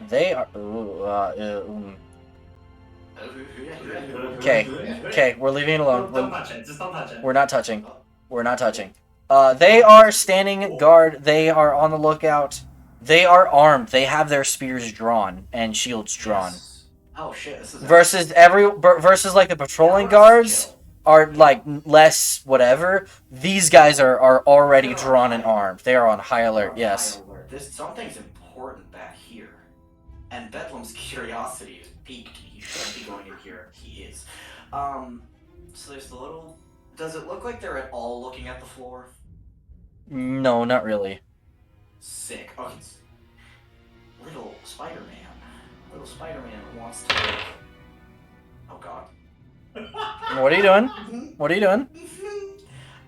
They are. Okay, we're leaving it alone.
Don't touch it. Just don't touch it.
We're not touching. We're not touching. They are standing guard. They are on the lookout. They are armed. They have their spears drawn and shields drawn.
Oh shit! This is
Versus like the patrolling guards are like less whatever. These guys are already drawn and armed. They are on high alert. Yes.
Something's important back here, and Bedlam's curiosity is piqued. He shouldn't be going in here. He is. So there's the little. Does it look like they're at all looking at the floor?
No, not really.
Sick. Okay. Little Spider-Man. Little Spider-Man wants to. Oh god.
What are you doing? What are you doing?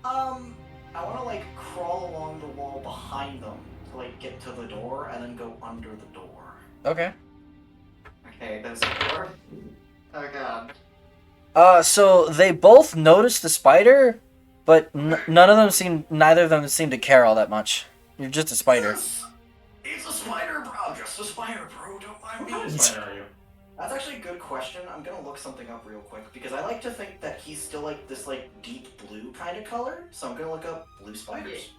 I want to like crawl along the wall behind them to like get to the door and then go under the door.
Okay.
Okay, there's a door. Oh god.
So they both noticed the spider, but neither of them seem to care all that much. You're just a spider.
It's a spider, bro. I'm just a spider, bro. Don't mind me.
What kind of spider are you?
That's actually a good question. I'm gonna look something up real quick because I like to think that he's still like this like deep blue kind of color. So I'm gonna look up blue spiders.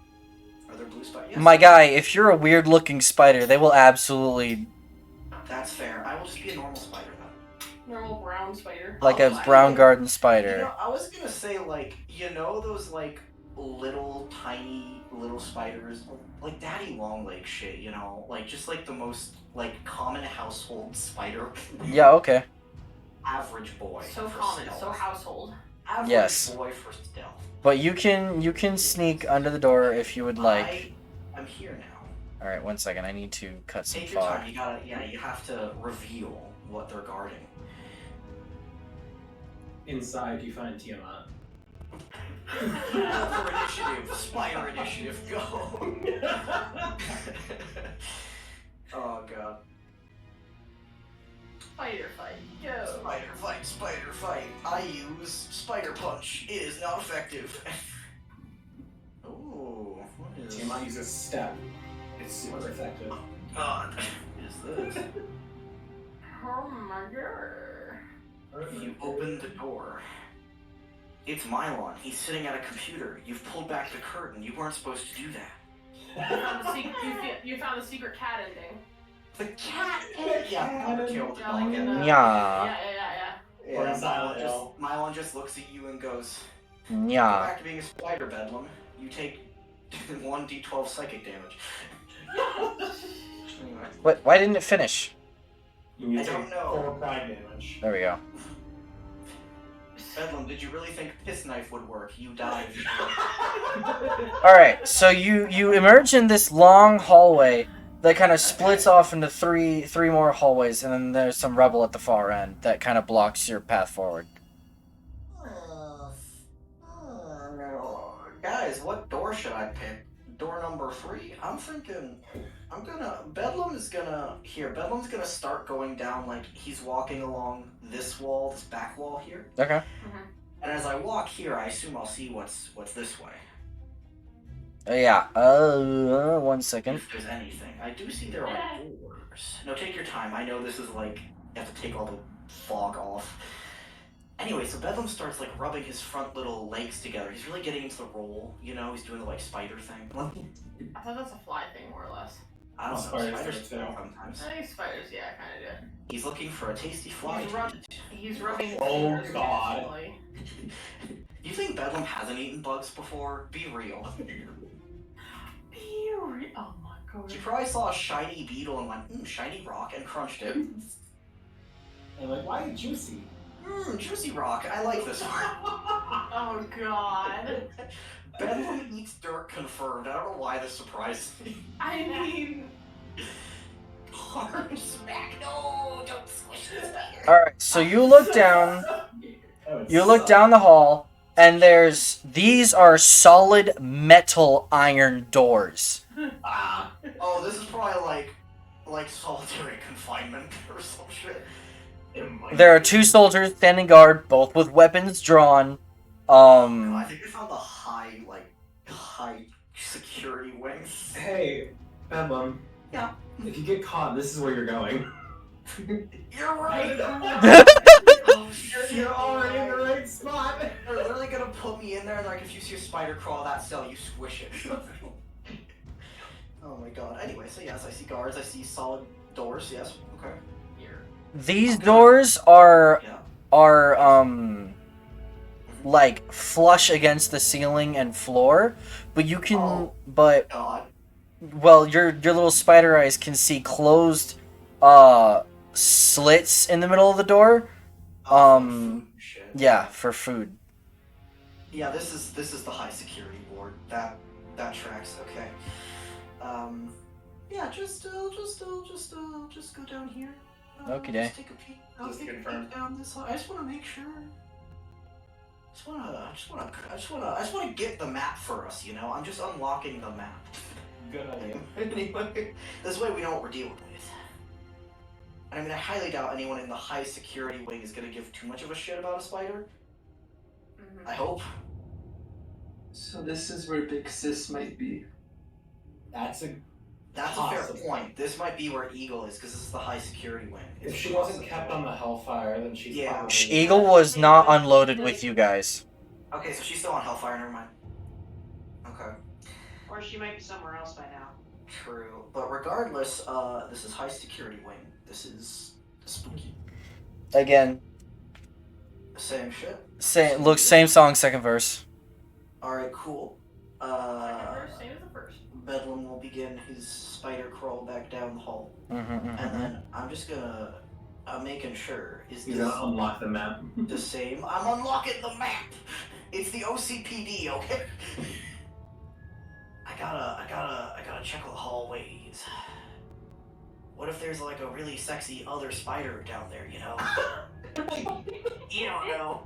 Are there blue spiders? Yes.
My guy, if you're a weird looking spider, they will absolutely
That's fair. I will just be a normal spider then.
Normal brown spider.
like a brown garden spider.
You know, I was gonna say like those like little tiny little spiders like daddy long leg shit, like just like the most like common household spider.
Yeah, okay.
Average boy.
So
for
common,
stealth.
so household.
Average
Yes.
boy for stealth.
But you can sneak under the door if you would like.
I'm here now.
All right, 1 second. I need to cut some
Take your
fog.
time. You have to reveal what they're guarding.
Inside, you find Tiamat.
For initiative, Spider initiative, go! Oh god.
Spider fight, go.
Spider fight. I use Spider Punch. It is not effective. Ooh, what is...
Tiamat uses Step. It's super effective.
God, what is this?
Oh my god.
You open the door. It's Mylon. He's sitting at a computer. You've pulled back the curtain. You weren't supposed to do that.
You found the secret cat ending.
The cat ending? Yeah, killed the
Yeah, like in the...
Yeah.
Yeah.
Mylon just looks at you and goes,
Yeah.
Go back to being a spider, Bedlam. You take 1d12 psychic damage. Anyway.
What? Why didn't it finish?
You
I don't know.
4 pride damage.
There we go.
Bedlam, did you really think Piss Knife would work? You died.
All right, so you emerge in this long hallway that kind of splits off into three more hallways, and then there's some rubble at the far end that kind of blocks your path forward.
Guys, what door should I pick? Door number 3? I'm thinking, Bedlam's gonna start going down, like, he's walking along this wall, this back wall here.
Okay.
And as I walk here, I assume I'll see what's this way.
Yeah. 1 second.
If there's anything. I do see there are doors. No, take your time. I know this is like, you have to take all the fog off. Anyway, so Bedlam starts like rubbing his front little legs together. He's really getting into the roll, you know? He's doing the like spider thing.
I thought that's a fly thing, more or less.
I don't know.
Spiders
Spiders
do
do
too.
sometimes.
I think spiders, yeah, kind of do.
He's looking for a tasty fly.
He's rubbing.
Oh,
fingers
God.
constantly.
You think Bedlam hasn't eaten bugs before? Be real.
Oh my god.
You probably saw a shiny beetle and went, shiny rock, and crunched it.
And like, why juicy?
Juicy rock. I like this one.
Oh god.
Bedlam eats dirt confirmed. I don't know why this surprises me.
I mean...
Hard smack. No, don't squish the spider.
All right, so you look down. You look down the hall, and these are solid metal iron doors.
Oh, this is probably like solitary confinement or some shit.
There are 2 soldiers standing guard, both with weapons drawn.
I think I found the high security wing.
Hey, Bedlam.
Yeah.
If you get caught, this is where you're going.
You're right.
You're already in the right spot.
They're literally gonna put me in there, like if you see a spider crawl that cell, you squish it. Oh my god. Anyway, so yes, I see guards, I see solid doors, yes, okay.
These doors are like flush against the ceiling and floor, but you can well, your little spider eyes can see closed slits in the middle of the door. Yeah, for food.
Yeah, this is the high security ward. That tracks. Okay. Yeah, just go down here.
Okay.
Just take a peek. Just take a peek down this hall. I just want to make sure. I just want to get the map for us. You know, I'm just unlocking the map.
Good idea.
Anyway, this way we know what we're dealing with. And I mean, I highly doubt anyone in the high security wing is gonna give too much of a shit about a spider. I hope.
So this is where Big Sis might be.
That's a fair point. This might be where Eagle is, because this is the high security wing.
If she wasn't kept on the Hellfire, then she's probably...
Eagle was not unloaded with you guys.
Okay, so she's still on Hellfire, never mind. Okay.
Or she might be somewhere else by now.
True. But regardless, this is high security wing. This is spooky.
Again.
Same shit.
Same song, second verse.
Alright, cool.
Second verse, same as the first.
Bedlam will begin his spider crawl back down the hall. And then I'm just gonna... I'm making sure. Is
He's
this
gonna unlock the map.
the same? I'm unlocking the map! It's the OCPD, okay? I gotta check the hallway. bodies. What if there's like a really sexy other spider down there, you know? You don't know.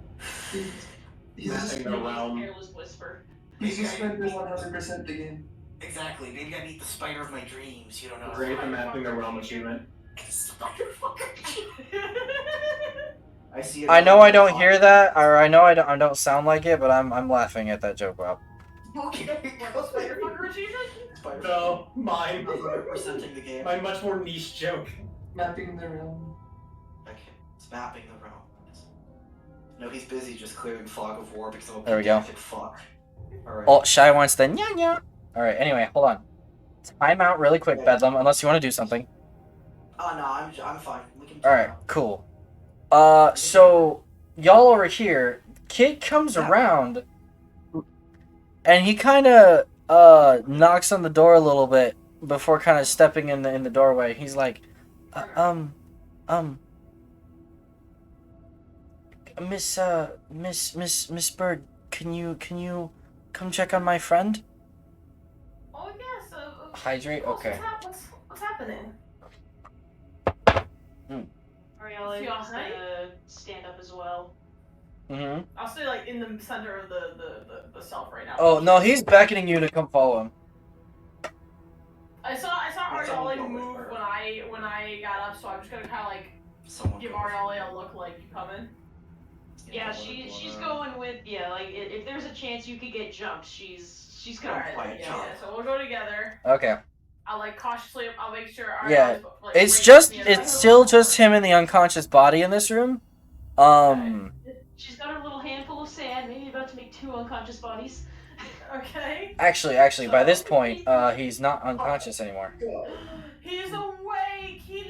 He's just,
Mapping the realm.
Careless whisper.
he's just spent the 100% the game.
Exactly. Maybe I meet the spider of my dreams. You don't know.
Great the mapping the realm achievement.
Spider fucker. I see it.
I know I don't hear that, or I know I don't sound like it, but I'm laughing at that joke, Rob.
Okay.
What, spider fucker achievement?
Spider.
No, mine.
I'm representing the game.
My much more niche joke.
Mapping the realm.
Okay. It's mapping the realm. No, he's busy just clearing fog of war because I'm a
There we go.
pedantic fuck. Alright.
Oh, Shy wants the nya nya. Alright, anyway, hold on. Time out really quick,
Okay.
Bedlam, unless you want to do something.
Oh, no, I'm fine. We can
Alright, cool. So, y'all over here, kid comes around, and he kind of, knocks on the door a little bit before kind of stepping in the doorway. He's like, Miss Bird, can you come check on my friend?
Oh yes.
Hydrate? Okay.
What's happening?
Ariella
Is he
is
alright?
gonna stand up as well.
Mm-hmm.
I'll stay like in the center of the self right now.
Oh, no, he's beckoning you to come follow him.
I saw Arielle move when I got up, so I'm just gonna kind of like give Arielle a look like you coming.
Yeah, she's going with like if there's a chance you could get jumped, she's gonna
Alright, yeah. So we'll go together.
Okay.
I'll like cautiously. I'll make sure.
Yeah,
Arielle's, like,
it's
right
just,
next to me.
it's still just him and the unconscious body in this room.
She's got her little handful of sand, maybe about to make 2 unconscious bodies.
Okay.
Actually, by this point, he's not unconscious anymore.
He's awake. He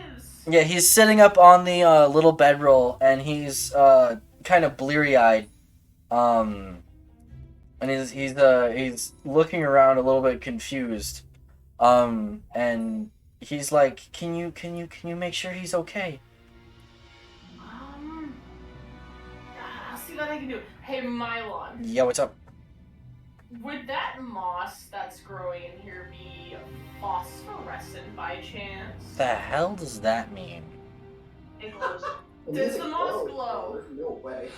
lives.
Yeah, he's sitting up on the little bedroll, and he's kind of bleary-eyed, and he's looking around a little bit confused, and he's like, "Can you make sure he's okay?"
I'll see what I can do. Hey, Mylon.
Yeah, what's up?
Would that moss that's growing in here be phosphorescent by chance?
The hell does that mean?
It glows.
Does the moss glow?
There's no way.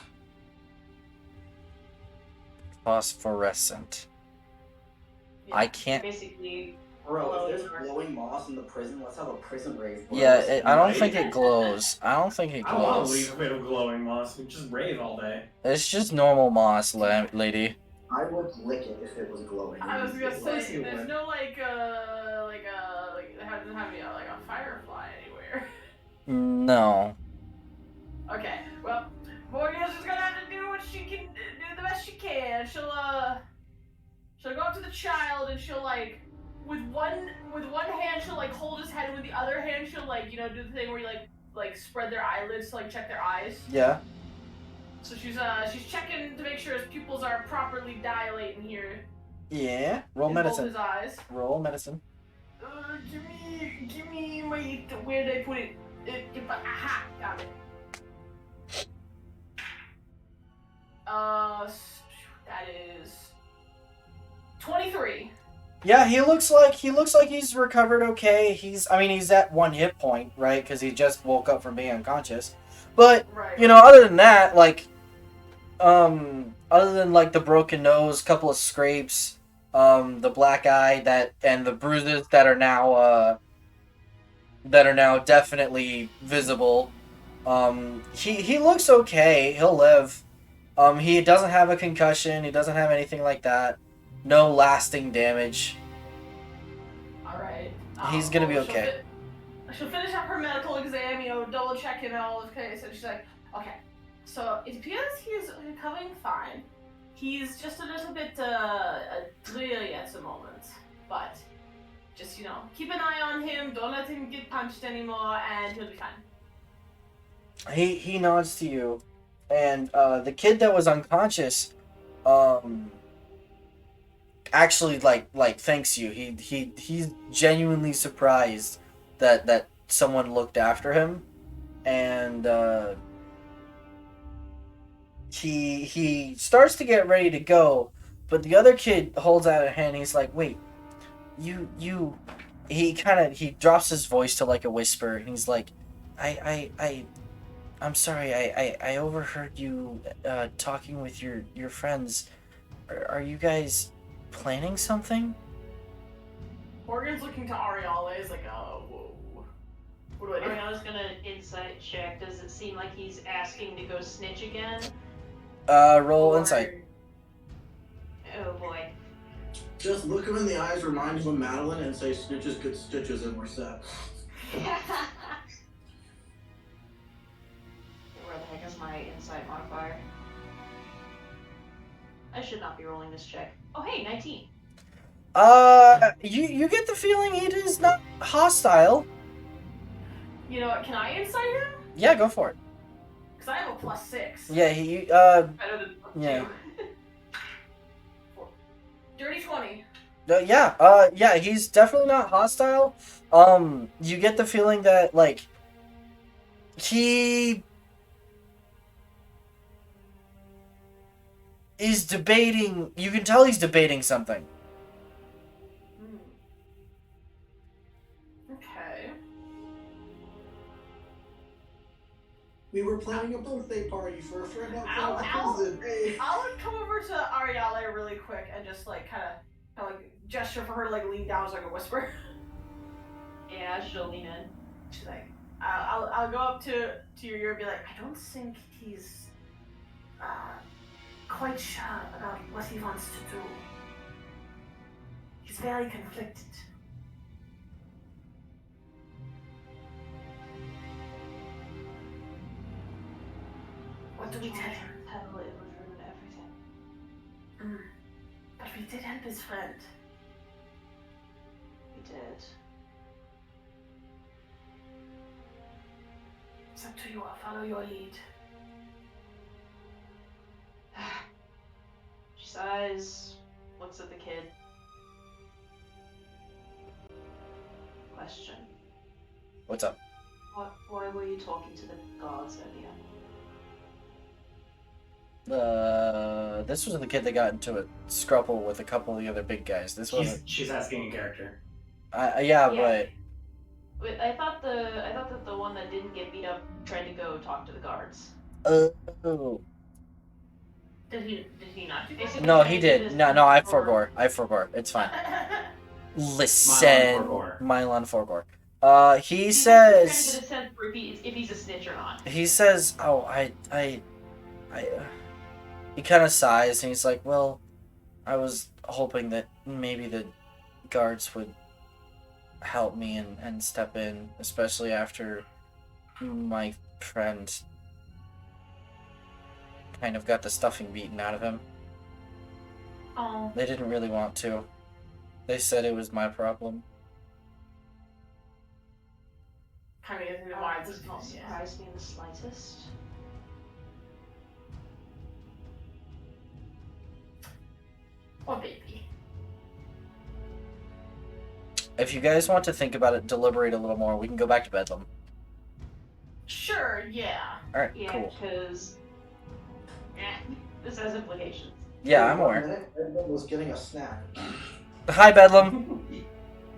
Phosphorescent. I can't.
Basically.
Bro, if there's glowing moss in the prison, let's have a prison rave. Bro.
Yeah, I don't think it glows. I don't think it
I want to
glows.
leave a bit of glowing moss. We just rave all day.
It's just normal moss, lady.
I would lick it if it was glowing.
I was gonna
Let's
say,
see
there's
what-
no like it doesn't have like a firefly anywhere.
No.
Okay, well, Morgan's just gonna have to do what she can, do the best she can. She'll go up to the child and she'll like, with one hand she'll like hold his head, and with the other hand she'll like, do the thing where you like spread their eyelids to like check their eyes.
Yeah.
So she's checking to make sure his pupils are properly dilating here.
Yeah. Roll
in both
medicine.
his eyes.
Roll medicine.
Give me my, where did I put it? Aha, got it. That is 23.
Yeah, he looks like he's recovered okay. He's at 1 hit point, right? Because he just woke up from being unconscious. But
Right.
other than that, like, other than like the broken nose, couple of scrapes, the black eye and the bruises that are now definitely visible. He looks okay. He'll live. He doesn't have a concussion. He doesn't have anything like that. No lasting damage.
Alright.
He's gonna be okay.
She'll finish up her medical exam, double checking all of case, and she's like, okay, so it appears he's recovering fine. He's just a little bit dreary at the moment, but just, keep an eye on him, don't let him get punched anymore, and he'll be fine.
He nods to you, and the kid that was unconscious, actually like thanks you. He's genuinely surprised that someone looked after him, and he starts to get ready to go, but the other kid holds out a hand. He's like, "Wait, you he drops his voice to like a whisper, and he's like, I'm sorry, I overheard you talking with your friends. Are you guys planning something?
Morgan's looking to Ariala. Is like, oh, whoa. What do I do?
Ariana's gonna insight check. Does it seem like he's asking to go snitch again?
Roll insight.
Oh boy.
Just look him in the eyes, remind him of Madeline, and say snitches get stitches, and we're set.
Where the heck is my insight modifier? I should not be rolling this check. Oh hey, 19.
You get the feeling he is not hostile.
You know what? Can I insight him?
Yeah, go for it.
Because I have a +6.
Yeah, he
Better than
yeah.
2. Dirty 20.
Yeah, he's definitely not hostile. You get the feeling that, like, he is debating, you can tell he's debating something.
Okay.
We were planning a birthday party for a friend out
I'll
prison. Hey.
come over to Ariale really quick and just like kind of like gesture for her to like lean down so I can whisper.
Yeah, she'll lean in.
She's like, I'll go up to your ear and be like, I don't think he's quite sure about what he wants to do. He's very conflicted. What do we tell him?
Tell it would ruin everything.
But we did help his friend.
We did.
It's up to you. I'll follow your lead.
She sighs, looks at the kid. Question.
What's up?
Why were you talking to the guards earlier?
This was the kid that got into a scruffle with a couple of the other big guys. This wasn't.
She's asking in character.
Yeah, but
Wait, I thought that the one that didn't get beat up tried to go talk to the guards.
oh.
Did he not do that?
No, he did. No, I forgore. It's fine. Listen, Mylon forgore. He says.
Trying to get a sense for if he's a snitch or not.
He says, "Oh, he kind of sighs and he's like, well, I was hoping that maybe the guards would help me and step in, especially after my friend kind of got the stuffing beaten out of him.
Oh.
They didn't really want to. They said it was my problem."
Kind of gives me the vibes.
Does not surprise me in the slightest.
Oh, baby.
If you guys want to think about it, deliberate a little more, we can go back to Bedlam.
Sure, yeah.
Alright,
Yeah,
cool.
because this has implications.
Yeah, I'm aware.
Edmund was getting a snack.
Hi, Bedlam.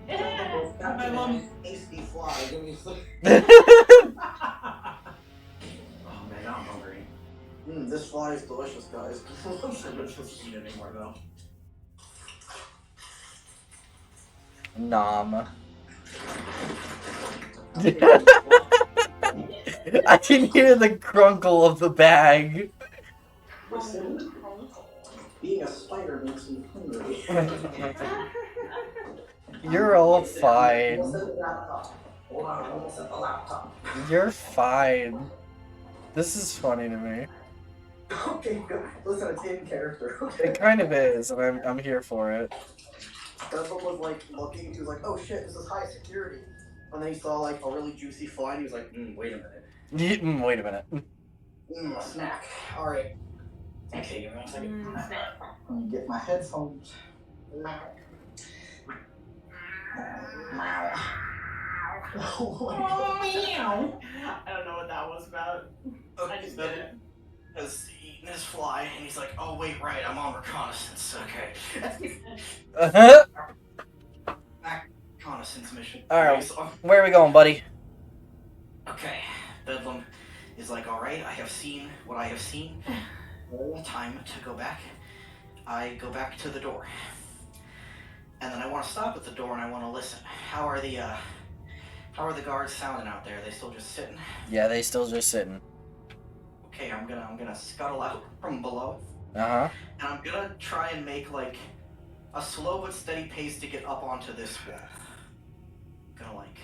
Bedlam. Tasty fly. Give me some.
Oh man, I'm hungry.
This fly is delicious, guys.
I'm not supposed to eat anymore though.
Nom. I can hear the crunkle of the bag.
Listen, being a spider makes me hungry.
You're all fine.
Almost at the laptop. Hold on, almost at the laptop.
You're fine. This is funny to me.
Okay, good. Listen, it's in character. Okay.
It kind of is, and I'm here for it.
Bedlam was like looking, he was like, oh shit, this is high security. And then he saw like a really juicy fly and he was like, wait a minute.
Wait a minute.
A snack. Alright. Okay, give me 1 second. Let me get my headphones.
Meow. I don't know what that was about. I just did it.
Has eaten his fly, and he's like, oh wait, right, I'm on reconnaissance, okay. reconnaissance mission.
Alright,
So-
where are we going, buddy?
Okay, Bedlam is like, alright, I have seen what I have seen. Time to go back. I go back to the door. And then I want to stop at the door and I want to listen. How are the guards sounding out there? Are they still just sitting?
Yeah, they still just sitting.
Okay, I'm gonna scuttle out from below.
Uh-huh.
And I'm gonna try and make like a slow but steady pace to get up onto this wall. Gonna like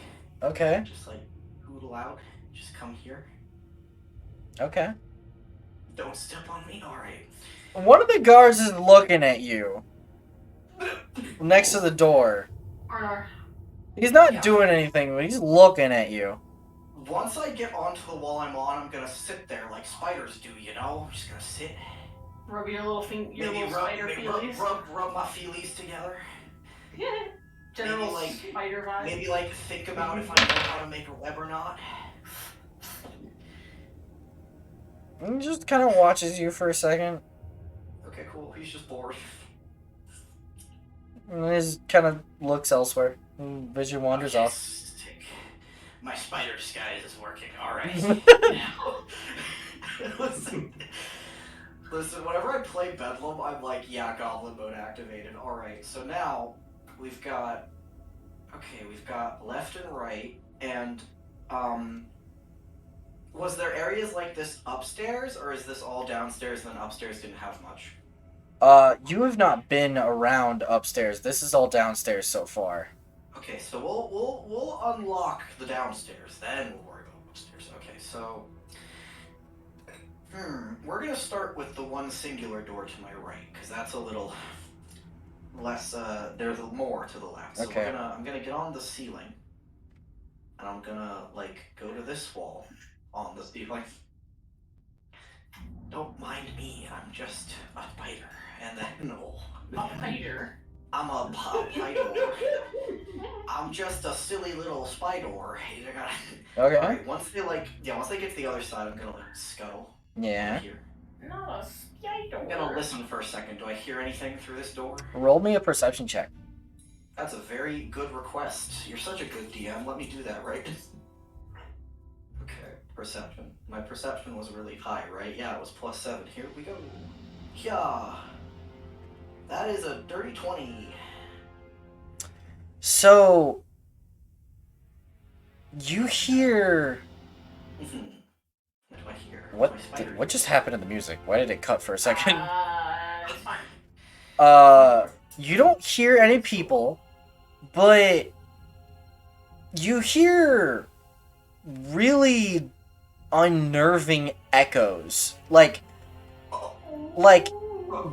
Okay.
just like hootle out. Just come here.
Okay.
Don't step on me. Alright.
One of the guards is looking at you. Next to the door.
Arnar.
He's not doing anything, but he's looking at you.
Once I get onto the wall I'm on, I'm gonna sit there like spiders do, you know? I'm just gonna sit.
Rub your little spider feelies.
Rub my feelies together.
General
maybe, like,
spider vibe.
Maybe like think about if I know how to make a web or not.
He just kind of watches you for a second.
Okay, cool. He's just bored.
And then he kind of looks elsewhere. And vision wanders off.
Sick. My spider disguise is working. Alright. Listen, whenever I play Bedlam, I'm like, yeah, Goblin mode activated. Alright, so now we've got left and right, and was there areas like this upstairs, or is this all downstairs and then upstairs didn't have much?
You have not been around upstairs. This is all downstairs so far.
Okay, so we'll unlock the downstairs, then we'll worry about upstairs. Okay, so we're gonna start with the one singular door to my right, because that's a little less. There's more to the left. So
Okay.
I'm gonna get on the ceiling, and I'm gonna like go to this wall on the ceiling. Don't mind me. I'm just a spider, and then
A spider.
I'm a spider. I'm just a silly little spider.
Okay.
Alright, once they get to the other side, I'm gonna like scuttle.
Yeah.
Here.
Not a spider.
I'm gonna listen for a second. Do I hear anything through this door?
Roll me a perception check.
That's a very good request. You're such a good DM. Let me do that, right? Okay, perception. My perception was really high, right? Yeah, it was +7. Here we go. Yeah. That is a dirty 20.
So you hear
What do I hear?
what just happened to the music? Why did it cut for a second?
It's fine.
You don't hear any people, but you hear really unnerving echoes. Like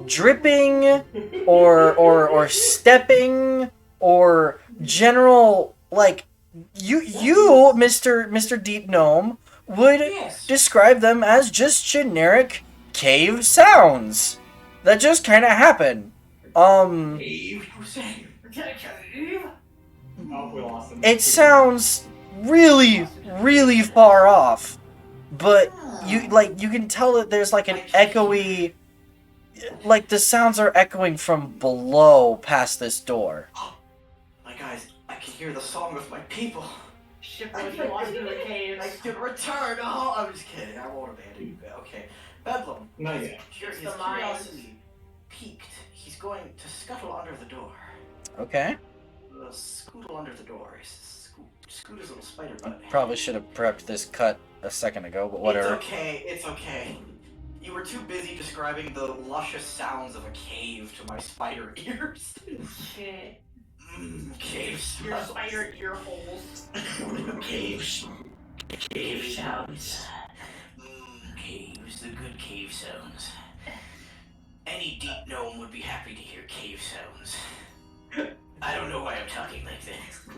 dripping or stepping or general like you Mr. Deep Gnome would describe them as just generic cave sounds that just kind of happen.
Cave? Cave? Oh, we lost him.
It sounds really far off, but you can tell that there's like an echoey, like the sounds are echoing from below past this door.
My guys, I can hear the song of my people.
Shipwreck, you lost in the caves.
I can return. Oh, I'm just kidding. I won't abandon you. Okay, Bedlam.
Not yet.
His
the mind.
curiosity peaked. He's going to scuttle under the door.
Okay.
Scootle under the door. Scoot his little spider butt.
Probably should have prepped this cut a second ago, but whatever.
It's okay. It's okay. You were too busy describing the luscious sounds of a cave to my spider ears.
Shit.
Caves.
Your spider ear holes.
Caves. Cave sounds. Caves. The good cave sounds. Any deep gnome would be happy to hear cave sounds. I don't know why I'm talking like this.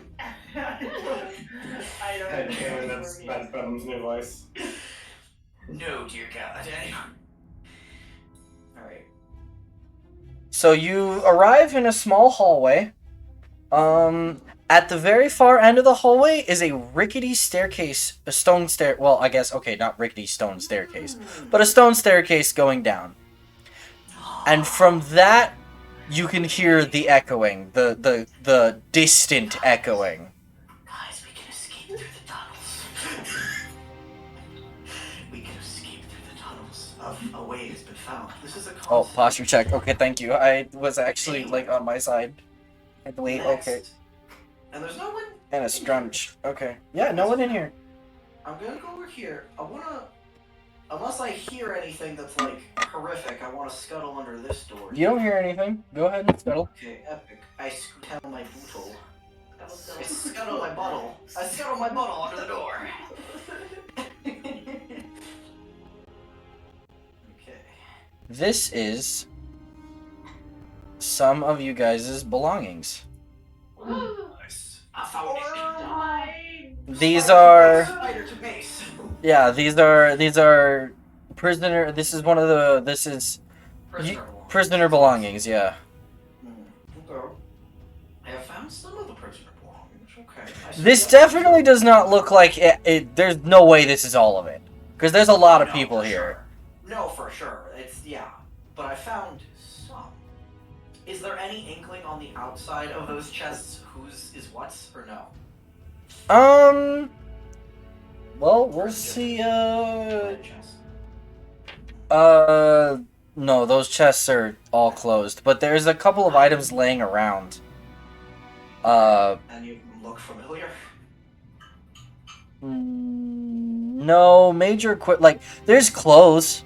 I don't
And
know.
that's Bedlam's new voice.
No, dear God. Alright.
So you arrive in a small hallway. At the very far end of the hallway is a rickety staircase, a stone stair. Well, I guess okay, not rickety stone staircase, but a stone staircase going down. And from that you can hear the echoing, the distant echoing.
Guys, we can escape through the tunnels. We can escape through the tunnels. A way has been found. This is a
Oh,
constant.
posture check. Okay, thank you. I was actually like on my side. I believe. Okay.
And there's no one.
And a scrunch. Okay. Yeah, no one in here.
I'm gonna go over here. I wanna. Unless I hear anything that's like horrific, I wanna scuttle under this door.
You don't hear anything. Go ahead and scuttle.
Okay, epic. I scuttle my bootle. I scuttle my bottle. I scuttle my bottle under the door. Okay.
This is some of you guys' belongings.
Nice. I found it.
These are.
Spider to base.
Yeah, these are prisoner. This is one of the. This is prisoner belongings. Yeah.
Okay. I have found some of the prisoner belongings. Okay.
This definitely does not look like it. There's no way this is all of it, because there's a lot of people here.
No, for sure. It's yeah, but I found some. Is there any inkling on the outside of those chests whose is what's or no?
Well, we'll see. No, those chests are all closed, but there's a couple of items laying around.
And you look familiar?
No, major like, there's clothes.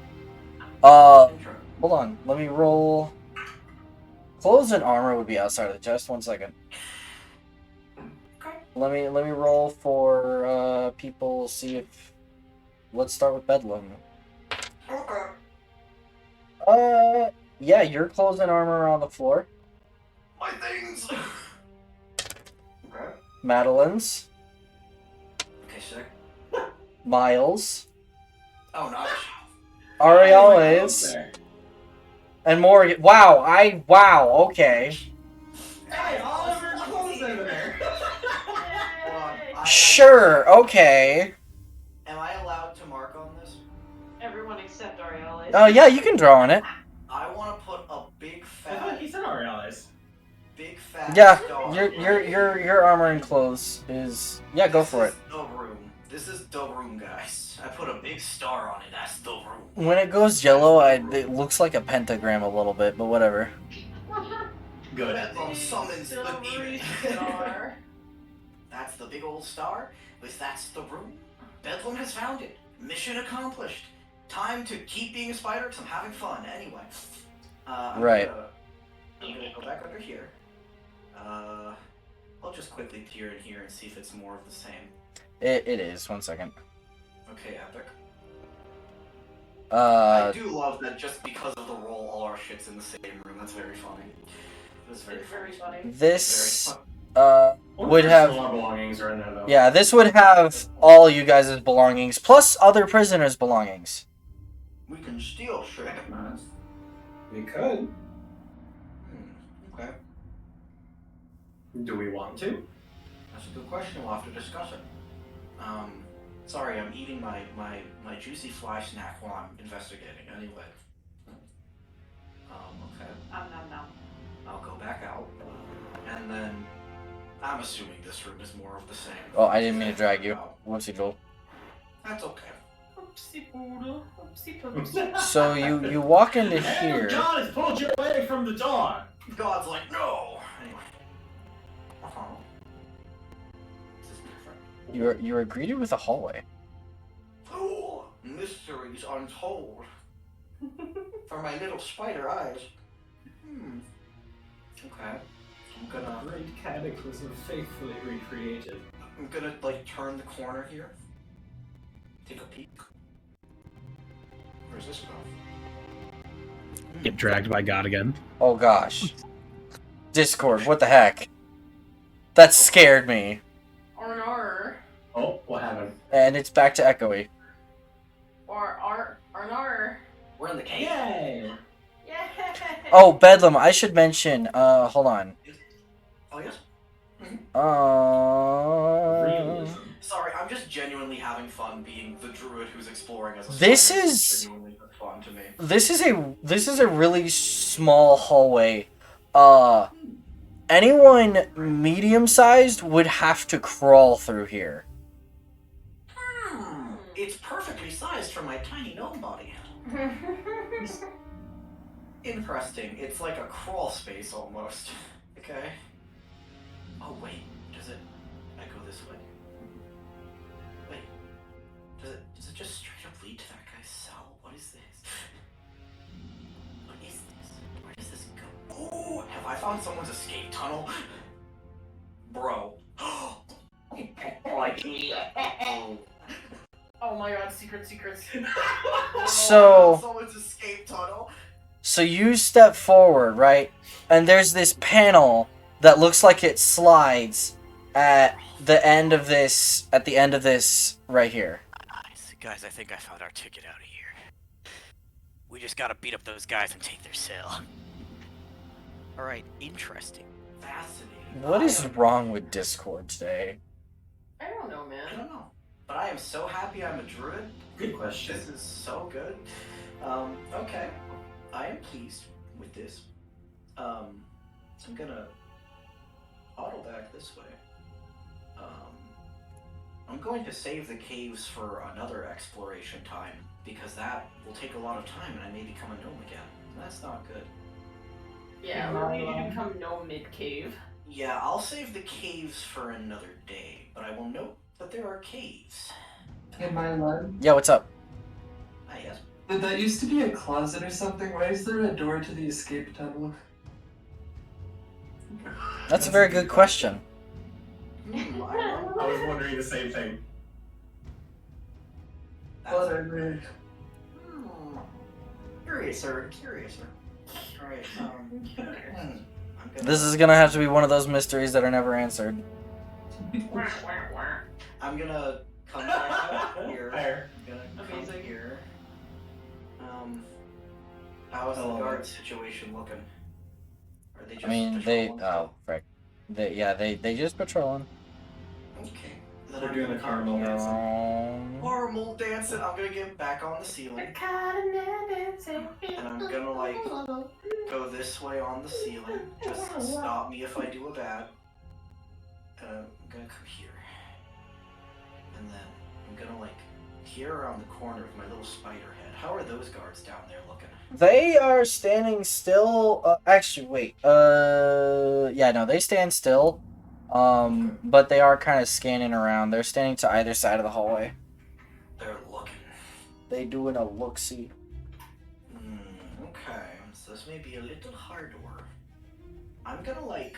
Hold on, let me roll. Clothes and armor would be outside of the chest. 1 second. Let me roll for people. See if. Let's start with Bedlam. Yeah, your clothes and armor are on the floor.
My things. Okay.
Madeline's.
Okay, sick.
Miles.
Oh, nice.
Ariel's. And more. Wow. Wow. Okay.
Hey, Oliver's clothes over there.
Sure. Okay.
Am I allowed to mark on this?
Everyone except Ariel.
Yeah, you can draw on it.
I want to put a big
I
fat.
thought he said Aurealis.
Big fat.
Yeah,
star.
your armor and clothes is. Yeah, go for it.
The room. This is the room, guys. I put a big star on it. That's the room.
When it goes yellow, it looks like a pentagram a little bit, but whatever.
Good.
Bedlam summons the demon. That's the big old star. With that's the room. Bedlam has found it. Mission accomplished. Time to keep being a spider because I'm having fun. Anyway.
Right.
I'm gonna go back under here. I'll just quickly peer in here and see if it's more of the same.
It is. 1 second.
Okay, epic.
Uh,
I do love that just because of the roll, all our shit's in the same room. That's very funny. That's very funny.
This
Well,
would
there's
have
still our belongings are in there though.
yeah, this would have all you guys' belongings plus other prisoners' belongings.
We can steal shit.
We could.
Okay.
Do we want to?
That's a good question. We'll have to discuss it. Sorry, I'm eating my juicy fly snack while I'm investigating. Anyway. Okay.
Nom nom.
I'll go back out, and then I'm assuming this room is more of the same.
Oh, I didn't mean to drag you. Whoopsie Joel.
That's okay.
Oopsie poodle. Oopsie poodle.
So you walk into here.
God has pulled you away from the door.
God's like, no. Anyway. This is different.
You are greeted with a hallway.
Oh, mysteries untold. For my little spider eyes. Okay. I'm gonna.
Great cataclysm faithfully recreated.
I'm gonna like turn the corner here. Take a peek. Where's this go?
Get dragged by God again.
Oh gosh. Discord, what the heck? That scared me.
Arnar.
Oh, what happened?
And it's back to echoey.
Arnar.
We're in the cave.
Yay!
Yay!
Oh, Bedlam, I should mention, hold on.
Oh yes.
Realism.
Sorry, I'm just genuinely having fun being the druid who's exploring as a
This
spider.
is-
It's genuinely fun to me.
This is a really small hallway, anyone medium-sized would have to crawl through here.
It's perfectly sized for my tiny gnome body. Interesting. It's like a crawl space almost. Okay. Oh wait, does it? I go this way. Wait, does it just straight up lead to that guy's cell? What is this? What is this? Where does this go? Oh, have I found someone's escape tunnel? Bro.
Oh my god, secrets.
So,
someone's escape tunnel.
so you step forward, right? And there's this panel that looks like it slides at the end of this right here.
Guys, I think I found our ticket out of here. We just gotta beat up those guys and take their cell. Alright, interesting.
Fascinating.
What is wrong with Discord today?
I don't know, man.
I don't know. But I am so happy I'm a druid.
Good question.
This is so good. Okay. I am pleased with this. I'm gonna auto back this way. I'm going to save the caves for another exploration time, because that will take a lot of time and I may become a gnome again. That's not good.
Yeah, we'll need you to become no mid-cave.
Yeah, I'll save the caves for another day, but I will note that there are caves.
Hey, my lad.
Yeah, what's up?
Ah, yes.
Did that used to be a closet or something? Why is there a door to the escape tunnel?
That's a very good question.
I was wondering the same thing.
Whatever.
Curiouser. Alright,
This is gonna have to be one of those mysteries that are never answered.
I'm gonna come back out here.
Fair.
I'm gonna come here. How is the guard situation looking? Are they just
I mean, frick. They just patrolling.
Okay.
We're doing the caramel dancing.
Caramel dancing. I'm gonna get back on the ceiling. And I'm gonna like go this way on the ceiling. Just stop me if I do a bad. And I'm gonna come here. And then I'm gonna like here around the corner of my little spider head. How are those guards down there looking?
They are standing still. Actually, wait. Yeah, no, they stand still. But they are kind of scanning around. They're standing to either side of the hallway.
They're looking.
They doing a look-see.
Okay, so this may be a little harder. I'm gonna like,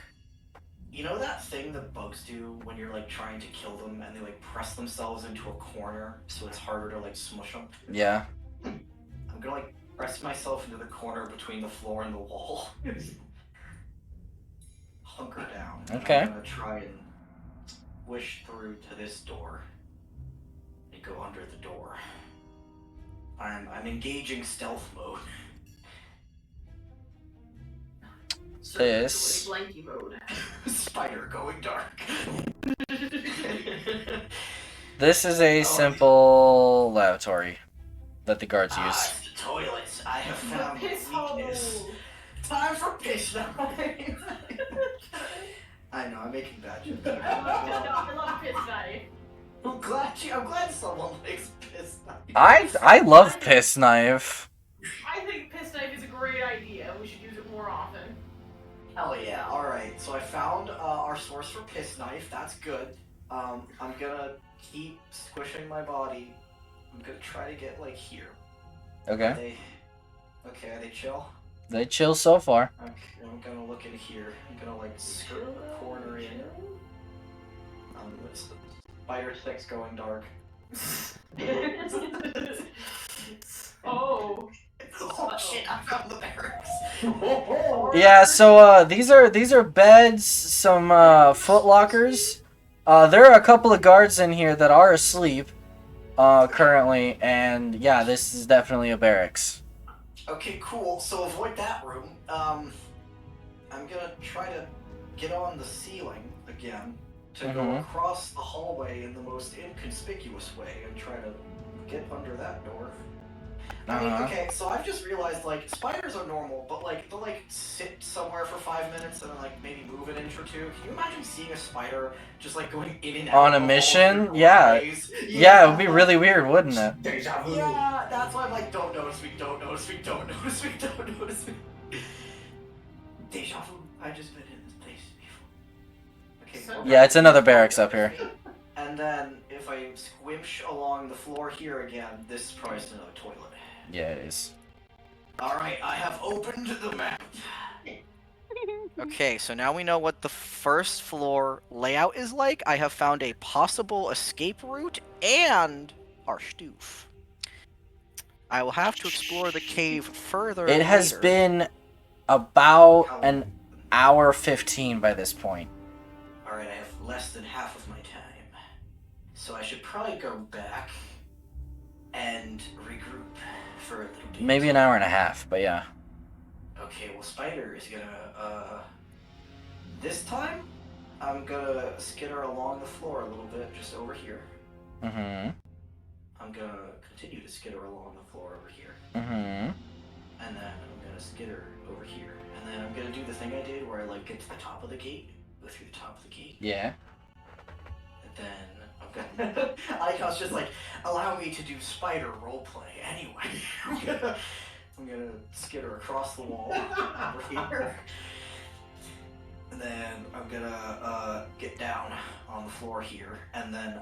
you know that thing that bugs do when you're like trying to kill them and they like press themselves into a corner so it's harder to like smush them?
Yeah.
I'm gonna like press myself into the corner between the floor and the wall. Hunker down.
Okay.
I'm gonna try and squish through to this door and go under the door. I'm engaging stealth mode.
This.
Blanky mode.
Spider going dark.
This is a simple lavatory that the guards use.
It's the toilets. I have found
Piss
weakness. Time for piss now. I know, I'm making bad jokes.
I love piss knife.
I'm glad someone likes piss knife.
I love piss knife.
I think piss knife is a great idea. We should use it more often.
Hell yeah, alright. So I found our source for piss knife. That's good. I'm gonna keep squishing my body. I'm gonna try to get like here.
Okay.
Are they chill?
They chill so far.
Okay, I'm gonna look in here. I'm gonna like skirt the corner in. It's the spider stick's going dark.
Oh.
Oh shit! I found the barracks.
Yeah, so these are beds, some foot lockers. There are a couple of guards in here that are asleep currently, and yeah, this is definitely a barracks.
Okay, cool. So avoid that room. I'm gonna try to get on the ceiling again to go across the hallway in the most inconspicuous way and try to get under that door. I mean, okay, so I've just realized, like, spiders are normal, but, like, they'll, like, sit somewhere for 5 minutes and then, like, maybe move an inch or two. Can you imagine seeing a spider just, like, going in and out
On a
of all
mission?
of your
Yeah.
ways?
Yeah, it would be really weird, wouldn't it?
Yeah, that's why I'm like, don't notice me, don't notice me, don't notice me, don't notice me. Deja vu. I've just been in this place before. Okay.
Yeah, it's another barracks up here.
And then, if I squimsh along the floor here again, this is probably just another toilet.
Yeah, it is.
Alright, I have opened the map.
Okay, so now we know what the first floor layout is like. I have found a possible escape route and our stoof. I will have to explore the cave further
It has
later.
been about an hour 15 by this point.
Alright, I have less than half of my time. So I should probably go back and regroup for a little bit.
Maybe an hour and a half, but yeah.
Okay, well, Spider is gonna, this time, I'm gonna skitter along the floor a little bit, just over here.
Mm-hmm.
I'm gonna continue to skitter along the floor over here.
Mm-hmm.
And then I'm gonna skitter over here. And then I'm gonna do the thing I did where I, like, get to the top of the gate, go through the top of the gate.
Yeah.
And then I'm gonna, I like how it's just like, allow me to do spider roleplay anyway. I'm gonna skitter across the wall over here. And then I'm gonna get down on the floor here. And then,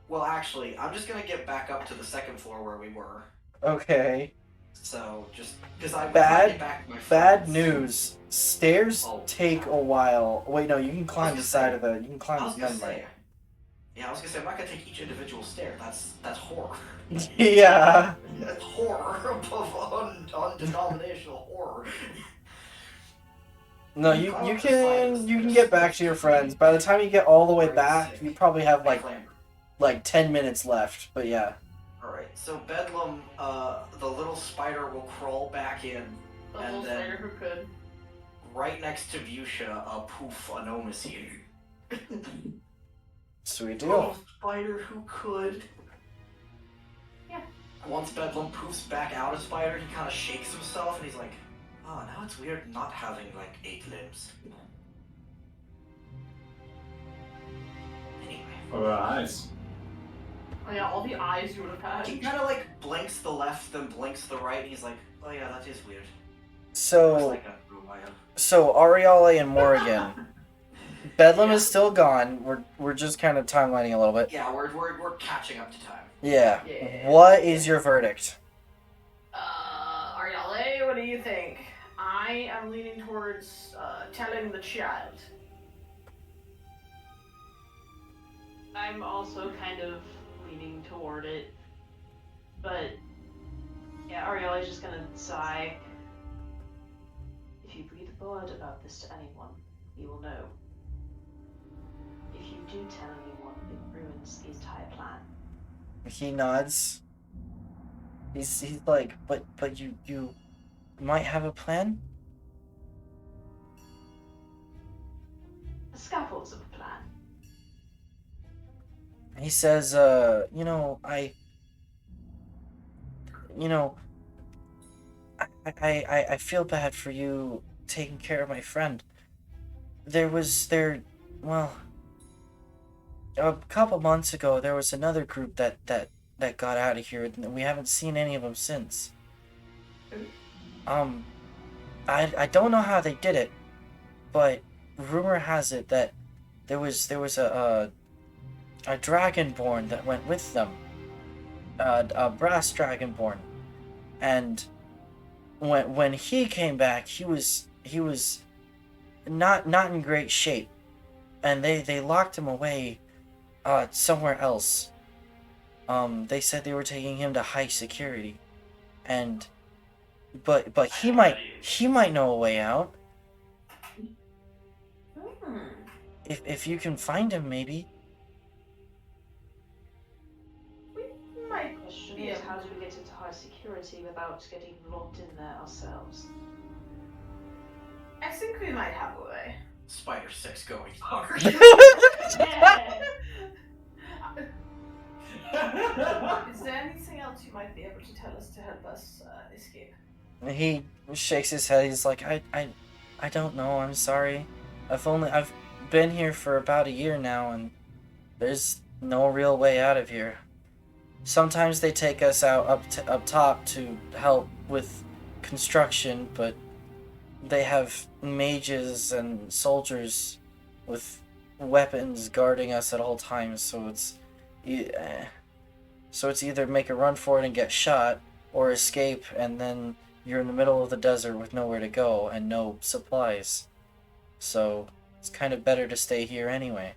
well, actually, I'm just gonna get back up to the second floor where we were.
Okay.
So, just, because I get back to my
Bad
friends.
news. Stairs take a while. Wait, no, you can climb the side of the. You can climb the gunlight.
Yeah, I was gonna say, I'm not gonna take each individual stair. That's horror.
Yeah.
That's horror above undenominational horror.
No, you can get back to your friends. By the time you get all the way back, you probably have like 10 minutes left. But yeah.
Alright, so Bedlam, the little spider will crawl back in,
The
and
little
then
spider who could.
right next to Vusha, poof, Anomacy.
Sweet deal.
Little spider who could.
Yeah.
Once Bedlam poofs back out of Spider, he kind of shakes himself, and he's like, oh, now it's weird not having, like, 8 limbs. Anyway.
What about eyes?
Oh yeah, all the eyes you would have had.
He kind of, like, blinks the left, then blinks the right, and he's like, oh yeah, that is weird.
So Ariale and Morrigan. Bedlam is still gone. We're just kind of timelining a little bit.
Yeah, we're catching up to time.
Yeah. What is your verdict?
Ariale, what do you think? I am leaning towards telling the child.
I'm also kind of leaning toward it. But, yeah, Ariela's just gonna sigh. If you breathe a word about this to anyone, you will know. If you do tell anyone, it ruins the entire plan.
He nods. He's like, but you might have a plan?
The scaffolds of a plan.
He says, I feel bad for you taking care of my friend. Well, a couple months ago, there was another group that got out of here, and we haven't seen any of them since. I don't know how they did it, but rumor has it that there was a dragonborn that went with them, a brass dragonborn, and when he came back, he was not in great shape, and they locked him away somewhere else. They said they were taking him to high security, but he might know a way out. If you can find him, maybe.
My
question is, how do we get into high security without getting locked in there ourselves?
I think we might have a way.
Spider 6 going hard.
Is there anything else you might be able to tell us to help us escape?
And he shakes his head. He's like, I don't know. I'm sorry. I've been here for about a year now, and there's no real way out of here. Sometimes they take us out up top to help with construction, but they have mages and soldiers with weapons guarding us at all times, so it's either make a run for it and get shot, or escape, and then you're in the middle of the desert with nowhere to go and no supplies. So it's kind of better to stay here anyway.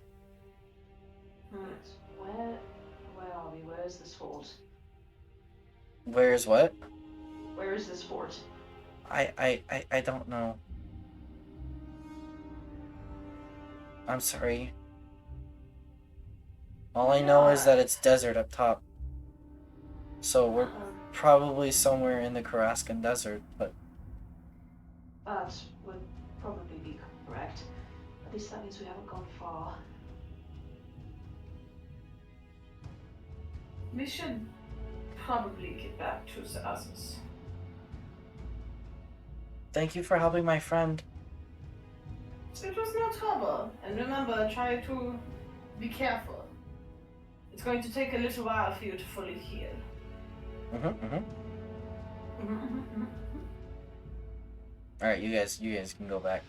Where are we? Where is this fort?
Where's what?
Where is this fort?
I don't know. I'm sorry. All I know is that it's desert up top. So we're probably somewhere in the Karaskan Desert, but...
That would probably be correct. At least that means we haven't gone far.
We should probably get back to the others.
Thank you for helping my friend.
It was no trouble. And remember, try to be careful. It's going to take a little while for you to fully heal.
Alright, you guys can go back.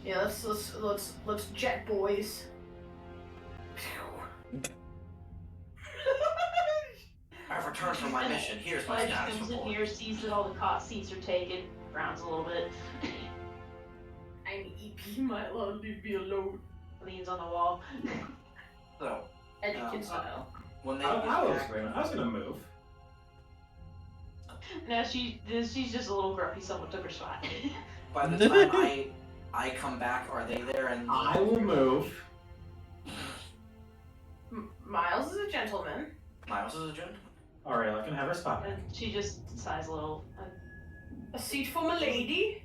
Yeah, let's jet, boys.
I've returned from my mission. Here's my
Fudge
status
comes in
report.
here, sees that all the cot seats are taken, frowns a little bit,
I'm EP, my lord, leave me alone.
leans on the wall.
So,
Etiquette style.
when they
I was gonna move.
No, she's just a little grumpy. Someone took her spot.
by the time I come back, are they there? And
I will move.
Miles is a gentleman.
Miles is a gentleman.
Ariella can have her spot.
And she just sighs a little.
A seat for milady.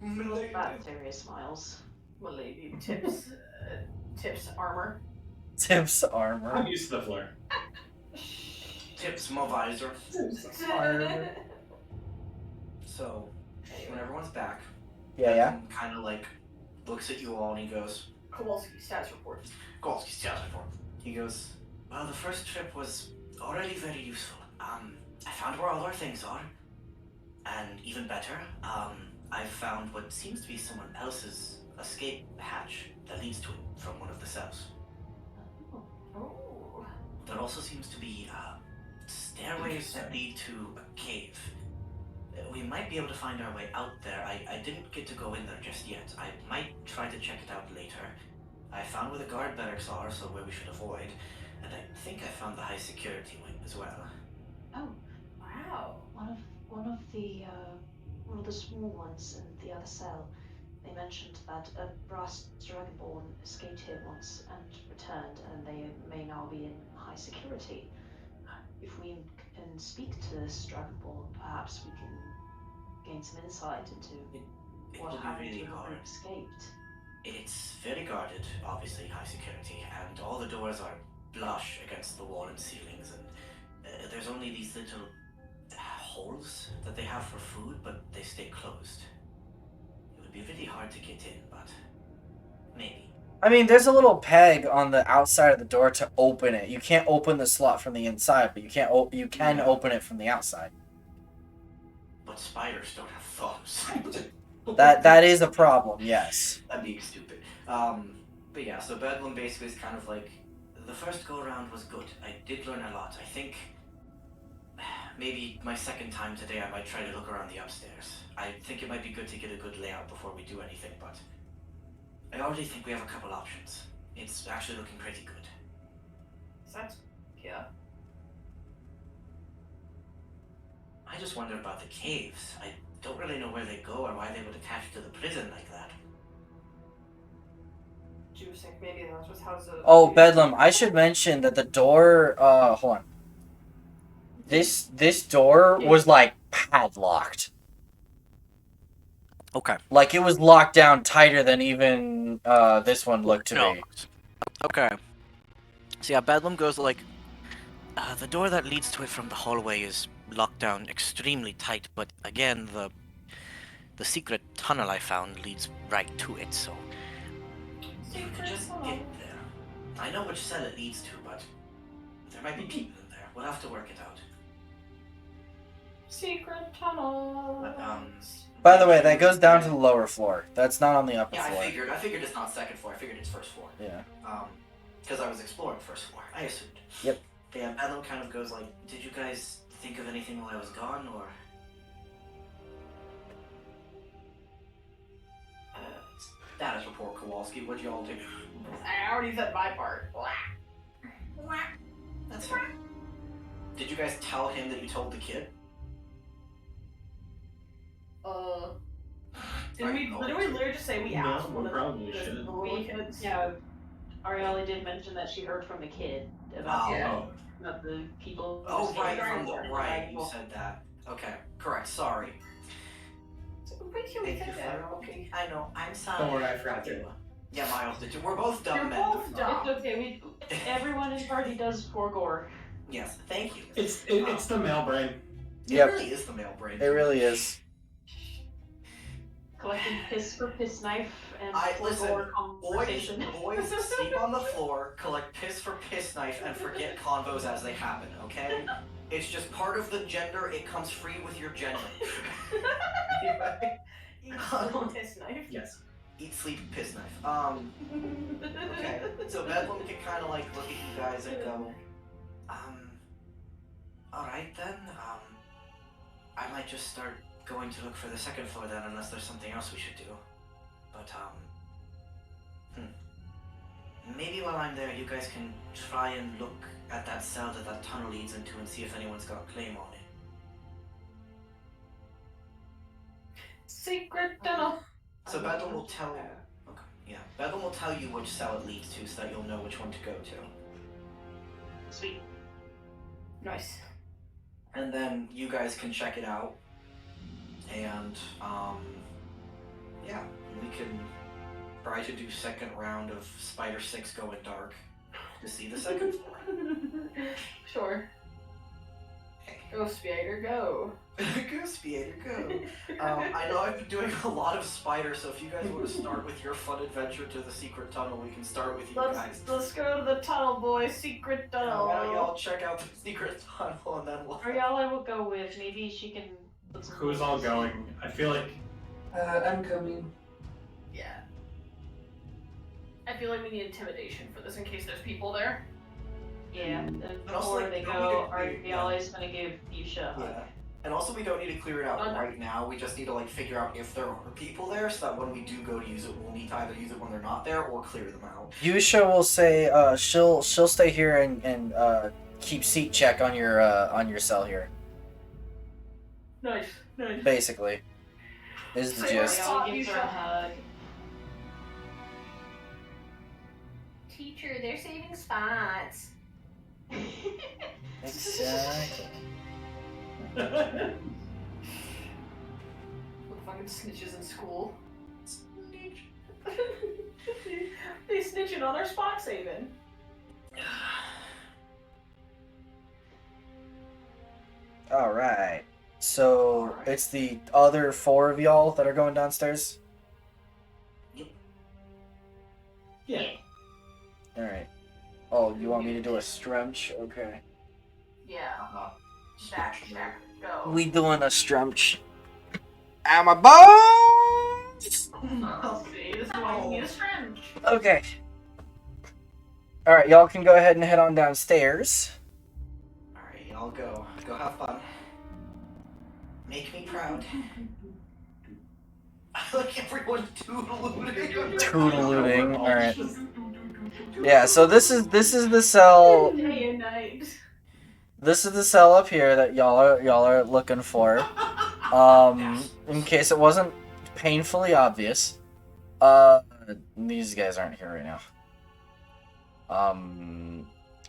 That Terrier smiles.
Milady tips armor.
Tips armor.
I'm used to the floor.
Tips my visor.
Armor.
So, when everyone's back,
Yeah.
kind of like looks at you all and he goes,
Kowalski stats report.
Kowalski stats report. He goes, well, the first trip was already very useful. I found where all our things are, and even better, I found what seems to be someone else's escape hatch that leads to it from one of the cells.
Oh.
There also seems to be stairways that lead to a cave. We might be able to find our way out there. I didn't get to go in there just yet. I might try to check it out later. I found where the guard barracks are, so where we should avoid. And I think I found the high security wing as well.
Oh,
Wow.
one of the small ones in the other cell. They mentioned that a brass dragonborn escaped here once and returned, and they may now be in high security. If we can speak to this dragonborn, perhaps we can gain some insight into
It
what
will be
happened
really
to the
hard.
group escaped.
It's very guarded, obviously high security, and all the doors are flush against the wall and ceilings, and there's only these little holes that they have for food, but they stay closed. It would be really hard to get in, but maybe.
I mean, there's a little peg on the outside of the door to open it. You can't open the slot from the inside, but you can open it from the outside.
But spiders don't have thumbs.
That is a problem, yes.
That'd be stupid. But yeah, so Bedlam basically is kind of like, the first go around was good. I did learn a lot. I think maybe my second time today I might try to look around the upstairs. I think it might be good to get a good layout before we do anything, but I already think we have a couple options. It's actually looking pretty good.
That's yeah.
I just wonder about the caves. I don't really know where they go or why they would attach to the prison like that.
Do you think maybe that was how the...
Oh, Bedlam, I should mention that the door, hold on. This door was, like, padlocked.
Okay.
Like, it was locked down tighter than even, this one looked to me.
Okay. So yeah, Bedlam goes like, The door that leads to it from the hallway is locked down extremely tight, but again, the secret tunnel I found leads right to it, so...
You could just get there. I know which cell it leads to, but there might be people in there. We'll have to work it out.
Secret tunnel.
By the way, that goes down to the lower floor. That's not on the upper
Yeah,
floor.
I figured it's not second floor. I figured it's first floor.
Yeah.
Because I was exploring first floor. I assumed.
Yep.
Yeah, Bedlam kind of goes like, did you guys think of anything while I was gone, or? Status report, Kowalski. What'd y'all do?
I already said my part.
That's fine. Did you guys tell him that you told the kid?
Did we literally just say we asked one of
probably
the
should.
little kids?
Yeah, Ariella did mention that she heard from the kid about,
Oh,
about the people. who
Oh,
were
right,
staying
from the
there.
right. You said that. Okay, correct. Sorry.
Wait till we
Thank
get
you
there,
for-
okay?
I know. I'm sorry.
Don't worry, I forgot to.
Yeah, Miles did too. We're both dumb
You're
men.
both dumb.
It's okay. Everyone in the party does pour gore.
Yes, thank you.
It's the male brain.
It
Yep.
really is the male brain.
It really is.
Collecting piss for piss knife and
Listen,
gore
boys
conversation.
sleep on the floor, collect piss for piss knife, and forget convos as they happen, okay? It's just part of the gender, it comes free with your gender.
Eat little piss knife.
Yes.
Eat, sleep, piss knife. Okay. So Bedlam can kind of like look at you guys and go, alright then, I might just start going to look for the second floor then, unless there's something else we should do. But, maybe while I'm there, you guys can try and look at that cell that tunnel leads into and see if anyone's got a claim on it.
Secret tunnel.
So Bedlam will tell you. Okay, yeah. Bedlam will tell you which cell it leads to so that you'll know which one to go to.
Sweet.
Nice.
And then you guys can check it out. And, yeah, we can try to do second round of Spider 6 Going Dark to see the second floor.
Sure. Go, Spider, go.
Go, Spider, go. I know I've been doing a lot of Spider, so if you guys want to start with your fun adventure to the secret tunnel, we can start with you guys.
Let's go to the tunnel, boys. Secret tunnel.
Why don't y'all check out the secret tunnel and then we'll...
Ariella will go with. Maybe she can put some.
Who's all going? I feel like
I'm coming.
Yeah. I feel like we need intimidation for this in case there's people there.
Yeah, and
also,
before
like,
they
don't
go,
we do-
Ariella is gonna give Yusha a hug.
Yeah. And also we don't need to clear it out right now, we just need to like figure out if there are people there so that when we do go to use it, we'll need to either use it when they're not there or clear them out.
Yusha will say she'll stay here and keep seat check on your cell here.
Nice.
Basically, is the gist.
Ariella gives her a hug.
Teacher, they're saving spots.
Exactly.
What fucking snitches in school? They snitching on our spot saving.
All right. So it's the other 4 of y'all that are going downstairs.
yeah.
All right. Oh, you want me to do a stretch? Okay.
Yeah. Back, go.
We doing a stretch. At my bones.
I'll see. This is why you need a stretch.
Okay. All right, y'all can go ahead and head on downstairs.
Alright, y'all go. Go have fun. Make me proud. I like everyone toodalooting.
Toodalooting. All right. Yeah. So this is the cell.
Day and night.
This is the cell up here that y'all are looking for. In case it wasn't painfully obvious. These guys aren't here right now.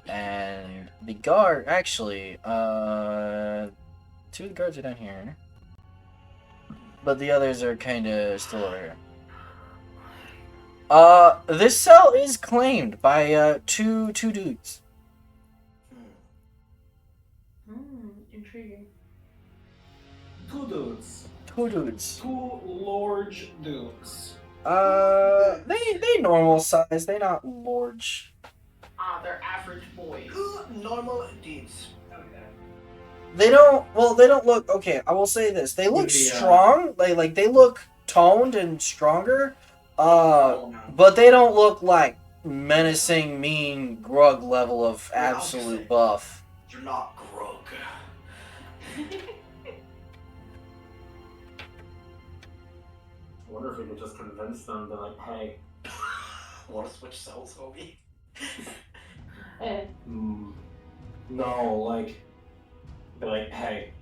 And the guard actually, 2 of the guards are down here. But the others are kinda still over here. This cell is claimed by two dudes.
two dudes.
Two dudes.
Two large dudes.
They normal size. They not large.
They're average boys.
Normal dudes.
They don't. Well, they don't look. Okay, I will say this. They look strong. Like they look toned and stronger. But they don't look like menacing, mean Grug level of absolute buff.
You're not Grug.
I wonder if we could just convince them to like, hey.
Want to switch cells, homie?
No, like, be like, hey.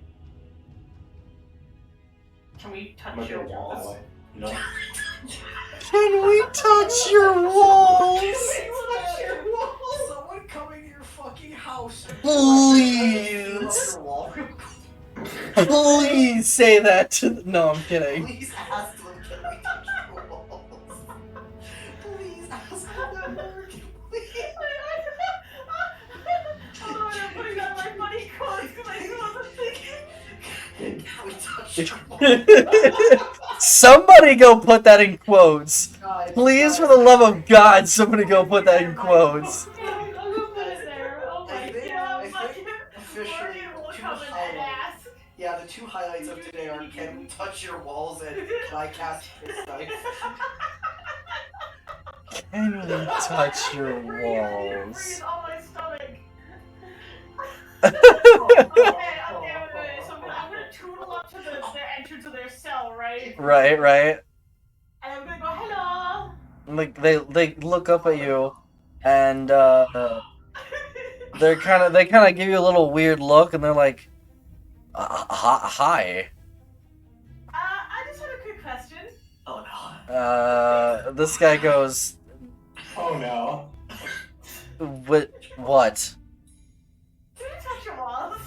Can we touch your walls?
No.
Can we touch your walls?
Someone coming to your fucking house.
Please. Please say that to. No, I'm kidding.
Please ask them, can we touch your walls? Please ask them, please.
Oh, I'm putting on my funny quotes because I still wasn't thinking.
Can we touch your walls?
Somebody go put that in quotes. Please, for the love of God, somebody go put that in quotes.
I'll go put it there. Oh my god.
Officially, two highlights. Yeah, the two highlights of today are can we touch your walls and can I cast this knife?
Can we touch your walls?
Breathe on my stomach. Okay, so I'm gonna tootle up to their entrance of their cell, right?
Right.
And I'm gonna go, hello!
Like they look up at you, and they kind of give you a little weird look, and they're like, "Hi."
I just had a quick question.
Oh no.
This guy goes,
Oh no.
What?
Can you touch your walls?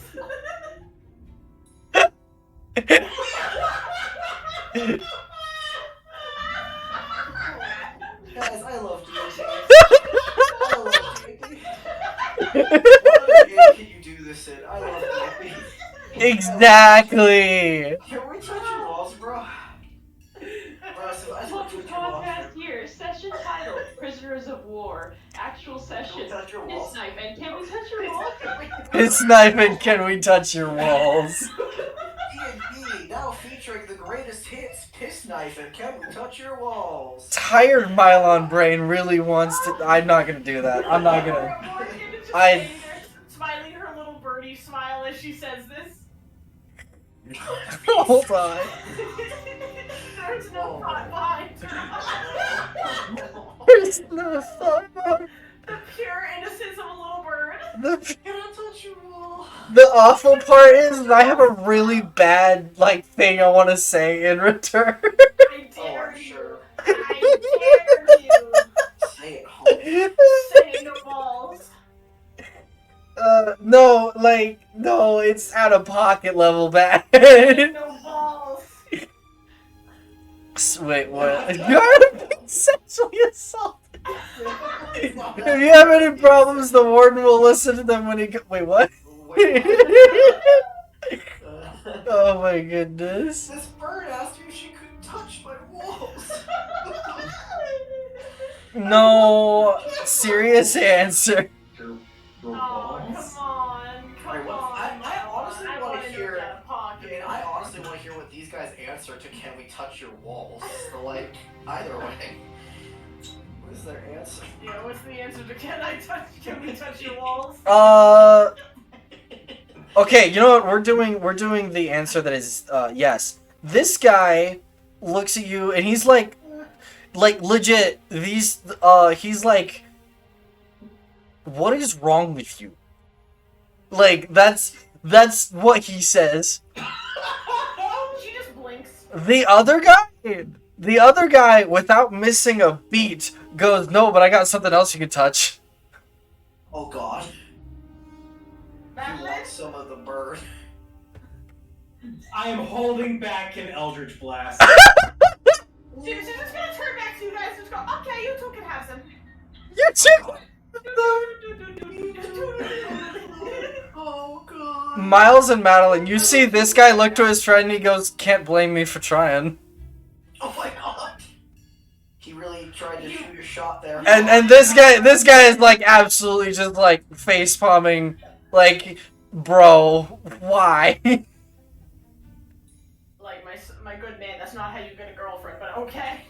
Guys, I love D&D. I love D&D. What game can you do this in? I love D&D.
Exactly.
Can we touch your walls, bro?
Welcome podcast here. Session title: Prisoners of War. Actual session: Piss Knife and Can We Touch Your Walls?
Piss Knife and Can We Touch Your Walls?
D&D, now featuring the greatest hits, Piss Knife and Can We Touch Your Walls?
Tired Mylon Brain really wants to. I'm not gonna do that. I'm not gonna.
Smiling her little birdie smile as she says this.
Hold on.
There's no thought behind her.
There's no thought.
The pure innocence of a little bird.
Can I touch your wall?
The awful part is that I have a really bad thing I want to say in return.
I dare you. I dare you.
Say it, homie.
Say it, no balls.
No, it's out of pocket level bad.
No balls.
Wait, what? You're being sexually assaulted. If you have any problems, the warden will listen to them when he Wait, what? Oh my goodness.
This bird asked me if she could touch my walls.
No, serious answer.
Oh, come on.
I honestly want to hear.
Pocket.
I honestly want to hear what these guys answer to "Can we touch your walls?" So either way, what is their answer?
Yeah, what's the answer to Can we touch your walls?
Okay, you know what? We're doing the answer that is yes. This guy looks at you and he's like legit. He's like, what is wrong with you? That's what he says.
She just blinks.
The other guy, without missing a beat, goes, no, but I got something else you can touch.
Oh God. You want some of the bird?
I am holding back an Eldritch Blast.
She's just gonna turn back to you guys and just go, okay, you two can have some.
You two.
Oh god.
Miles and Madeline, you see this guy look to his friend and he goes, "Can't blame me for trying."
Oh my god. He really tried to shoot a shot there.
And this guy is like absolutely just like face palming, like, bro, why?
Like my good man, that's not how you get a girlfriend, but okay.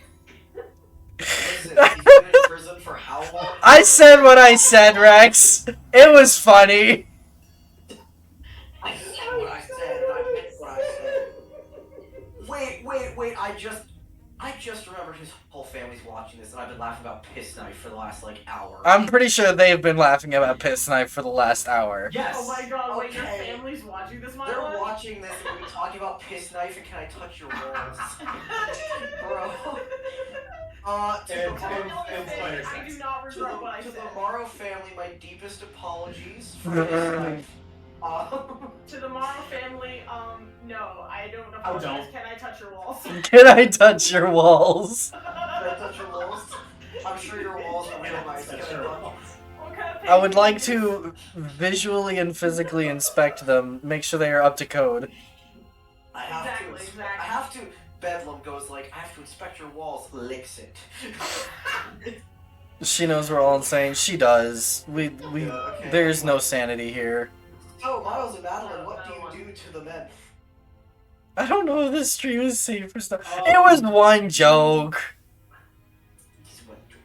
Listen, he's been in prison for how long?
I said what I said, Rex. It was funny.
I said what I said, and I meant what I said. Wait, I just remembered his whole family's watching this, and I've been laughing about Piss Knife for the last, like, hour.
I'm pretty sure they've been laughing about Piss Knife for the last hour.
Yes.
Oh my god, wait, your
Okay.
family's watching this, my
They're
lord?
watching this, and we're talking about Piss Knife, and can I touch your balls? Bro. To the
Spider
I do
Sense.
not regret what I
to
said.
the Morrow family, my deepest apologies for Piss Knife.
To the Morrow family, no, I don't apologize. Can I touch your walls?
Can I touch your walls?
Can I touch your walls? I'm sure your walls are real nice. Can I touch?
What kind of
I would
painting
like
is
to visually and physically inspect them, make sure they are up to code.
I have
Exactly,
to.
exactly.
I have to. Bedlam goes like, I have to inspect your walls. Licks it.
She knows we're all insane. She does. We.
Yeah, okay.
There's no sanity here.
So Miles and Madeline, what do you do to the men?
I don't know if this stream is safe for stuff. It was one joke.
He's one joke.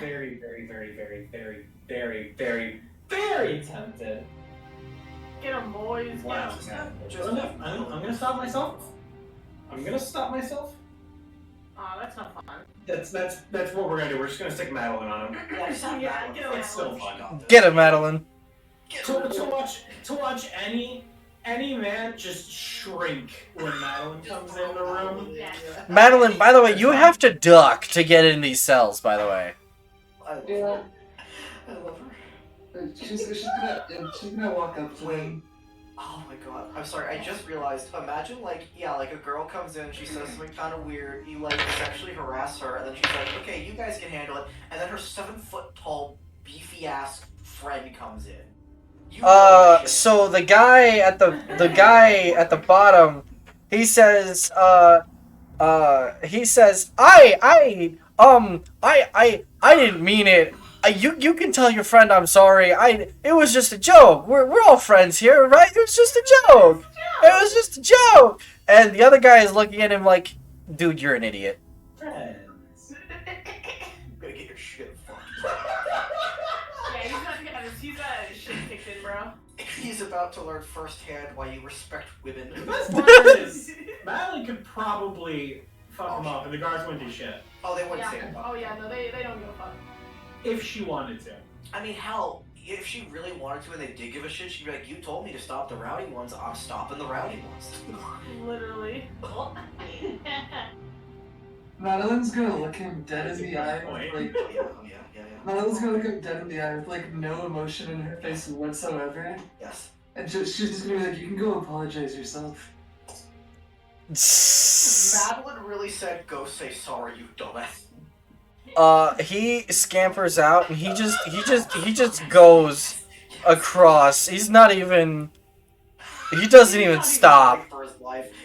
Very, very, very, very, very, very, very, very tempted.
Get 'em, boys.
Wow.
Get 'em.
I'm gonna stop myself. I'm gonna stop myself.
Aw, that's not fun.
That's what we're gonna do. We're just gonna stick Madeline on him.
Yeah, just have
Yeah,
Madeline.
get him.
It's still fun.
Get him, Madeline.
To watch any man just shrink when Madeline comes in the room.
Yeah.
Madeline, by the way, you have to duck to get in these cells, by the way.
Yeah.
I love her.
She's gonna walk up to him.
Oh my god. I'm sorry, I just realized. Imagine, like, like a girl comes in, she says something kind of weird, you, like, sexually harass her, and then she's like, okay, you guys can handle it, and then her 7-foot-tall, beefy-ass friend comes in. You know shit.
So the guy at the bottom, he says, I didn't mean it. You can tell your friend I'm sorry. It was just a joke. We're all friends here, right? It was just a joke. It was just a joke. And the other guy is looking at him like, dude, you're an idiot.
Friends.
I'm gonna get your shit fucked.
Yeah, he's got his shit kicked in, bro.
He's about to learn firsthand why you respect women.
The best part is, Madeline could probably fuck him up, and the guards wouldn't do shit.
Oh, they wouldn't
Yeah.
say it.
Oh yeah, no, they don't give a fuck.
If she wanted to.
I mean, hell, if she really wanted to and they did give a shit, she'd be like, you told me to stop the rowdy ones, I'm stopping the rowdy ones.
Literally.
Madeline's gonna look him dead in the eye with, like,
Yeah.
Madeline's gonna look him dead in the eye with, like, no emotion in her face whatsoever.
Yes.
And she's just gonna be like, you can go apologize yourself.
Madeline really said, go say sorry, you dumbass.
He scampers out and he just goes across. He's not even. He doesn't even stop.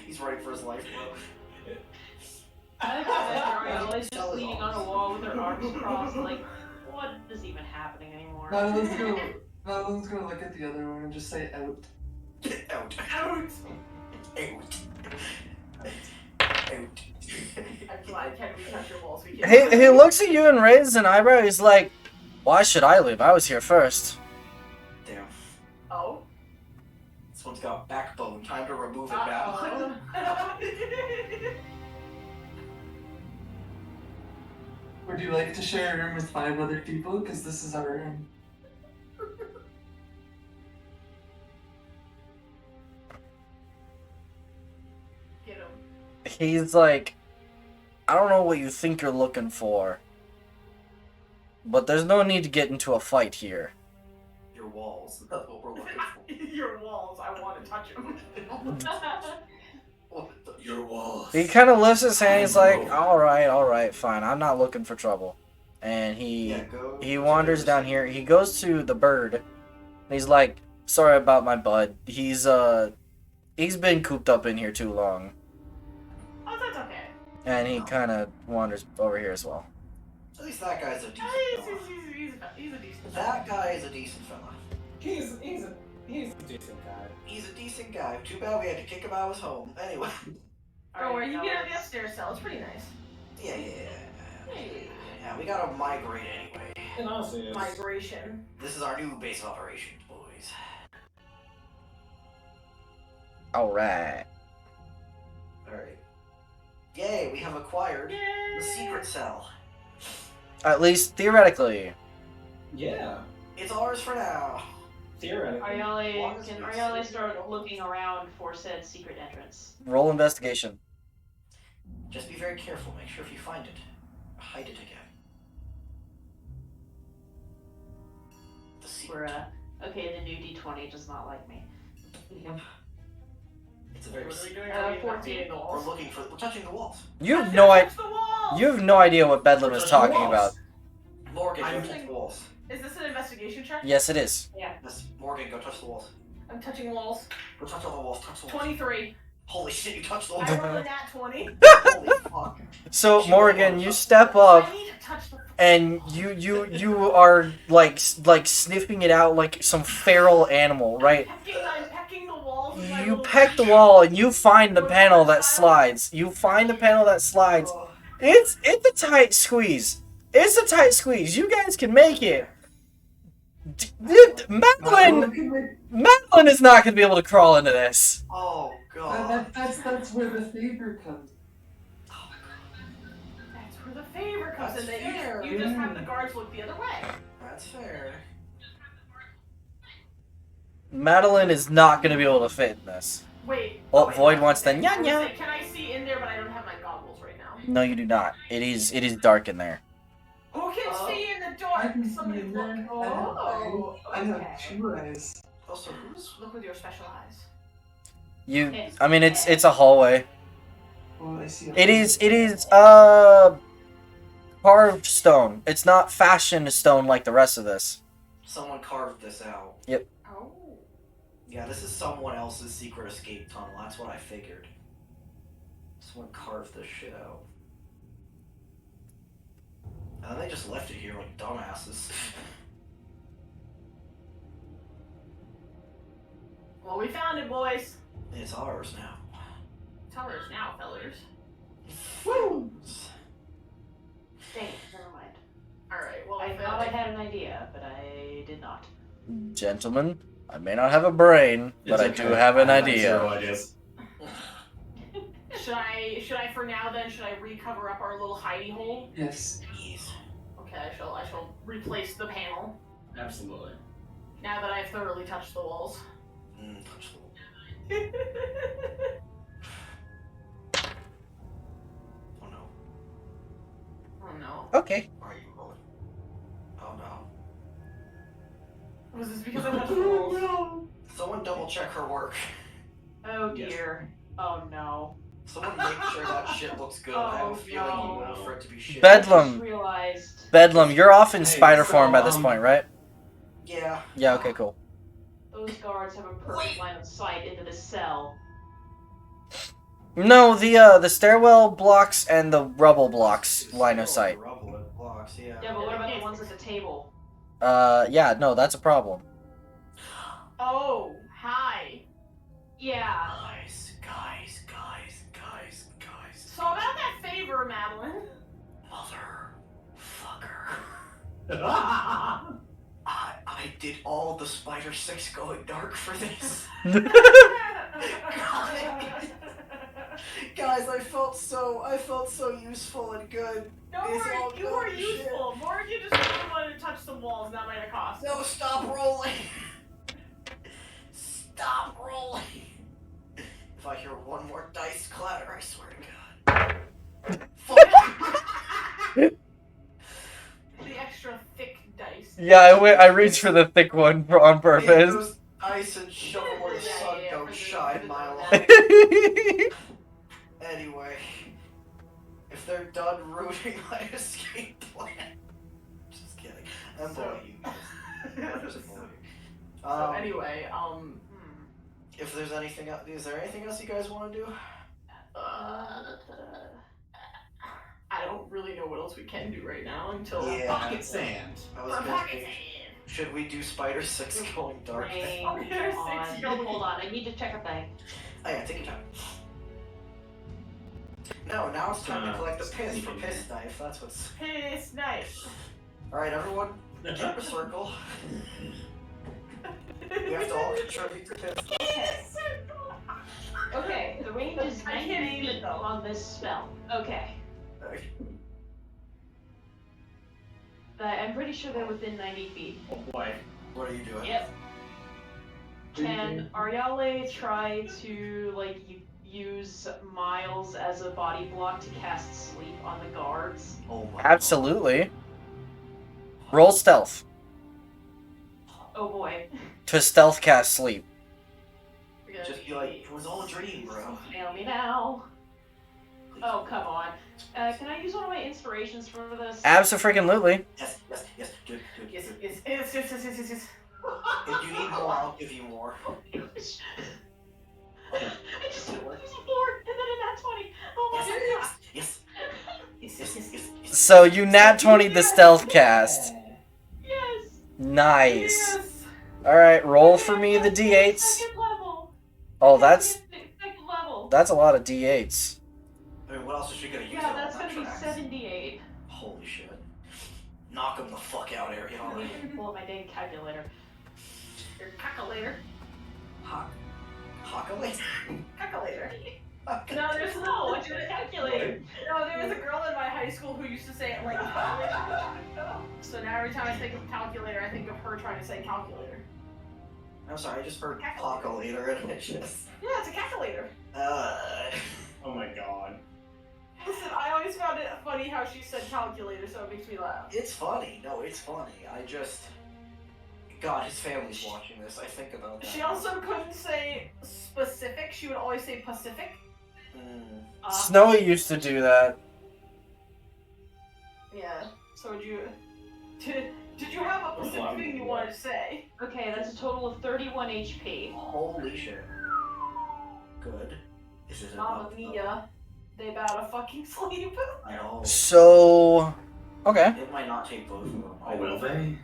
He's running for his life, bro.
I like how Ariela's just leaning on a wall with her arms crossed, like, what is even happening anymore?
Madeline's gonna look at the other one and just say out.
Out.
Out.
Out.
I'm glad can we touch your walls? We can't.
He looks at you and raises an eyebrow. He's like, "Why should I live? I was here first."
Damn.
Oh.
This one's got backbone. Time to remove it now.
Would you like to share a room with 5 other people? Because this is our room.
Get him.
He's like, "I don't know what you think you're looking for, but there's no need to get into a fight here."
Your walls. That's what we're looking for.
Your walls. I want to touch them.
What the-
your walls.
He kind of lifts his hand. He's like, all right, fine. I'm not looking for trouble. And he wanders down here. He goes to the bird. And he's like, sorry about my bud. He's been cooped up in here too long.
Oh, that's okay.
And he kind of wanders over here as well.
At least that guy's a decent fella.
He's a decent
That guy is a decent fella.
He's a decent guy.
He's a decent guy. Too bad we had to kick him out of his home. Anyway.
Don't worry, you get out of the upstairs cell. It's pretty nice.
Yeah. Yeah, we gotta migrate anyway.
And honestly, it's...
Migration.
This is our new base of operations, boys.
Alright.
Alright. Yay, we have acquired the secret cell.
At least theoretically.
Yeah.
It's ours for now.
Theoretically.
Can Ariale start looking around for said secret entrance?
Roll investigation.
Just be very careful. Make sure if you find it, hide it again. The secret.
Okay, the new D20 does not like me.
It's a very
What are we
secret.
doing?
14.
We're touching the walls.
You have no idea what Bedlam is talking about.
Morgan, go touch the walls.
Is this an investigation check?
Yes, it is.
Yeah.
Yes, Morgan, go touch the walls.
I'm touching walls.
Go touch all the walls. Touch the walls.
23.
Holy shit, you touched the walls.
I rolled a nat 20.
Holy fuck.
So Morgan, you step up,
I need to touch the...
and you are like sniffing it out like some feral animal, right?
I'm pecking the walls. with my
You
little
peck the
knife.
wall and you find the panel that slides. It's a tight squeeze. It's a tight squeeze. You guys can make it. Madeline is not going to be able to crawl into this.
Oh god.
That's where the favor comes.
That's where the favor comes in.
That's
That
fair.
you just have the guards look the other way.
That's fair.
Madeline is not going to be able to fit in this.
Wait.
Oh,
wait,
Void
no,
wants the
okay.
nya
I was
nya.
like, can I see in there? But I don't have my goggles right now.
No, you do not. It is dark in there.
Who can see in the
I
dark?
can see
Somebody
in
look.
there.
Oh,
I have
okay.
2 eyes.
Also, who's...
Look with your special eyes.
I mean, it's a hallway.
Oh, I see.
It is carved stone. It's not fashioned stone like the rest of this.
Someone carved this out.
Yep.
Oh.
Yeah, this is someone else's secret escape tunnel. That's what I figured. Someone carved this shit out. And then they just left it here like dumbasses.
Well, we found it, boys.
It's ours now.
Tell us now, fellers.
Woo!
Dang, never mind.
Alright, well,
I thought I had an idea, but I did not.
Gentlemen, I may not have a brain, but I do have an idea.
Ideas.
Should I for now then, should I recover up our little hidey hole?
Yes.
Yes.
Okay, I shall replace the panel.
Absolutely.
Now that I've thoroughly touched the walls.
Touch the wall. Oh no.
Oh no.
Okay.
Why are you rolling? Oh no.
Was this because I touched the walls?
Someone double check her work.
Oh dear. Oh no.
Someone make sure that shit looks good. I have a feeling you want for it to be shit.
Bedlam.
Realized.
Bedlam, you're off in
Hey,
spider
so,
form by this point, right?
Yeah.
Yeah, okay, cool.
Those guards have a perfect line of sight into the cell.
No, the stairwell blocks and the rubble blocks line of sight.
Rubble and blocks, yeah.
Yeah, but what about the ones at the table?
Yeah, no, that's a problem.
Oh, hi.
Yeah.
Guys.
So about that favor, Madeline.
Motherfucker. I did all the Spider 6 going dark for this. Guys, I felt so useful and good.
Don't
It's
worry,
all
you were
good shit.
useful. Morgan just really wanted to touch some walls, and that might have cost.
No, stop rolling. Stop rolling. If I hear one more dice clatter, I swear to God.
The extra thick dice.
Yeah, I reached for the thick one on purpose.
Those dice and show where the sun don't shine, my love. Anyway, if they're done ruining my escape plan, just kidding. I'm bullying you guys. I'm just bullying.
So anyway,
If there's anything else, is there anything else you guys want to do?
I don't really know what else we can do right now until
Pocket sand.
I was gonna say, should we do Spider 6 going dark?
Rain
Spider
on.
6 going-
Hold on, I need to check a bag.
Oh yeah, take your time. No, now it's time to collect the piss for piss knife. That's what's.
Piss knife.
All right, everyone, get in a circle. We have to all contribute to piss.
Okay, the range is
I
90
can't aim it,
feet
though.
on this spell. Okay. I'm pretty sure they're within 90 feet.
Oh boy.
What are you doing?
Yep. Can Ariale try to, like, use Miles as a body block to cast sleep on the guards?
Oh my.
Absolutely. Roll stealth
Oh boy.
to stealth cast sleep.
Just be like, it was all a dream, bro.
Fail me now. Oh, come on. Can I use one of my inspirations for this?
Abso-freaking-lutely.
Yes, yes, yes. Do it, do it.
Yes, yes, yes, yes, yes, yes, yes.
If you need more, I'll give you more.
I just used a 4 and then a nat 20. Oh my
Yes, yes, yes, yes, yes, yes.
So you nat 20'd the stealth cast.
Yes.
Nice.
Yes.
Alright, roll for me the d8s.
Second level.
Oh, that's
Second level.
a lot of d8s.
I mean, what else is she gonna use?
Yeah,
on
that's
that
gonna be
tracks?
78.
Holy shit. Knock him the fuck out, Ariana.
Pull up my dang calculator.
Your calculator.
Hawkalate?
Calculator. No, there's
No, what's your calculator?
No, there was a girl in my high school who used to say it like calculator. So now every time I think of calculator, I think of her trying to say calculator.
I'm sorry, I just heard Hawkalator and it's just.
Yeah, it's a calculator.
Oh my god.
Listen, I always found it funny how she said calculator, so it makes me laugh.
It's funny. No, it's funny. I just. God, his family's watching this. I think about that.
She also couldn't say specific, she would always say Pacific.
Snowy used to do that.
Yeah, so would you... Did you have a specific thing you wanted to say?
Okay, that's a total of 31 HP.
Holy shit. Good. Is it
Mamma
enough?
mia, they about to fucking sleep.
I know.
So, okay.
It might not take both of them.
Oh, will they?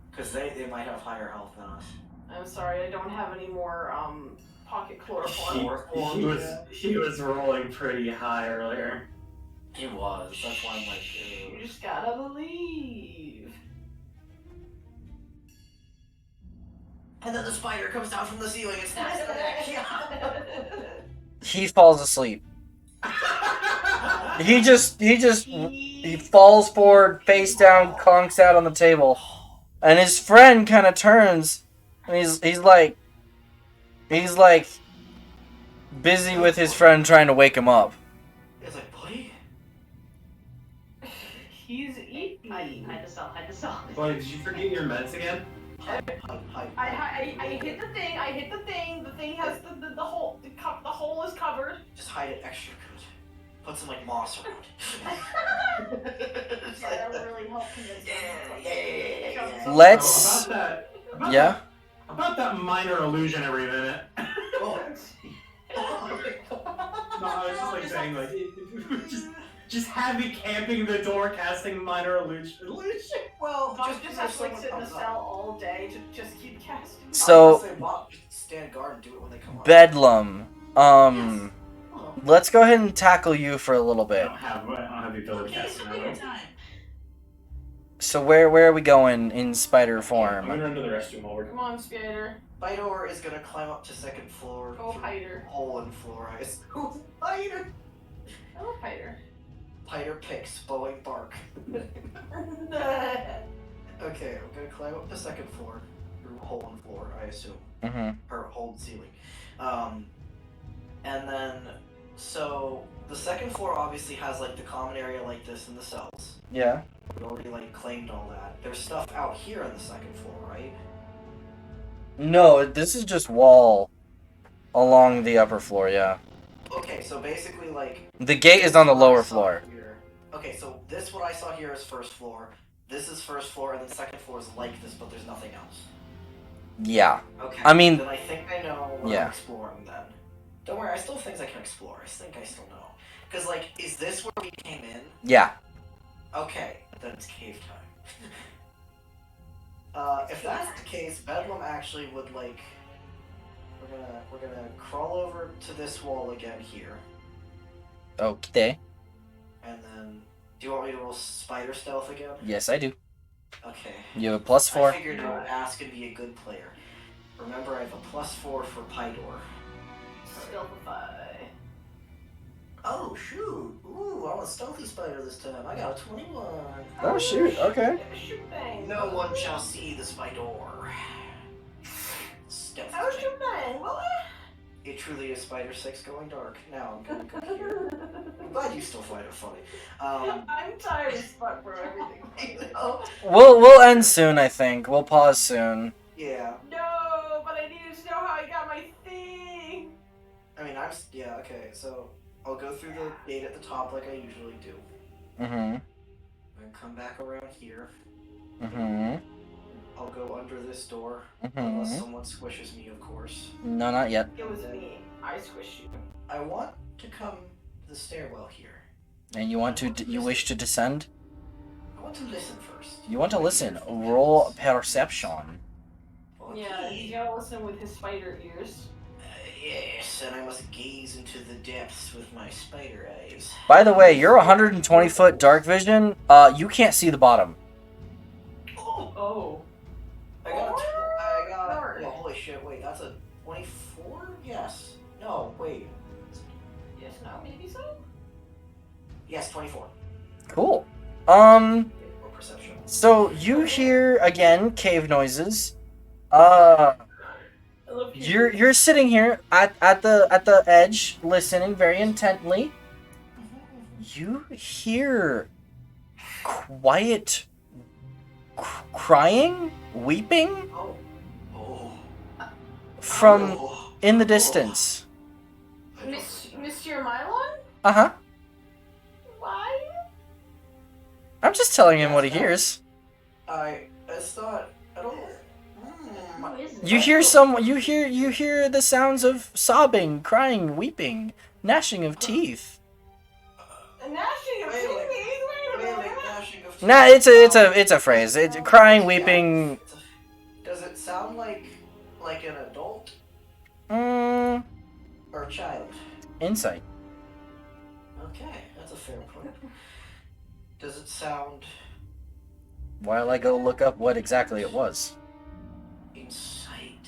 Because they might have higher health than us.
I'm sorry, I don't have any more, pocket chloroform.
He was rolling pretty high earlier.
He was. That's why I'm like,
You just gotta believe.
And then the spider comes down from the ceiling and snaps the neck.
He falls asleep. He falls forward, face down, conks out on the table. And his friend kind of turns, and he's like busy with his friend trying to wake him up.
It's like, buddy?
He's eating.
Hide the cell, hide the cell.
Boy, did you forget your meds again?
I hit the thing, the thing has the hole, the hole is covered.
Just hide it extra good. Put some like moss around it.
Yeah, that would really help convince me.
Let's. Yeah.
About that minor illusion every minute.
Oh.
No, I was just like saying like just heavy camping the door, casting minor illusion.
Well,
Bob just has to like sit in the cell all day to just keep casting.
So,
say, Bob, just stand guard and do it when they come up.
Bedlam. Let's go ahead and tackle you for a little bit.
I don't have the ability to cast it.
So where are we going in spider form?
I'm gonna run to the restroom while we're.
Come on, Spider.
Spider is gonna climb up to second floor.
Go Piter.
Hole in floor, I assume. Piter!
I love Piter.
Piter picks, bowing bark. Okay, I'm gonna climb up to second floor. Through hole in floor, I assume.
Mm-hmm.
Or hole in ceiling. And then, so, the second floor obviously has, like, the common area like this in the cells.
Yeah.
We already, like, claimed all that. There's stuff out here on the second floor, right?
No, this is just wall along the upper floor, yeah.
Okay, so basically, like...
The gate is on the lower floor.
Here. Okay, so this, what I saw here is first floor. This is first floor, and then second floor is like this, but there's nothing else.
Yeah.
Okay.
I mean...
Then I think I know what I'm exploring, then. Don't worry, I still think I can explore. I think I still know. Because, like, is this where we came in?
Yeah.
Okay, then it's cave time. If that's the case, Bedlam actually would, like... We're gonna crawl over to this wall again here.
Okay.
And then... Do you want me to roll spider stealth again?
Yes, I do.
Okay.
You have a +4.
I figured you would ask and be a good player. Remember, I have a +4 for Pydor.
Stealthify.
Oh, shoot. Ooh, I'm a stealthy spider this time. I got a 21.
Oh, shoot. Okay.
Shoot bang.
No one shall see the spider. Stealthy.
Oh, shoot bang. Well,
It truly is Spider 6 going dark. Now I'm gonna go here. I'm glad you still find it funny.
I'm tired as fuck for everything.
We'll end soon, I think. We'll pause soon.
Yeah.
No, but I needed to know how I got my thing.
I mean, yeah, okay, so I'll go through the gate at the top like I usually do.
Mm-hmm.
And come back around here.
Mm-hmm.
I'll go under this door.
Mm-hmm.
Unless someone squishes me, of course.
No, not yet.
It was me. I squished you.
I want to come the stairwell here.
And you want to... You wish to descend?
I want to listen first.
You want to listen. Roll perception.
Yeah, he's gotta listen with his spider ears.
Yes, and I must gaze into the depths with my spider eyes.
By the way, you're 120-foot dark vision. You can't see the bottom.
Oh.
I got, yeah, holy shit, wait, that's a 24? Yes. No, wait.
Yes, no, maybe so?
Yes, 24.
Cool.
Or perception.
So you hear, again, cave noises. You're sitting here at the edge, listening very intently. You hear quiet crying, weeping from in the distance.
Mr. Mylon?
Uh-huh.
Why?
I'm just telling him what he hears.
It's not, I don't...
You hear the sounds of sobbing, crying, weeping, gnashing of teeth.
Gnashing of teeth? Wait a minute.
Nah, it's a phrase. It's crying, weeping.
Does it sound like an adult?
Or
a child?
Insight.
Okay, that's a fair point. Does it sound...
While I go look up what exactly it was.
Insight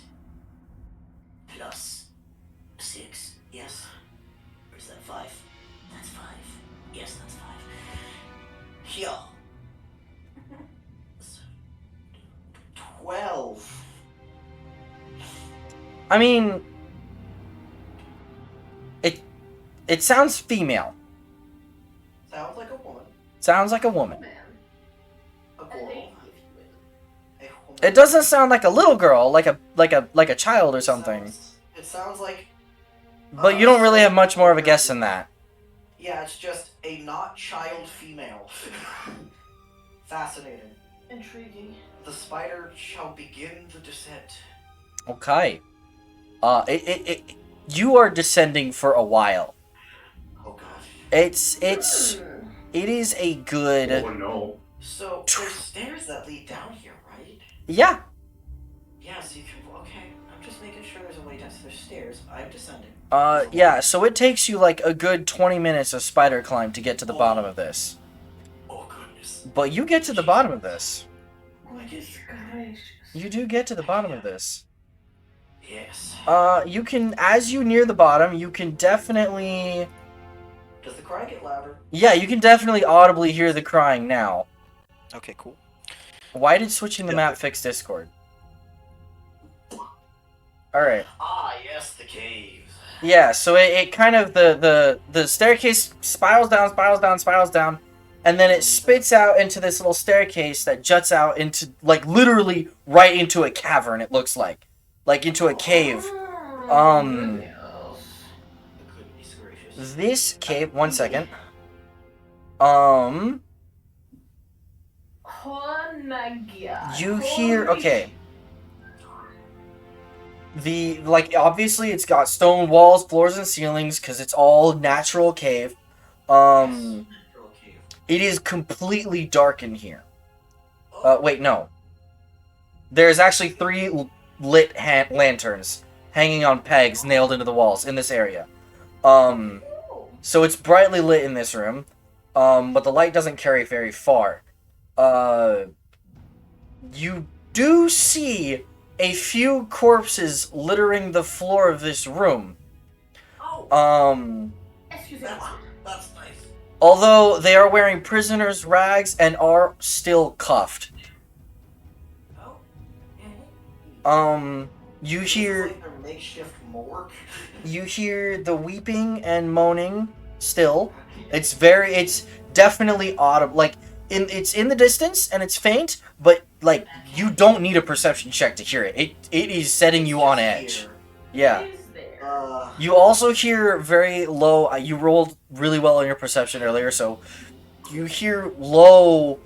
plus 6, yes? Or is that 5? That's 5. Yes, that's 5. Here. 12.
I mean, it sounds female.
Sounds like a woman.
Sounds like a woman.
A girl.
It doesn't sound like a little girl, like a child or something.
It sounds like...
But you don't really have much more of a guess than that.
Yeah, it's just a not child female. Fascinating.
Intriguing.
The spider shall begin the descent.
Okay. You are descending for a while.
Oh god.
It is a good...
Oh no.
So, there's stairs that lead down here, right?
Yeah.
Yeah, so you can... Okay, I'm just making sure there's a way down. So there's stairs. I'm descending.
Yeah, so it takes you like a good 20 minutes of spider climb to get to the bottom of this.
Oh goodness.
But you get to the bottom of this.
Goodness gracious.
You do get to the bottom of this.
Yes.
You can, as you near the bottom, you can definitely...
Does the cry get louder?
Yeah, you can definitely audibly hear the crying now.
Okay, cool.
Why did switching the map fix Discord? Alright.
Ah, yes, the caves.
Yeah, so it kind of, the staircase spirals down, and then it spits out into this little staircase that juts out into, like, literally right into a cavern, it looks like. Like, into a cave.
Goodness gracious.
This cave. One second.
Oh my god.
You hear?
Holy
Okay. Obviously it's got stone walls, floors, and ceilings because it's all natural cave. It is completely dark in here. Wait, no. There's actually 3 lit lanterns hanging on pegs nailed into the walls in this area. So it's brightly lit in this room, but the light doesn't carry very far. You do see a few corpses littering the floor of this room.
Excuse me.
That's nice.
Although they are wearing prisoners' rags and are still cuffed. You hear
Like their makeshift morgue.
you hear the weeping and moaning still. It's definitely audible. Like it's in the distance and it's faint, but like you don't need a perception check to hear it. It is setting you on edge. Yeah. You also hear very low. You rolled really well on your perception earlier, so you hear low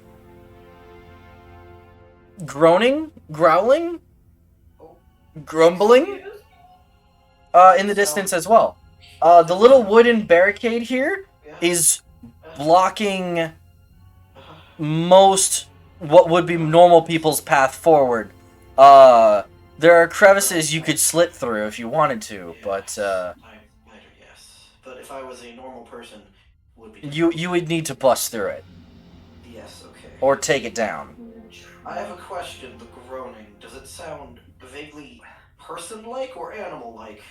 groaning, growling, grumbling in the distance as well. The little wooden barricade here is blocking most what would be normal people's path forward. There are crevices you could slit through if you wanted to, but
But if I was a normal person, would be.
you would need to bust through it.
Yes, okay.
Or take it down.
I have a question. The groaning, does it sound vaguely person-like or animal-like?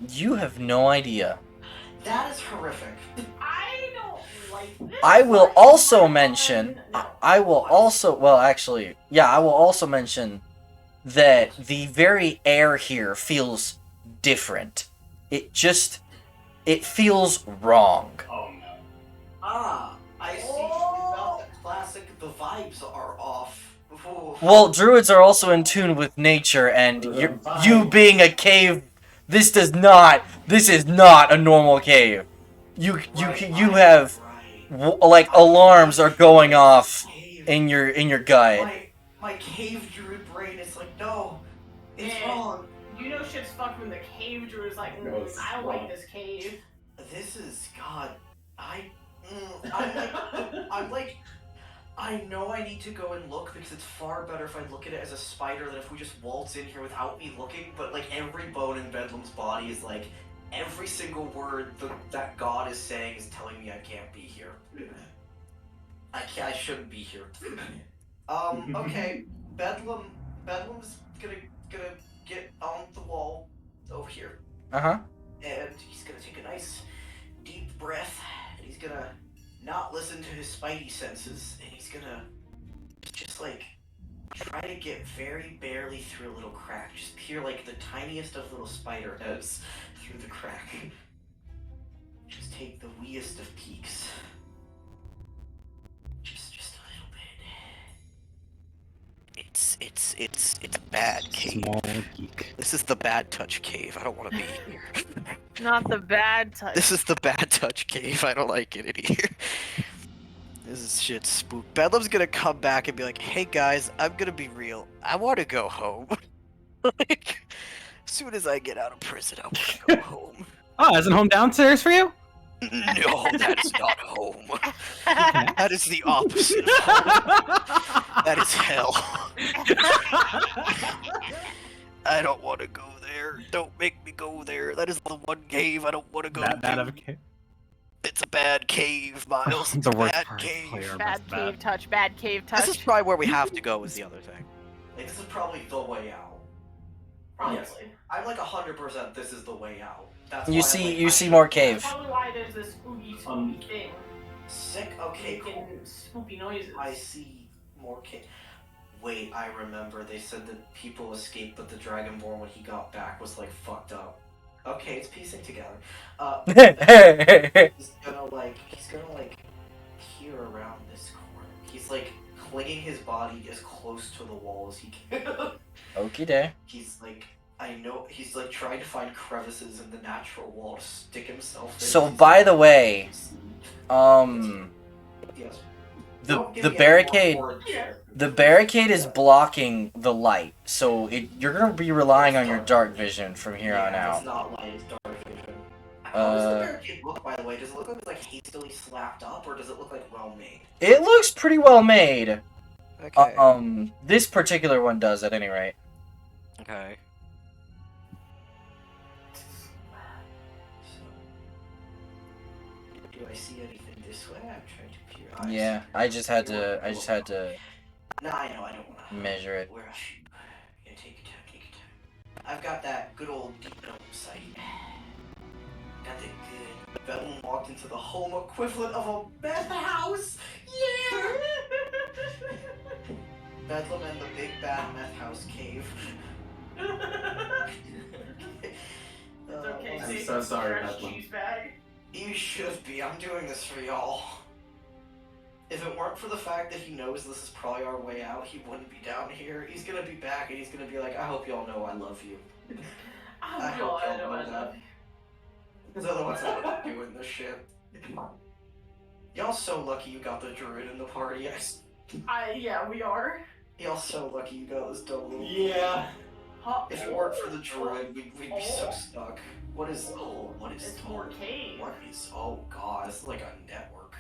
You have no idea.
That is horrific.
I don't like this.
I will also mention. I will also. Well, actually, yeah, I will also mention that the very air here feels different. It feels wrong.
Oh no.
Ah, I see. Without the classic, the vibes are off. Ooh.
Well, druids are also in tune with nature, and you being a cave, this is not a normal cave. You have like alarms are going off in your gut.
My cave druid brain is like, no, it's
Yeah.
wrong.
You know shit's fucked when the cave drew is like, I don't like this cave.
This is God. I'm like, I know I need to go and look because it's far better if I look at it as a spider than if we just waltz in here without me looking. But like every bone in Bedlam's body is like, every single word that God is saying is telling me I can't be here. I shouldn't be here. Okay. Bedlam's gonna get on the wall over here.
Uh-huh.
And he's gonna take a nice deep breath, and he's gonna not listen to his spidey senses, and he's gonna just like try to get very barely through a little crack. Just peer like the tiniest of little spider heads through the crack. Just take the weeest of peeks. Just a little bit.
It's a bad cave.
Small geek.
This is the bad touch cave. I don't want to be here.
Not the bad touch.
This is the bad touch cave. I don't like it in here. This is shit spook. Bedlam's gonna come back and be like, hey guys, I'm gonna be real. I want to go home. Like, as soon as I get out of prison, I want to go home.
Oh, isn't home downstairs for you?
No, that's not home. That is the opposite of home. That is hell. I don't want to go there. Don't make me go there. That is the one cave I don't want to go
That bad
to.
of a cave.
It's a bad cave, Miles. It's
The
a
worst
bad
part is
cave.
player
Bad
was
cave touch. Bad cave touch.
This is probably where we have to go. Is the other thing.
Like, this is probably the way out.
Probably.
Yes. I'm like 100% this is the way out. That's
You
why
see
I'm like,
you
I
see
should-
more cave.
Probably why there's this spooky thing.
Sick. Okay, cool.
Making spooky noises.
I see more cave. Wait, I remember they said that people escaped, but the Dragonborn when he got back was like fucked up. Okay, it's piecing together. He's gonna peer around this corner. He's like clinging his body as close to the wall as he can.
Okie day.
He's like I know he's like trying to find crevices in the natural wall to stick himself in.
So, by the way,
Yes.
the
Don't give
the
me any more
barricade
horrid shit.
the barricade is blocking the light, so you're gonna be relying on your dark vision from here on
Yeah,
out.
it's not light, it's dark vision. How does the barricade look, by the way? Does it look like it's like hastily slapped up, or does it look like well made?
It looks pretty well made.
Okay.
This particular one does, at any rate.
Okay.
Do I see anything this way? I'm trying to peer. I
Yeah,
see.
I just had to
No, I know, I don't wanna
measure it.
Where are you? Yeah, take your time, take your time. I've got that good old deep dome sight. Got the good. Bedlam walked into the home equivalent of a meth house. Yeah. Bedlam and the big bad meth house cave.
It's okay,
I'm
Stacey,
so sorry,
fresh
Bedlam.
cheese bag.
You should be. I'm doing this for y'all. If it weren't for the fact that he knows this is probably our way out, he wouldn't be down here. He's gonna be back and he's gonna be like, I hope y'all know I love you. I hope y'all know that. Because otherwise I wouldn't be doing this shit. Y'all so lucky you got the druid in the party.
Yeah, we are.
Y'all so lucky you got this dumb little.
Yeah.
If it weren't for the druid, we'd be so stuck. What is?
It's more cave.
What is? Oh god, it's like a network.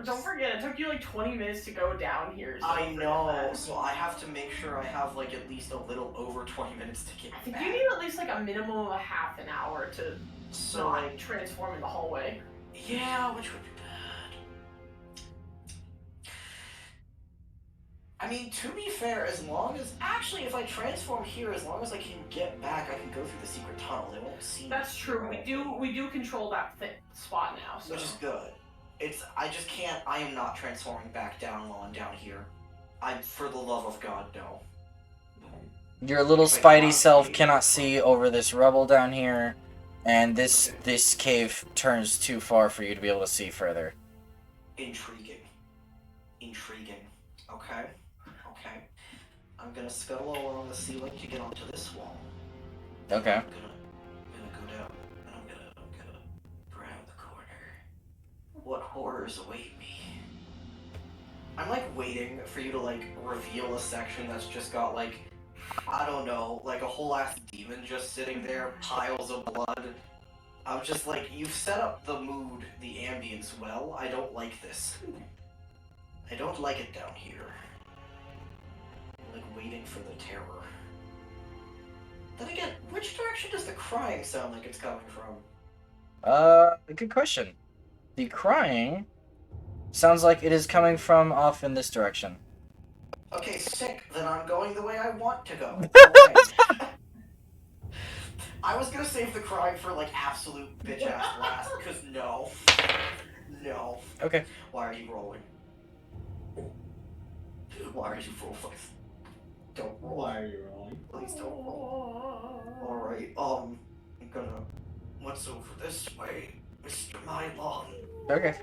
Don't forget, it took you like 20 minutes to go down here. So
I know, so I have to make sure I have like at least a little over 20 minutes to get
I think
back.
you need at least like a minimum of a half an hour to
So
not transform in the hallway.
yeah, which would be bad. I mean, to be fair, as long as actually, if I transform here, as long as I can get back, I can go through the secret tunnel. They won't see me.
That's true. We do control that spot now, so.
Which is good. I just can't. I am not transforming back down while I'm down here. For the love of God, no.
Your little Spidey self cannot see over this rubble down here, and this cave turns too far for you to be able to see further.
Intriguing. Okay. I'm gonna scuttle along the ceiling to get onto this wall.
Okay.
I'm gonna go down, and I'm gonna round the corner. What horrors await me? I'm like waiting for you to like reveal a section that's just got like, I don't know, like a whole ass demon just sitting there, piles of blood. I'm just like, you've set up the mood, the ambience well. I don't like this. I don't like it down here. I'm like waiting for the terror. Then again, which direction does the crying sound like it's coming from?
Good question. The crying sounds like it is coming from off in this direction.
Okay, sick. Then I'm going the way I want to go. Okay. I was gonna save the crying for like absolute bitch ass last, because no.
Okay.
Why are you rolling? Why are you rolling? Don't roll.
Why are you rolling?
Please don't roll. Alright, I'm gonna. What's over this way, Mr. Mylon?
Okay.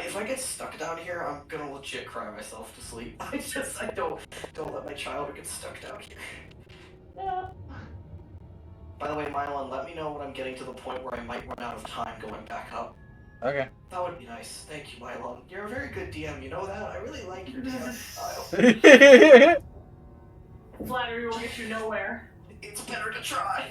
If I get stuck down here, I'm gonna legit cry myself to sleep. I don't let my child get stuck down here.
Yeah.
By the way, Mylon, let me know when I'm getting to the point where I might run out of time going back up.
Okay.
That would be nice. Thank you, Mylon. You're a very good DM, you know that? I really like your DM style.
Flattery will get you nowhere.
It's better to try.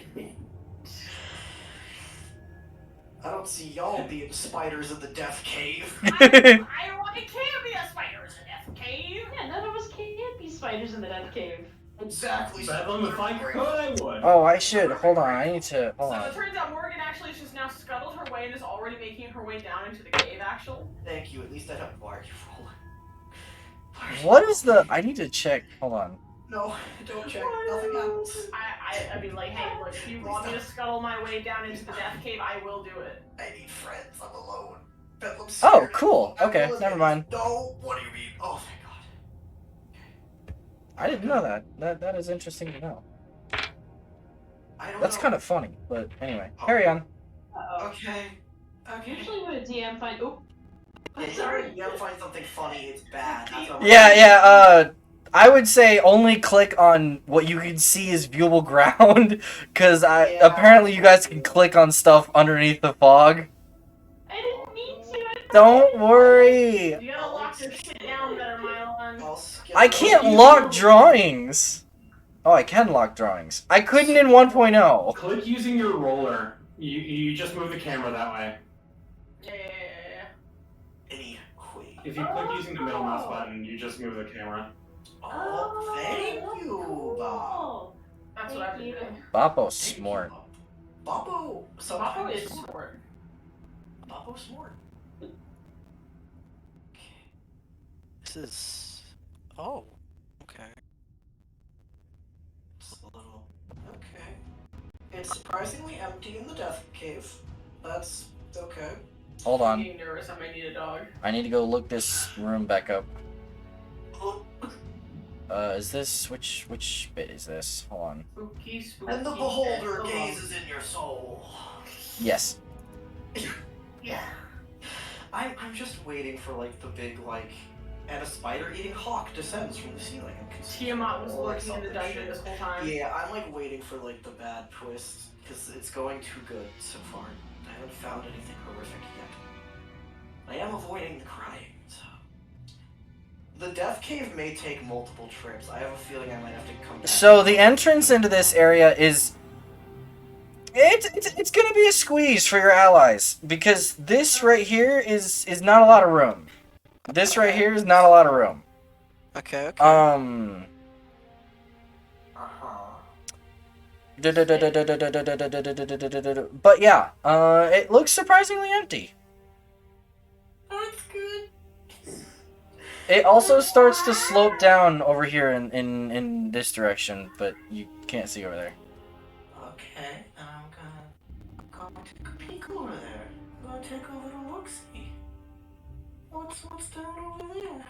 I don't see y'all being spiders in the death cave.
It can't be a spider in the death cave.
Yeah, none of us can be spiders in the death cave.
Exactly.
Bedlam, if I could, I would.
Oh, I should. Hold on. I need to. Hold
So
on.
it turns out Morgan actually has just now scuttled her way and is already making her way down into the cave, actually.
Thank you. At least I don't. Why are you rolling?
What is the? I need to check. Hold on.
No, don't check. Nothing happens.
I mean, like, hey, look, if you want me to scuttle my way down into the death cave, I will do it.
I need friends. I'm alone. Bedlam's
Oh,
scared.
cool.
I'm
Okay,
alone.
never mind.
No. What do you mean? Oh, thank God.
I didn't know that. That is interesting to know.
I don't
That's
know.
kind of funny, but anyway, carry on.
Okay.
Usually when a DM finds... Oh.
Yeah, sorry. You gotta find something funny. It's bad. That's all.
Yeah. I would say only click on what you can see is viewable ground, because apparently you guys can click on stuff underneath the fog.
I didn't mean to.
Don't worry.
You gotta lock your shit down better, Mylon.
I can't lock drawings. Oh, I can lock drawings. I couldn't in 1.0.
Click using your roller. You just move the camera that way.
Yeah.
Anyway.
If you click using the middle mouse button, you just move the camera.
Oh, thank you, Bob.
That's what I've been doing.
Boppo's smart.
Boppo
Boppo is smart.
Boppo smart.
This is. Oh. Okay.
It's a little. Okay. It's surprisingly empty in the death cave. That's okay.
Hold
I'm
on.
getting nervous. I might need a dog.
I need to go look this room back up. Is this which bit is this? Hold on.
Spooky.
And the beholder gazes in your soul.
Yes.
Yeah.
I'm just waiting for like the big like, and a spider-eating hawk descends from the ceiling.
Tiamat was lurking in the dungeon this whole time.
Yeah, I'm like waiting for like the bad twist because it's going too good so far. I haven't found anything horrific yet. I am avoiding the crying. So. The death cave may take multiple trips. I have a feeling I might have to come back.
So the entrance into this area is it's gonna be a squeeze for your allies, because this right here is not a lot of room. This right here is not a lot of room.
Okay.
But yeah, it looks surprisingly empty.
That's good.
It also starts to slope down over here in this direction, but you can't see over there.
Okay, I'm gonna take a peek over there. I'm gonna take a little look-see. What's down over there?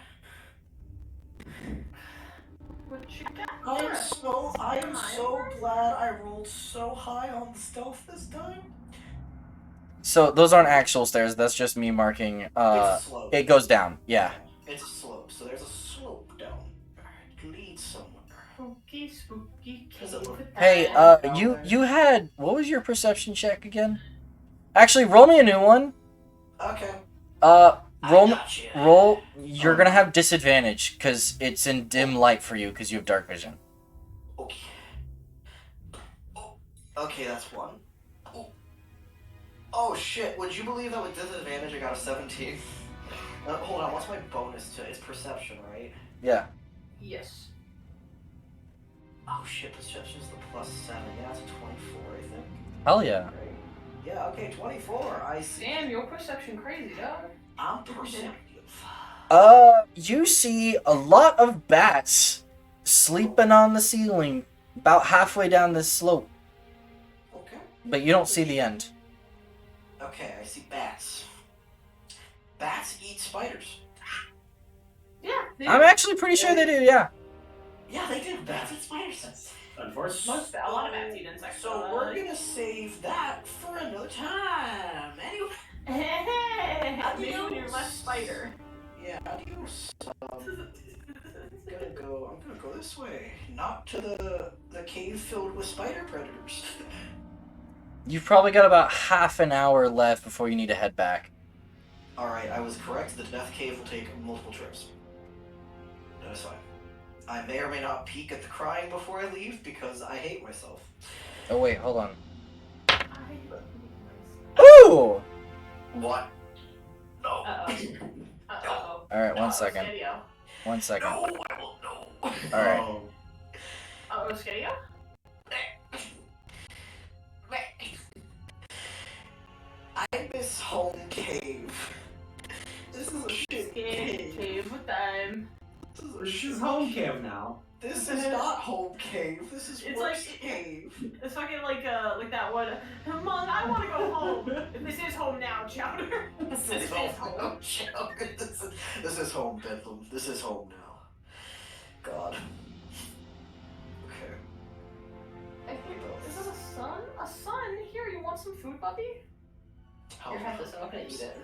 What you got?
I am so glad I rolled so high on the stealth this time.
So those aren't actual stairs. That's just me marking.
It's a slope.
It goes down. Yeah.
It's a slope, so there's a slope down. It leads somewhere.
Spooky cave.
Hey, you had, what was your perception check again? Actually, roll me a new one.
Okay.
Roll. You're gonna have disadvantage because it's in dim light for you because you have dark vision.
Okay. Okay, that's one. Oh shit! Would you believe that with disadvantage I got a 17? Hold on. What's my bonus to? It's perception, right?
Yeah.
Yes.
Oh shit! Perception's the +7. Yeah, that's a 24, I think.
Hell yeah.
Right. Yeah. Okay, 24. I see.
Damn, your perception crazy, dog.
I'm perceptive.
You see a lot of bats sleeping on the ceiling about halfway down this slope.
Okay.
But you don't see the end.
Okay, I see bats. Bats eat spiders.
Yeah.
I'm actually pretty sure they do, yeah.
Yeah, they do. Bats eat spiders.
Unfortunately.
A lot of bats eat insects.
So we're gonna save that for another time. Anyway.
Maybe when you're less spider.
Yeah, adios. I'm gonna go this way. Not to the cave filled with spider predators.
You've probably got about half an hour left before you need to head back.
Alright, I was correct. The death cave will take multiple trips. That is fine. I may or may not peek at the crying before I leave because I hate myself.
Oh wait, hold on. Ooh!
What? No.
Uh-oh.
Alright, 1 second. 1 second.
No, I will know.
Alright.
Uh-oh, Skedio?
I miss home cave. This is a shit cave.
Cave with them.
This is home cave now.
This is not home cave. This is
It's
worse
like-
cave.
It's fucking like that one. Mom, I want to go home. This is home now, Chowder.
This is home. This is home, Bedlam. This is home now. God. Okay.
I think this is a son. A son. Here, you want some food, puppy?
How
Here, have this.
can I
Okay,
eat
eat it.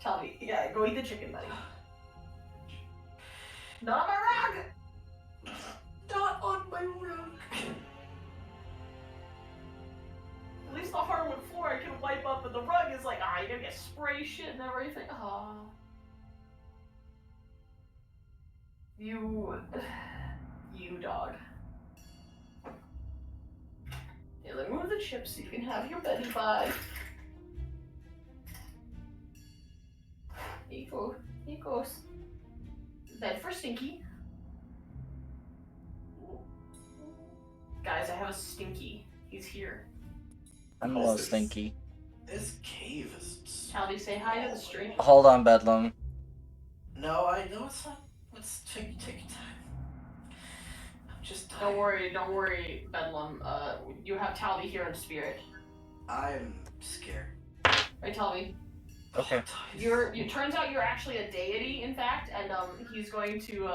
Tell me. Yeah, go eat the chicken, buddy. Not my rug!
Not on my rug.
At least the hardwood floor I can wipe up, but the rug is like, you gotta get spray shit and everything. You dog. Here, let me move the chips so you can have your Betty bye. Here you goes. Bed for Stinky. Guys, I have a Stinky. He's here.
I'm a little stinky.
This cave is.
Calvi, say hi to the stream.
Hold on, Bedlam.
No, I know it's not. Let's take your time. I'm just tired.
Don't worry, Bedlam. You have Talvi here in spirit.
I'm scared.
Right, Talvi?
Okay.
It turns out you're actually a deity, in fact, and he's going to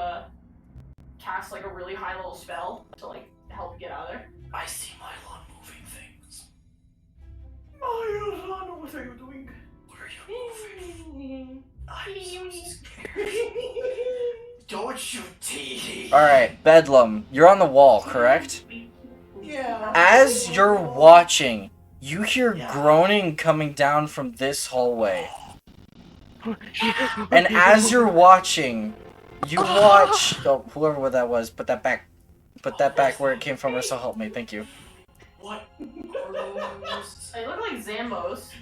cast like a really high level spell to like help you get out of there.
I see Mylon moving things.
Mylon, what are you doing?
What are you moving? I'm so scared. Don't you tee.
Alright, Bedlam, you're on the wall, correct?
Yeah.
As you're watching, you hear groaning coming down from this hallway. And as you're watching, you watch... Oh, whoever that was, put that back. Put that back where it came from, or so help me. Thank you.
What?
They look like Zambos.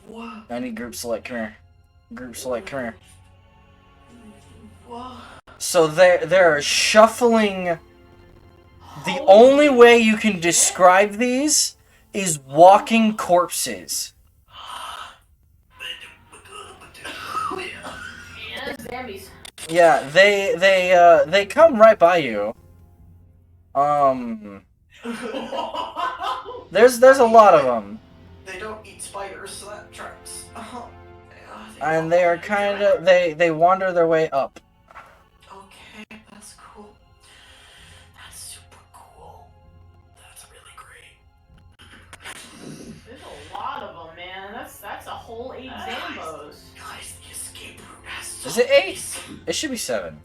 What?
I need group select. Come here. Group select. Come here.
What?
So they're shuffling. The only way you can describe these is walking corpses.
Yeah, zombies.
Yeah, they come right by you. There's a lot of them.
They don't eat spiders, so that tracks.
And they are kind of they wander their way up.
Okay, that's cool. That's super cool. That's really great.
There's a lot of them, man. That's a whole 8 Zambos.
Guys, the escape room has
Is it 8? It should be 7.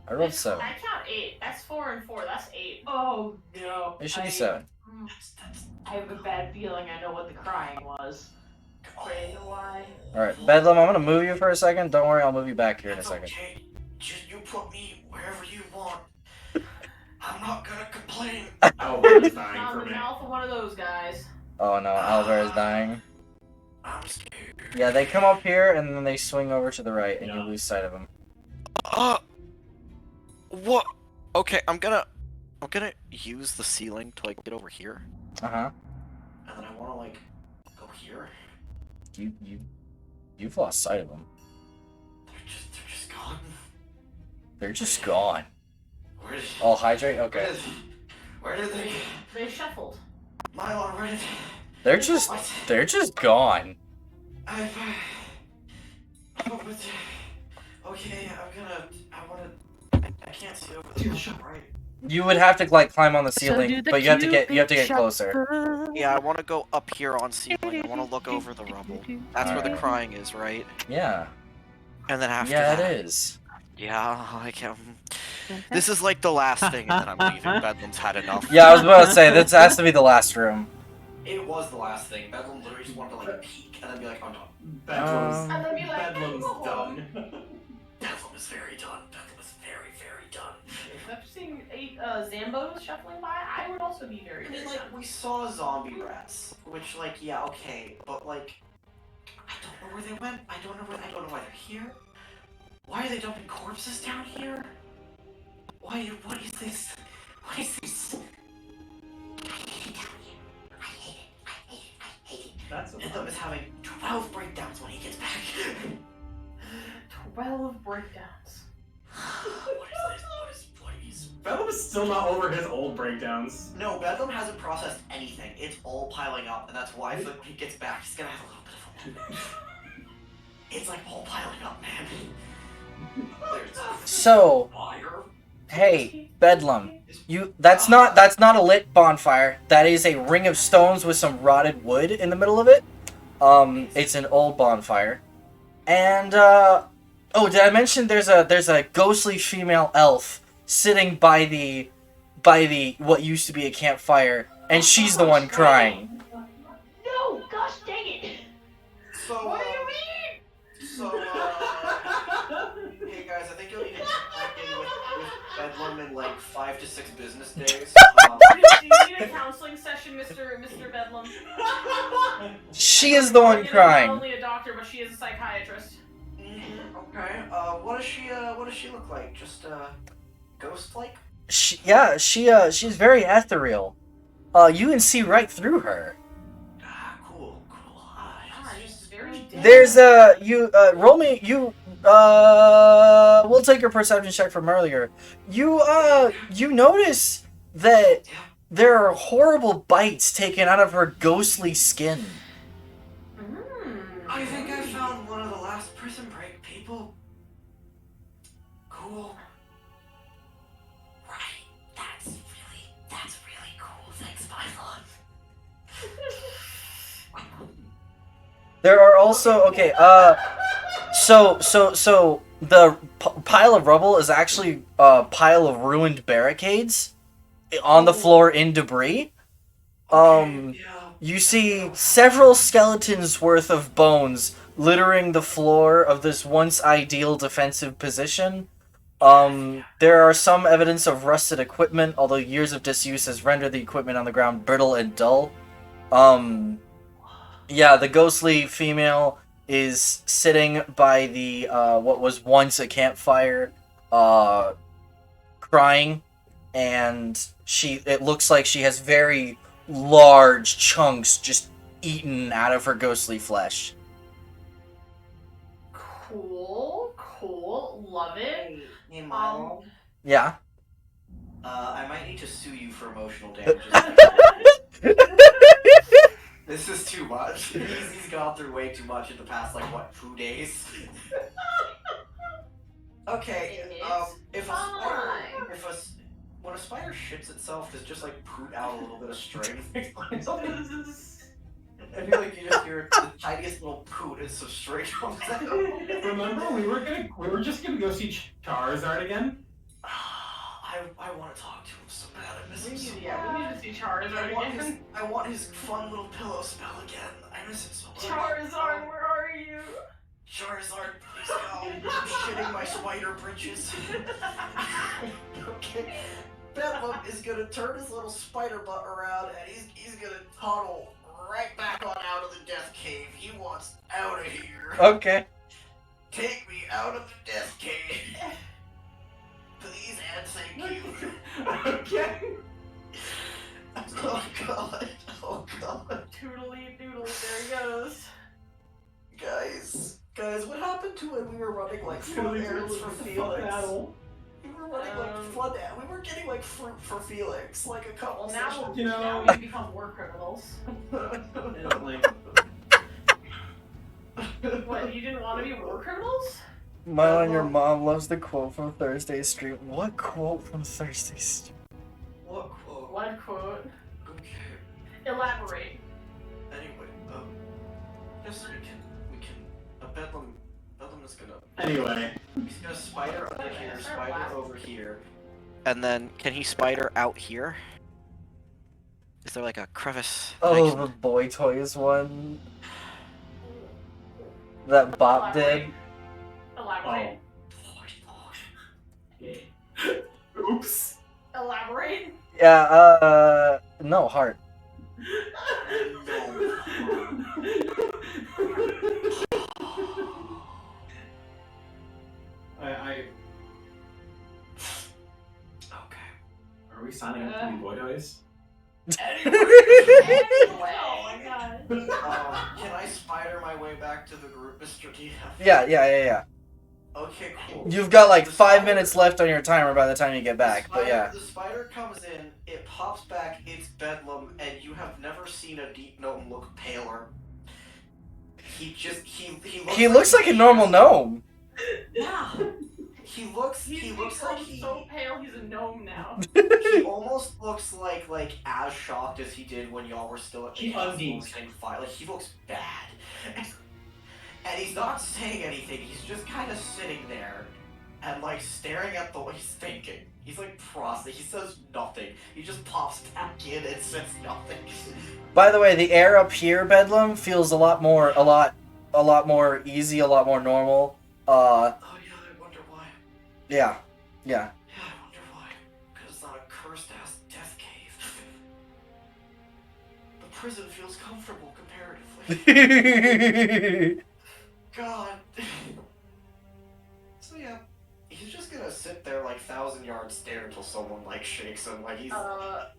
I rolled 7.
I count 8. That's 4 and 4. That's 8.
Oh no.
It should be 7.
I have a bad feeling I know what the crying was. Wait, why?
Alright, Bedlam, I'm gonna move you for a second. Don't worry, I'll move you back here in a second.
Okay, just you put me wherever you want. I'm not gonna complain.
Albert's dying
Not
for
in the
me.
mouth of one of those guys.
Oh no, Albert is dying.
I'm scared.
Yeah, they come up here and then they swing over to the right and you lose sight of them.
What? Okay, I'm gonna use the ceiling to like get over here.
Uh-huh.
And then I wanna like go here.
You've lost sight of them.
They're just gone.
They're just gone.
Where did
Oh, hydrate? Okay.
where did they
They shuffled.
Mylon, where did
They're just gone.
I okay, I can't see over the right.
You would have to like climb on the
So
ceiling,
do the
but you have to get
Cupid
closer.
Yeah, I want to go up here on ceiling. I want to look over the rubble. That's where the
Alright.
crying is, right?
Yeah.
And then after
Yeah,
that,
it is.
yeah, I can. This is like the last thing, and then I'm leaving. Bedlam's had enough.
Yeah, I was about to say this has to be the last room.
It was the last thing. Bedlam literally just wanted to like peek and then be like, I'm done.
Bedlam's,
And then be like,
Bedlam's
"Go home."
done.
Bedlam is very done. Bedlam is very, very done.
After seeing 8 Zambos shuffling by, I would also be very
I mean,
done.
like, we saw zombie rats, which, like, yeah, okay, but, like, I don't know where they went. I don't know why they're here. Why are they dumping corpses down here? What is this? What is this? I hate it down here. I hate it.
That's a
Bedlam is having 12 breakdowns when he gets back.
12 breakdowns.
What is
Bedlam is still not over his old breakdowns.
No, Bedlam hasn't processed anything. It's all piling up, and that's why I feel like when he gets back, he's gonna have a little bit of a moment. It's like all piling up, man.
So, hey, Bedlam, that's not a lit bonfire. That is a ring of stones with some rotted wood in the middle of it. It's an old bonfire. And Oh, did I mention there's a ghostly female elf sitting by the what used to be a campfire, and she's the one crying.
No, gosh dang it!
So,
What do you mean?
So, hey guys, I think you'll need to check back in with Bedlam in like 5 to 6 business days.
Do you need a counseling session, Mr. Bedlam?
She is the one
Not
crying.
only a doctor, but she is a psychiatrist.
Okay. What does she look like? Just ghost-like?
She's very ethereal. You can see right through her.
Cool.
She's very dead.
There's roll me we'll take your perception check from earlier. You notice that there are horrible bites taken out of her ghostly skin.
I think I found one of the last prison break people. Cool. Right. That's really cool. Thanks, Python.
There are also so the pile of rubble is actually a pile of ruined barricades on the floor in debris. You see several skeletons worth of bones littering the floor of this once ideal defensive position. There are some evidence of rusted equipment, although years of disuse has rendered the equipment on the ground brittle and dull. Yeah, the ghostly female is sitting by the what was once a campfire, crying, and it looks like she has very large chunks just eaten out of her ghostly flesh.
Cool. Love it.
Hey, Milo.
Yeah.
I might need to sue you for emotional damages. This is too much. He's gone through way too much in the past, 2 days? Okay, when a spider shits itself, does it just poot out a little bit of string? I feel like you just hear the tiniest little poot and some string comes out.
Remember, we were just gonna go see Charizard again?
I want to talk to him so bad. I miss him so
We need to see Charizard again.
I want his fun little pillow spell again. I miss it so much.
Charizard, where are you?
Charizard, please go. I'm shitting my spider britches. Okay. Bedlam is gonna turn his little spider butt around and he's gonna toddle right back on out of the death cave. He wants out of here.
Okay.
Take me out of the death cave. Please and thank you.
Okay.
Oh god.
Toodly doodly, there he goes.
Guys, what happened to when we were running flood errands for Felix? We were running we were getting fruit for Felix, a couple.
Well, now we become war criminals. What, you didn't want to be war criminals?
Milo and your mom loves the quote from Thursday's stream. What quote from Thursday's stream?
What quote?
What quote?
Okay.
Elaborate.
Anyway, yes, we can. Bedlam is gonna.
Anyway.
He's gonna spider under here, spider over here.
And then, can he spider out here? Is there a crevice?
Oh, the Boy Toys one that Bob did.
Elaborate.
Oops.
Elaborate.
Yeah, no, heart.
Okay.
Are we signing up to be Boy Toys?
Oh my god.
Can I spider my way back to the group, Mr. DM?
Yeah.
Okay, cool.
You've got 5 minutes left on your timer by the time you get back, but yeah.
The spider comes in, it pops back, it's Bedlam, and you have never seen a deep gnome look paler. He
looks like a normal gnome.
Yeah.
He looks like
so pale. He's a gnome now.
He almost looks like as shocked as he did when y'all were still at the castle saying fight. He looks bad.
And he's not saying anything, he's just kind of sitting there and like staring at the way he's thinking. He's like he says nothing. He just pops back in and says nothing.
By the way, the air up here, Bedlam, feels a lot more easy, a lot more normal.
Oh yeah, I wonder why.
Yeah.
Yeah, I wonder why. Because it's not a cursed ass death cave. The prison feels comfortable comparatively. God. So yeah, he's just gonna sit there like 1,000-yard stare until someone like shakes him, like he's out.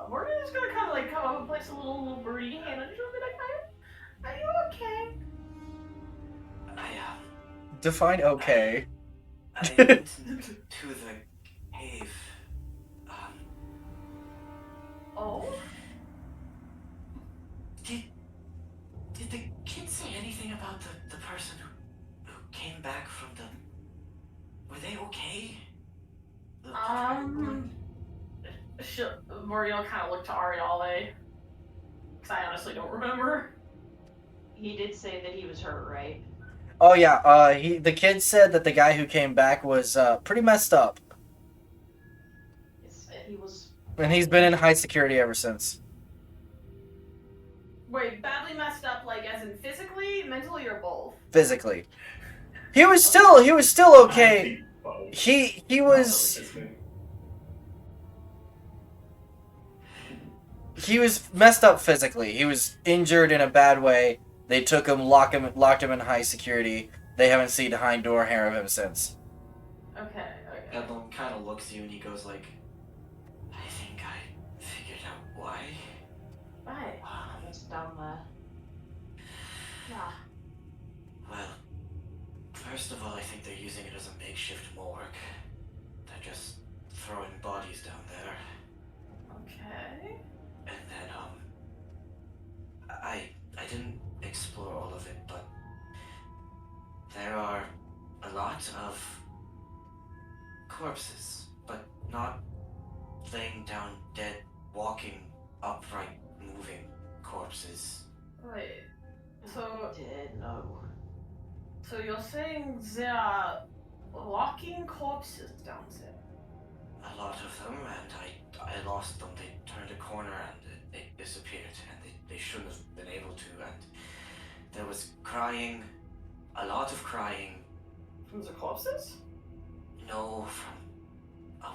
Morgan's gonna kind of like come up and place a little birdie hand on your shoulder, like, are you okay?
Define okay.
I went to the cave.
Oh?
Did the kid say anything about the person who came back from the... Were they okay?
Morgan will kind of look to Ariale. Because I honestly don't remember.
He did say that he was hurt, right?
Oh yeah, the kid said that the guy who came back was pretty messed up.
He was...
And he's been in high security ever since.
Wait, badly messed up, like as in physically, mentally, or both?
Physically. He was still okay. He was messed up physically. He was injured in a bad way. They took him, locked him in high security. They haven't seen hind or hair of him since.
Okay.
Edlund kind of looks at you and he goes like, I think I figured out why.
Right.
It's down there.
Yeah.
Well, first of all, I think they're using it as a makeshift morgue. They're just throwing bodies down there.
Okay.
And then, I didn't explore all of it, but there are a lot of corpses, but not laying down dead, walking, upright, moving corpses.
Wait. So...
No.
So you're saying there are walking corpses down there?
A lot of them, and I lost them. They turned a corner and they disappeared, and they shouldn't have been able to, and there was crying, a lot of crying.
From the corpses?
No, from a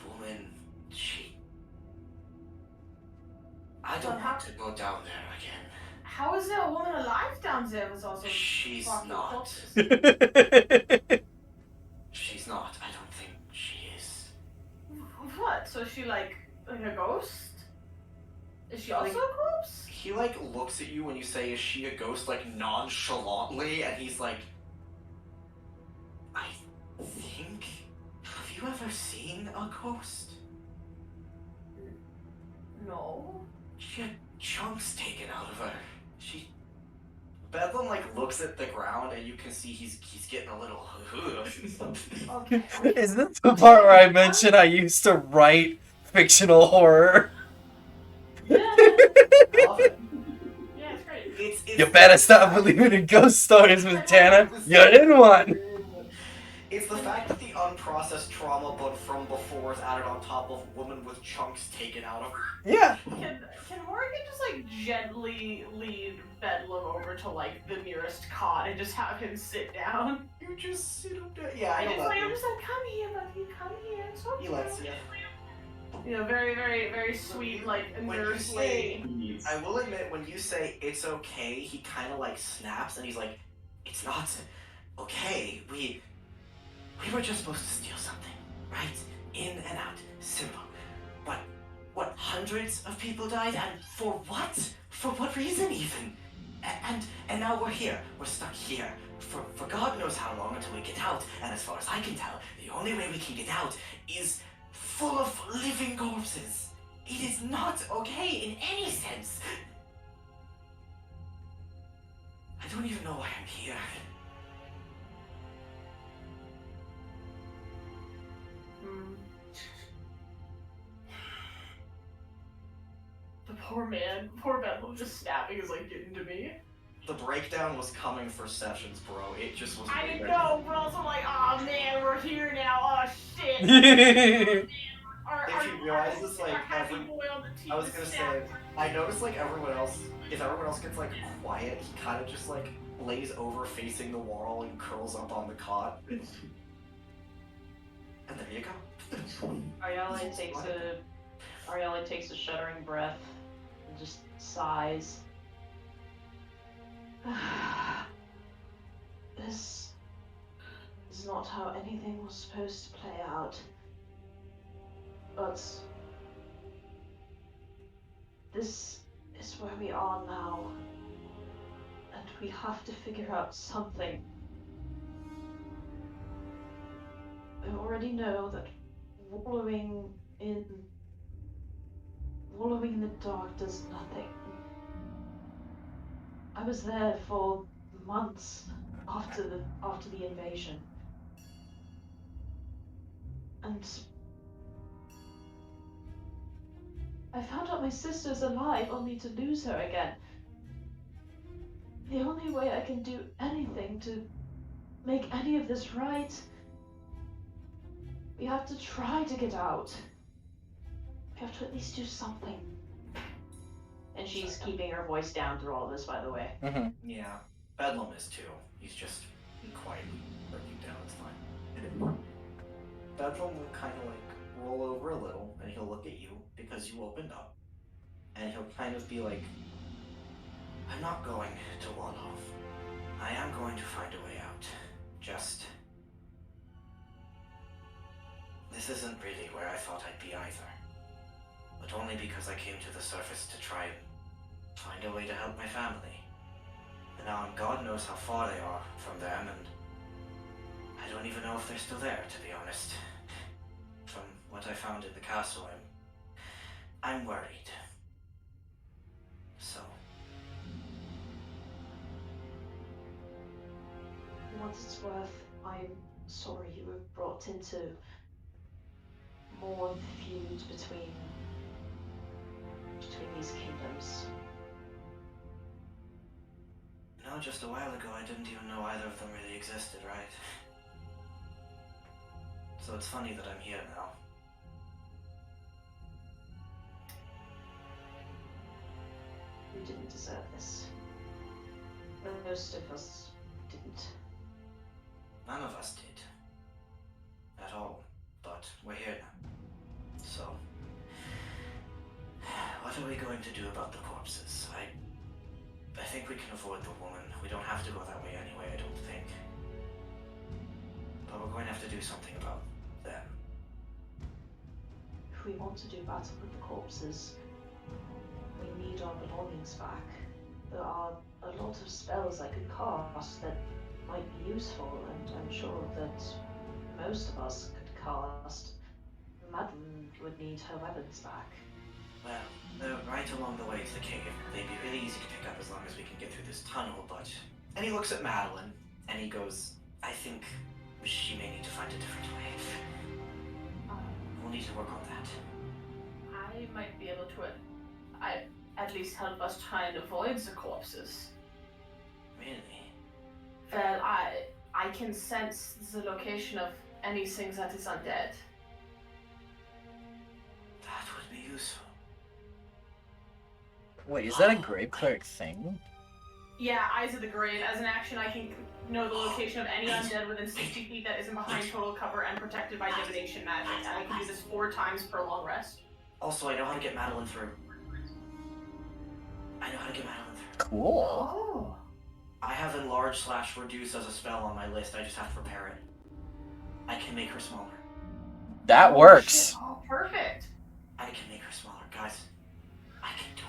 woman. I don't want to go down there again.
How is there a woman alive down there with also
She's
walking
not.
corpses?
She's not. I don't think she is.
What? So is she like a ghost? Is she also a corpse?
He like looks at you when you say, is she a ghost, like nonchalantly, and he's like, I think, have you ever seen a ghost?
No.
She had chunks taken out of her. Bedlam like looks at the ground and you can see he's getting a little
Okay.
Is this the part where I mentioned I used to write fictional horror?
Yeah. Yeah, it's great.
You better stop believing in ghost stories, Miss Tana. You're in one.
It's the fact that the unprocessed trauma but from before is added on top of woman with chunks taken out of her.
Yeah.
Can Morgan just like gently lead Bedlam over to like the nearest cot and just have him sit down?
You just sit him down. Yeah, I
I'm
know.
just like, come here, buddy, come here. It's okay.
He lets you.
You know, very, very, very sweet, like
When you
nurse
say,
lady.
I will admit, when you say it's okay, he kind of like snaps and he's like, it's not okay. We were just supposed to steal something, right? In and out, simple. But what, hundreds of people died, and for what? For what reason even? And now we're here. We're stuck here for God knows how long until we get out. And as far as I can tell, the only way we can get out is full of living corpses. It is not okay in any sense. I don't even know why I'm here.
The poor man, poor Bedlam just snapping is like getting to me.
the breakdown was coming for sessions, bro. It just was.
I didn't know, but also like, oh man, we're here now. Oh shit.
If you realize this, like I was gonna say, I noticed like everyone else, if everyone else gets like quiet, he kind of just like lays over facing the wall and curls up on the cot. And there you go.
Ariella takes a shuddering breath and just sighs. This is not how anything was supposed to play out. But this is where we are now. And we have to figure out something. I already know that wallowing in the dark does nothing. I was there for months after the invasion. And I found out my sister's alive only to lose her again. The only way I can do anything to make any of this right, we have to try to get out. We have to at least do something. And she's keeping her voice down through all this, by the way.
Yeah, Bedlam is too. He's just quietly breaking down. It's fine. Bedlam will kind of like roll over a little, and he'll look at you because you opened up, and he'll kind of be like, "I'm not going to wall off. I am going to find a way out. Just this isn't really where I thought I'd be either. But only because I came to the surface to try and find a way to help my family. And now God knows how far they are from them, and I don't even know if they're still there, to be honest. From what I found in the castle, I'm worried. So.
For what it's worth, I'm sorry you were brought into more feud between these kingdoms.
No, just a while ago I didn't even know either of them really existed, right? So it's funny that I'm here now.
We didn't deserve this. Most of us didn't.
None of us did. At all. But we're here now. So, what are we going to do about the corpses? I think we can avoid the woman. We don't have to go that way anyway, I don't think. But we're going to have to do something about them.
If we want to do battle with the corpses, we need our belongings back. There are a lot of spells I could cast that might be useful, and I'm sure that most of us could cast. Madeline would need her weapons back.
Well, they're right along the way to the cave. They'd be really easy to pick up as long as we can get through this tunnel, but... And he looks at Madeline, and he goes, I think she may need to find a different way. We'll need to work on that.
I might be able to at least help us try and avoid the corpses.
Really?
Well, I can sense the location of anything that is undead.
That would be useful.
Wait, is that a grave cleric thing?
Yeah, Eyes of the Grave. As an action, I can know the location of any undead within 60 feet that isn't behind total cover and protected by divination magic. And I can do this 4 times per long rest.
Also, I know how to get Madeline through.
Cool.
Oh.
I have enlarge/reduce as a spell on my list. I just have to prepare it. I can make her smaller.
That works.
Oh, perfect.
I can make her smaller, guys. I can do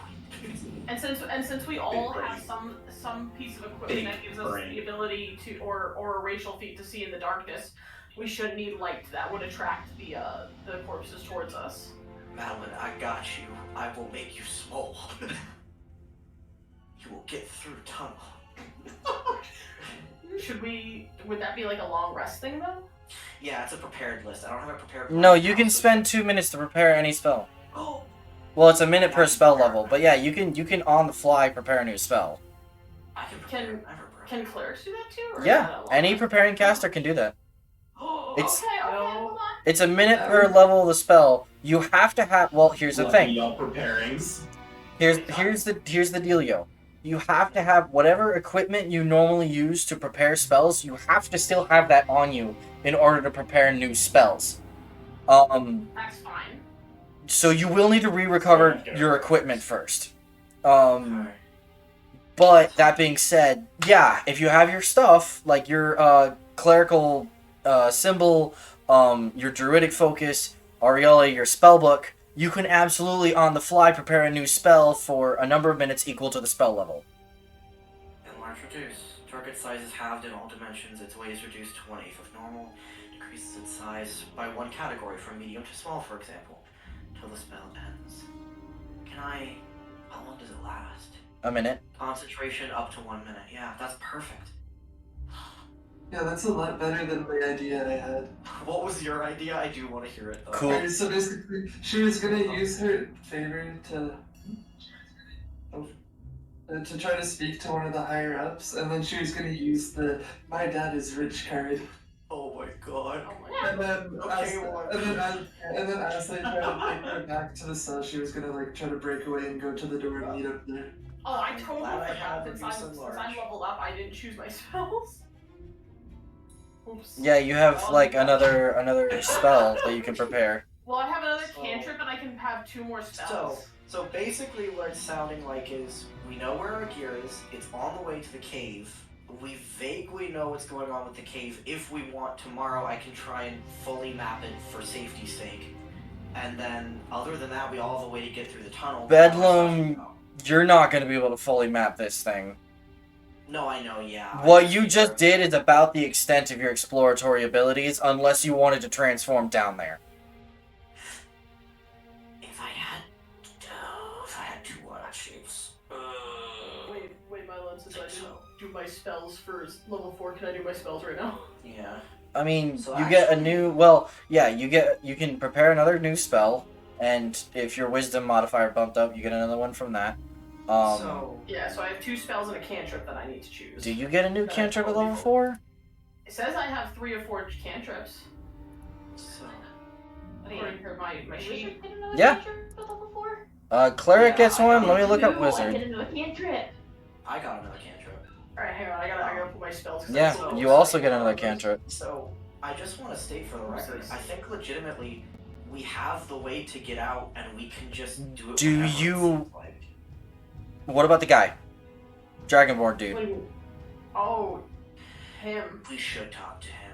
it.
And since we all have some piece of equipment that gives us the ability to, or a racial feat to see in the darkness, we should need light that would attract the corpses towards us.
Madeline, I got you. I will make you small. You will get through tunnel.
Would that be like a long rest thing though?
Yeah, it's a prepared list. I don't have a prepared.
No, you can spend 2 minutes to prepare any spell. Well, it's a minute per spell level, but yeah, you can on the fly prepare a new spell.
I can prepare whenever, bro.
Can clerics do that too? Or is that
Yeah,
a lot?
any preparing caster can do that. It's
Okay, hold on.
it's a minute per level of the spell. You have to have. Well, here's the thing.
Y'all preparings.
Here's the dealio. You have to have whatever equipment you normally use to prepare spells. You have to still have that on you in order to prepare new spells.
That's fine.
So you will need to re-recover your equipment first. But that being said, yeah, if you have your stuff, like your clerical symbol, your druidic focus, Aureole, your spellbook, you can absolutely on the fly prepare a new spell for a number of minutes equal to the spell level.
Enlarge reduce. Target size is halved in all dimensions. Its weight is reduced to 1/8 of normal. Decreases its size by 1 category from medium to small, for example, till the spell ends. How long does it last?
A minute.
Concentration up to 1 minute. Yeah, that's perfect.
Yeah, that's a lot better than the idea I had.
What was your idea? I do want to hear it, though.
Cool.
Alright, so basically, she was gonna use her favor to try to speak to one of the higher ups, and then she was gonna use the "my dad is rich" card.
Oh my god.
And then,
Okay,
and then as they try to take her back to the cell, she was gonna like try to break away and go to the door and meet up there.
Oh, I totally
glad I
forgot
had
since
Reduce
I'm
Enlarge.
leveled up, I didn't choose my spells. Oops.
Yeah, you have like another spell that you can prepare.
Well, I have another cantrip and I can have 2 more spells.
So basically what it's sounding like is, we know where our gear is, it's on the way to the cave, we vaguely know what's going on with the cave. If we want, tomorrow I can try and fully map it for safety's sake. And then, other than that, we all have a way to get through the tunnel.
Bedlam, you're not going to be able to fully map this thing.
No, I know, yeah.
What you just did is about the extent of your exploratory abilities, unless you wanted to transform down there.
If I had 2 shapes.
Wait, Mylon, since I didn't do my spells for level 4, can I do my spells right now?
Yeah.
I mean,
So
you get a new, well, yeah, you can prepare another new spell, and if your wisdom modifier bumped up, you get another one from that.
Yeah, so I have 2 spells and a cantrip that I need to choose.
Do you get a new cantrip at level 4?
It says I have 3 or 4 cantrips.
So,
According to my sheet.
Yeah. Cleric gets one. Let me look up
I
wizard.
get another cantrip.
I got another cantrip.
Alright, hang on, I gotta put my spells.
Yeah, you also get another cantrip.
So, I just want to state for the record, I think legitimately, we have the way to get out, and we can just do it.
Do
whenever it
you...
seems like.
What about the guy? Dragonborn dude.
Oh, him.
We should talk to him.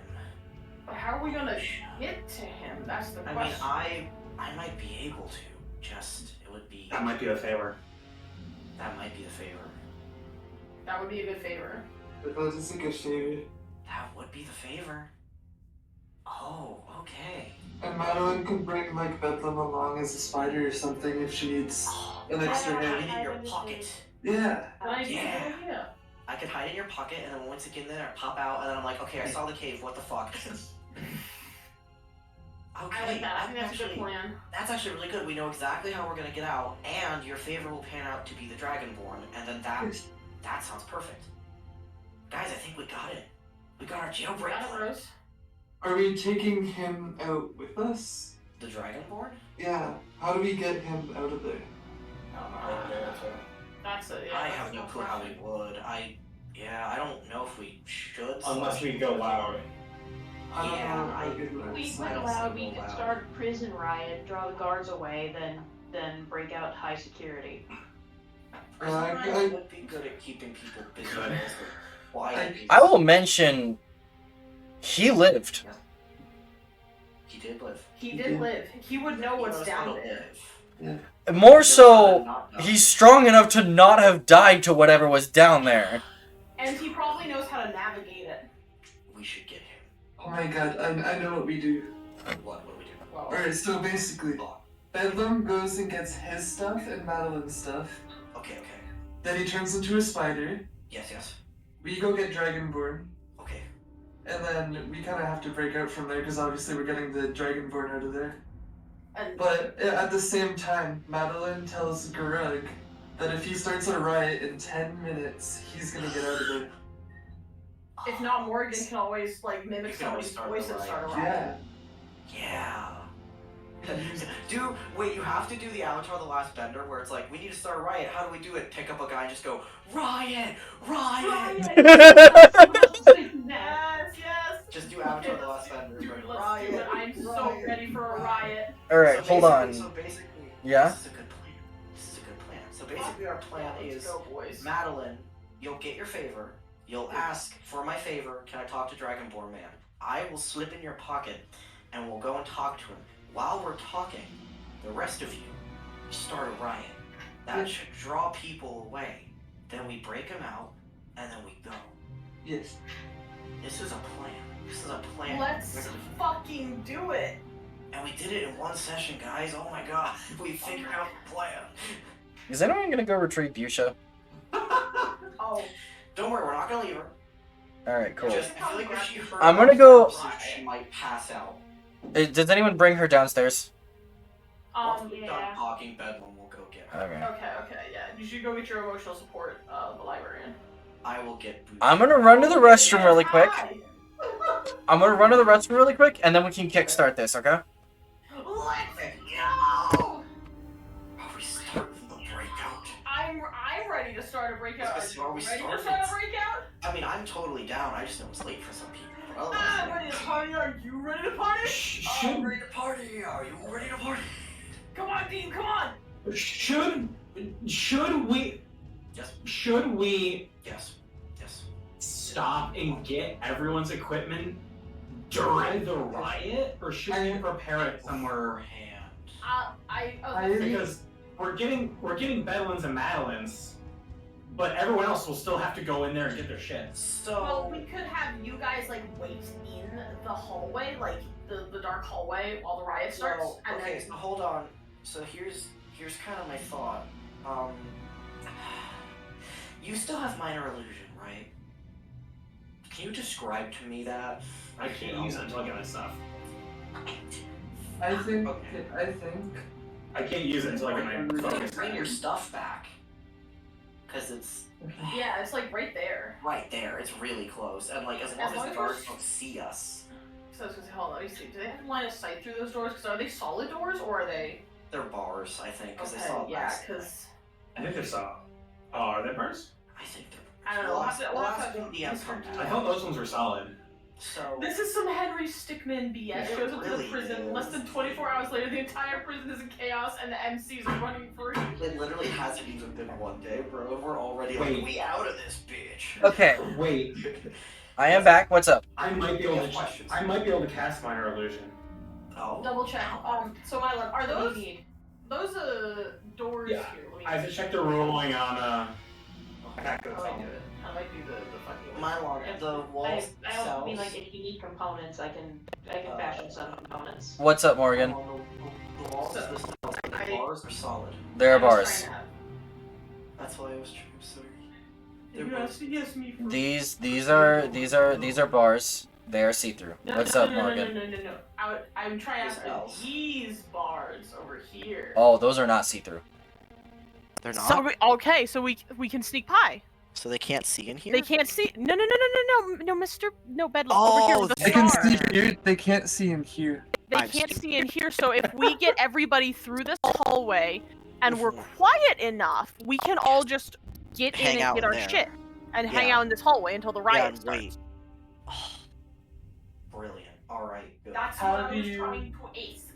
But how are we gonna get to him? That's the
I mean,
question.
I might be able to. Just, it would be.
That might be a favor.
That might be the favor.
That would be a good favor.
But that is a good favor.
That would be the favor. Oh, okay.
And Madeline can bring like Bedlam along as a spider or something if she needs an extra
Hide
hand.
it in your pocket.
Yeah.
Yeah.
I could hide in your pocket, and then once again, then I pop out, and then I'm like, okay, I saw the cave. What the fuck? Okay,
I like that. I think that's a good plan.
That's actually really good. We know exactly how we're gonna get out, and your favor will pan out to be the Dragonborn, and then that sounds perfect. Guys, I think we got it. We got our jailbreak.
Got it, Rose.
Are we taking him out with us?
The Dragonborn?
Yeah. How do we get him out of there?
That's it. Yeah,
I
that's
have no clue how we would. I don't know if we should.
Unless we go loud.
I don't know how
I-
good it
We
is.
went loud, we could start a prison riot, draw the guards away, then break out high security.
I would be good at keeping people busy.
Good.
I will mention, he lived.
He did live.
He did live. He would know what's
knows
down
how to
there.
live.
More so, he's strong enough to not have died to whatever was down there.
And he probably knows how to navigate it.
We should get him.
Oh my god, I know what we do.
What do we do?
Alright, so basically, Bedlam goes and gets his stuff and Madeline's stuff.
Okay.
Then he turns into a spider.
Yes.
We go get Dragonborn.
Okay.
And then we kind of have to break out from there because obviously we're getting the Dragonborn out of there.
And
But at the same time, Madeline tells Garug that if he starts a riot in 10 minutes, he's gonna get out of there.
If not, Morgan can always like mimic
You can always
somebody's
start
voice
the
and start a
riot.
riot.
Yeah. Wait, you have to do the Avatar The Last Bender where it's like, we need to start a riot. How do we do it? Pick up a guy and just go, riot! Riot!
Yes, yes.
Just do Avatar The Last Bender.
Dude,
like,
let's
riot!
do it. I'm so ready for a riot.
Alright, hold on.
So basically,
Yeah?
This is a good plan. This is a good plan. So basically our plan
Yeah, let's
is,
go, boys.
Madeline, you'll get your favor. You'll ask for my favor, can I talk to Dragonborn Man? I will slip in your pocket, and we'll go and talk to him. While we're talking, the rest of you start a riot. That should draw people away. Then we break them out, and then we go.
Yes.
This is a plan. This is a plan.
Let's fucking do it.
And we did it in one session, guys. Oh my god. We figured out the plan.
Is anyone gonna go retrieve Fuchsia?
Oh.
Don't worry, we're not gonna leave her.
Alright, cool.
Just, I feel like if she heard
I'm gonna go.
she might pass out.
Does anyone bring her downstairs?
Once we're
Yeah.
done talking Bedlam, we'll go get her.
Okay.
Okay, yeah. You should go get your emotional support, the librarian.
I will get booted.
I'm gonna run to the restroom really quick. I'm gonna run to the restroom really quick, and then we can kickstart this, okay?
Let's go!
Are we starting the breakout?
I'm ready to start a breakout.
Are we
ready to
starting?
start a breakout?
I mean, I'm totally down. I just know it's late for some people. But otherwise,
I'm ready to party. Are you ready to party?
I'm ready to party. Are you ready to party?
Come on, Dean. Come on.
Should we?
Yes.
Should we
Yes. Yes.
stop and get everyone's equipment during the riot, or should we prepare it somewhere? Because we're getting Bedlins and Madeline's, but everyone else will still have to go in there and get their shit.
So
well, we could have you guys like wait in the hallway, like the dark hallway, while the riot starts.
Well,
and
okay,
then...
so hold on. So here's kind of my thought. You still have minor illusion, right? Can you describe to me that?
I can't use it until I get my stuff.
I think.
I can't use it until I get my focus.
Bring your stuff back. Because it's
Yeah, it's like right there.
right there. It's really close. And like as long as the guards don't see us.
So I was gonna say, hold on, let me see. Do they have line of sight through those doors? Because are they solid doors or are they?
They're bars, I think, because
Okay,
they saw
yeah,
last.
because
I think they're solid. Oh, are they bars?
I think they're.
I don't know. We'll have to. We'll have to
DM come
I thought those ones were solid.
So
This is some Henry Stickmin BS.
It
Shows up to the
really
prison.
is.
Less than 24 hours later, the entire prison is in chaos and the MCs are running free.
it literally hasn't even been one day, bro. We're already
Wait.
like, we out of this bitch.
Okay,
Wait,
I am back. What's up?
I might be able
You
to.
have questions?
I might be able to cast minor illusion.
Oh.
Double check. So Mylan, are
What do
those
you need?
those doors
Yeah.
here? Let me
I have to check the ruling on back to the
How do I
phone.
do it? How do I do the fucking?
My log, the walls
I also mean
themselves.
like if you need components, I can fashion some components.
What's up, Morgan?
The walls of this
I-
bars are solid.
There are
I was
bars.
trying to have-
That's why it was true. Sorry.
Yes, me.
These are bars. They are see-through. What's up, Morgan?
No. I'm trying to
These
ask
elves.
for these bars over here.
Oh, those are not see-through.
They're not.
So okay, so we can sneak pie.
So they can't see in here.
They can't see. No, Mr. No Bedlam.
Oh,
over here with the
They can
star.
see here. They can't see in here.
They
I'm
can't
stupid.
see in here. So if we get everybody through this hallway and we're quiet enough, we can all just get
Hang
in
out
and get
in
our
there.
shit and hang
Yeah.
out in this hallway until the
Yeah,
riot
and
starts.
wait.
Brilliant. All right. Good.
That's
How
what I
do
was
you-
trying to ask.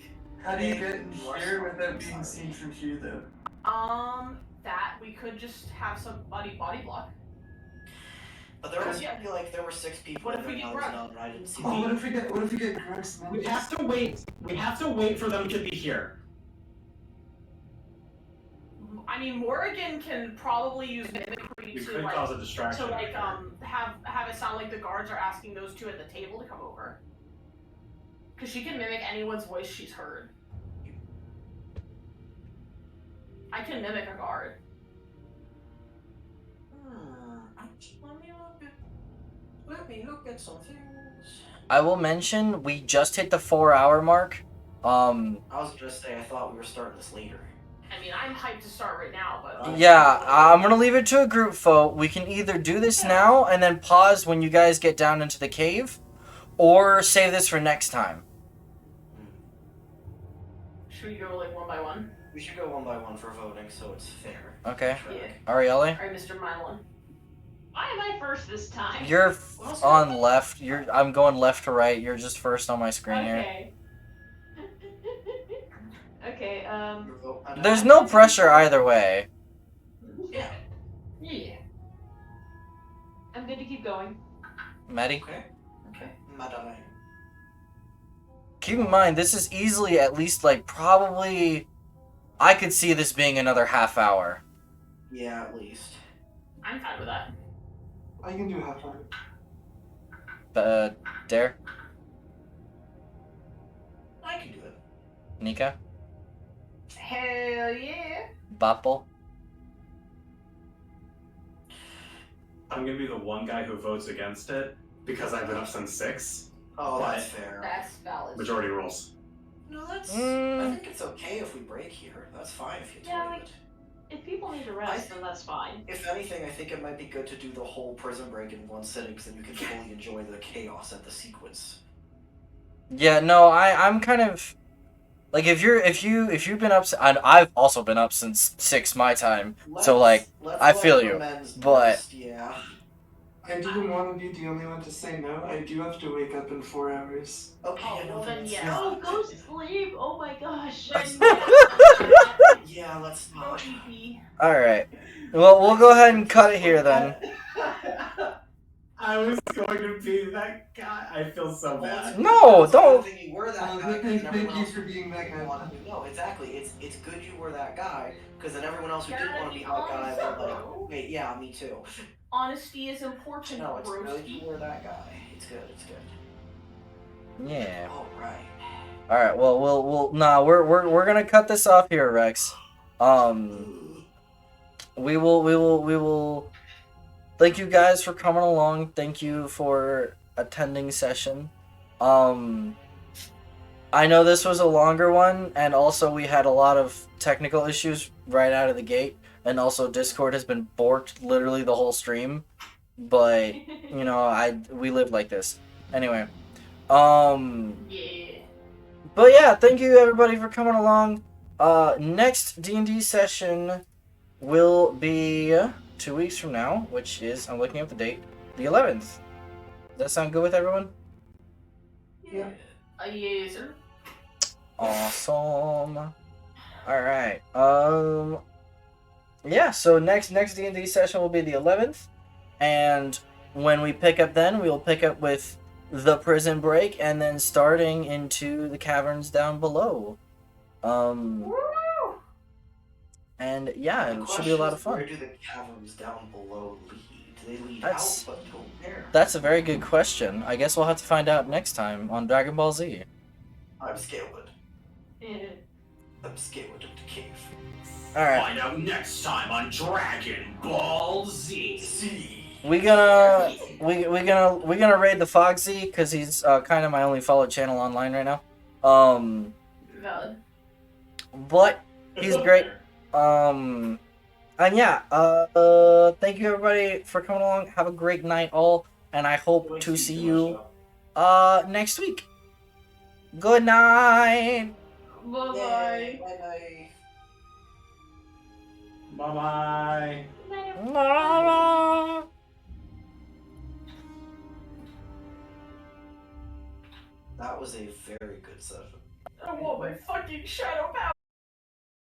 How do you get in here without being seen from here, though?
That we could just have somebody body block.
But there was gonna be like there were 6 people
What if we
in
get
the
Grug?
zone, and I didn't see
Oh,
them.
what if we get Greg's
We have to wait. We have to wait for them to be here.
I mean, Morrigan can probably use mimicry
We
to
could
like
cause a distraction.
to like have it sound like the guards are asking those two at the table to come over. Cause she can mimic anyone's voice she's heard. I can mimic a guard.
Let me look at some things.
I will mention we just hit the 4-hour mark.
I was gonna say I thought we were starting this later.
I mean, I'm hyped to start right now, but...
Yeah, I'm gonna leave it to a group vote. We can either do this now and then pause when you guys get down into the cave, or save this for next time.
Should we go, like, one by one?
We should go one by one for voting, so it's fair.
Okay.
Yeah.
Arielle?
Alright, Mr. Mylon.
Why am I first this time?
You're on left. I'm going left to right. You're just first on my screen here.
Okay. Okay,
There's no pressure either way.
Yeah.
Yeah.
I'm good to keep going.
Maddie?
Okay. Madame.
Keep in mind, this is easily at least, like, probably... I could see this being another half hour.
Yeah, at least.
I'm fine with that.
I can do half hour.
Dare?
I can do it.
Nika?
Hell yeah.
Bopple?
I'm gonna be the one guy who votes against it because I've been up since 6.
Oh,
but
that's fair.
That's valid.
Majority rules.
No, that's. I think it's okay if we break here. That's fine if you do
Yeah,
it.
like, if people need to rest, then that's fine.
If anything, I think it might be good to do the whole prison break in one sitting, because then you can fully enjoy the chaos at the sequence.
Yeah, no, I'm kind of... Like, if you've been up... I've also been up since 6 my time, so, like, I feel you. But...
Yeah.
I didn't want to be the only one to say no. I do have to wake up in 4 hours.
Okay,
Oh, well then, yeah.
Oh, go sleep! Oh my gosh!
Yeah, let's not.
Alright. Well, we'll go ahead and cut it here, then.
I was going to be that guy. I feel so bad.
No, don't...
You were that guy.
Thank you for being that guy.
No, exactly. It's good you were that guy, because then everyone else who didn't want to be that guy were like, wait, yeah, me too.
Honesty is important,
No, it's good
Roasty.
you were that guy. It's good, it's good.
Yeah.
Alright.
Alright, well, we're gonna cut this off here, Rex. We will thank you guys for coming along. Thank you for attending session. I know this was a longer one, and also we had a lot of technical issues right out of the gate, and also Discord has been borked literally the whole stream. But, you know, we live like this. Anyway.
Yeah.
But yeah, thank you everybody for coming along. Next D&D session will be 2 weeks from now, which is, I'm looking up the date, the 11th. Does that sound good with everyone?
Yeah. Yes, sir.
Awesome. Alright. Yeah, so next D&D session will be the 11th. And when we pick up then, we will pick up with the prison break and then starting into the caverns down below. And yeah, it should be a lot of fun.
Where do the caverns down below lead? Do they lead out, but go where?
That's a very good question. I guess we'll have to find out next time on Dragon Ball Z.
I'm scared. I'm scared of the cave.
Alright.
Find out next time on Dragon Ball Z.
We're gonna raid the Foxy because he's kind of my only followed channel online right now.
Valid.
But he's great. And yeah, thank you everybody for coming along. Have a great night all, and I hope to see you next week. Good night.
Bye-bye.
Bye-bye.
Bye-bye.
Bye.
That was a very good session.
I want my fucking shadow power.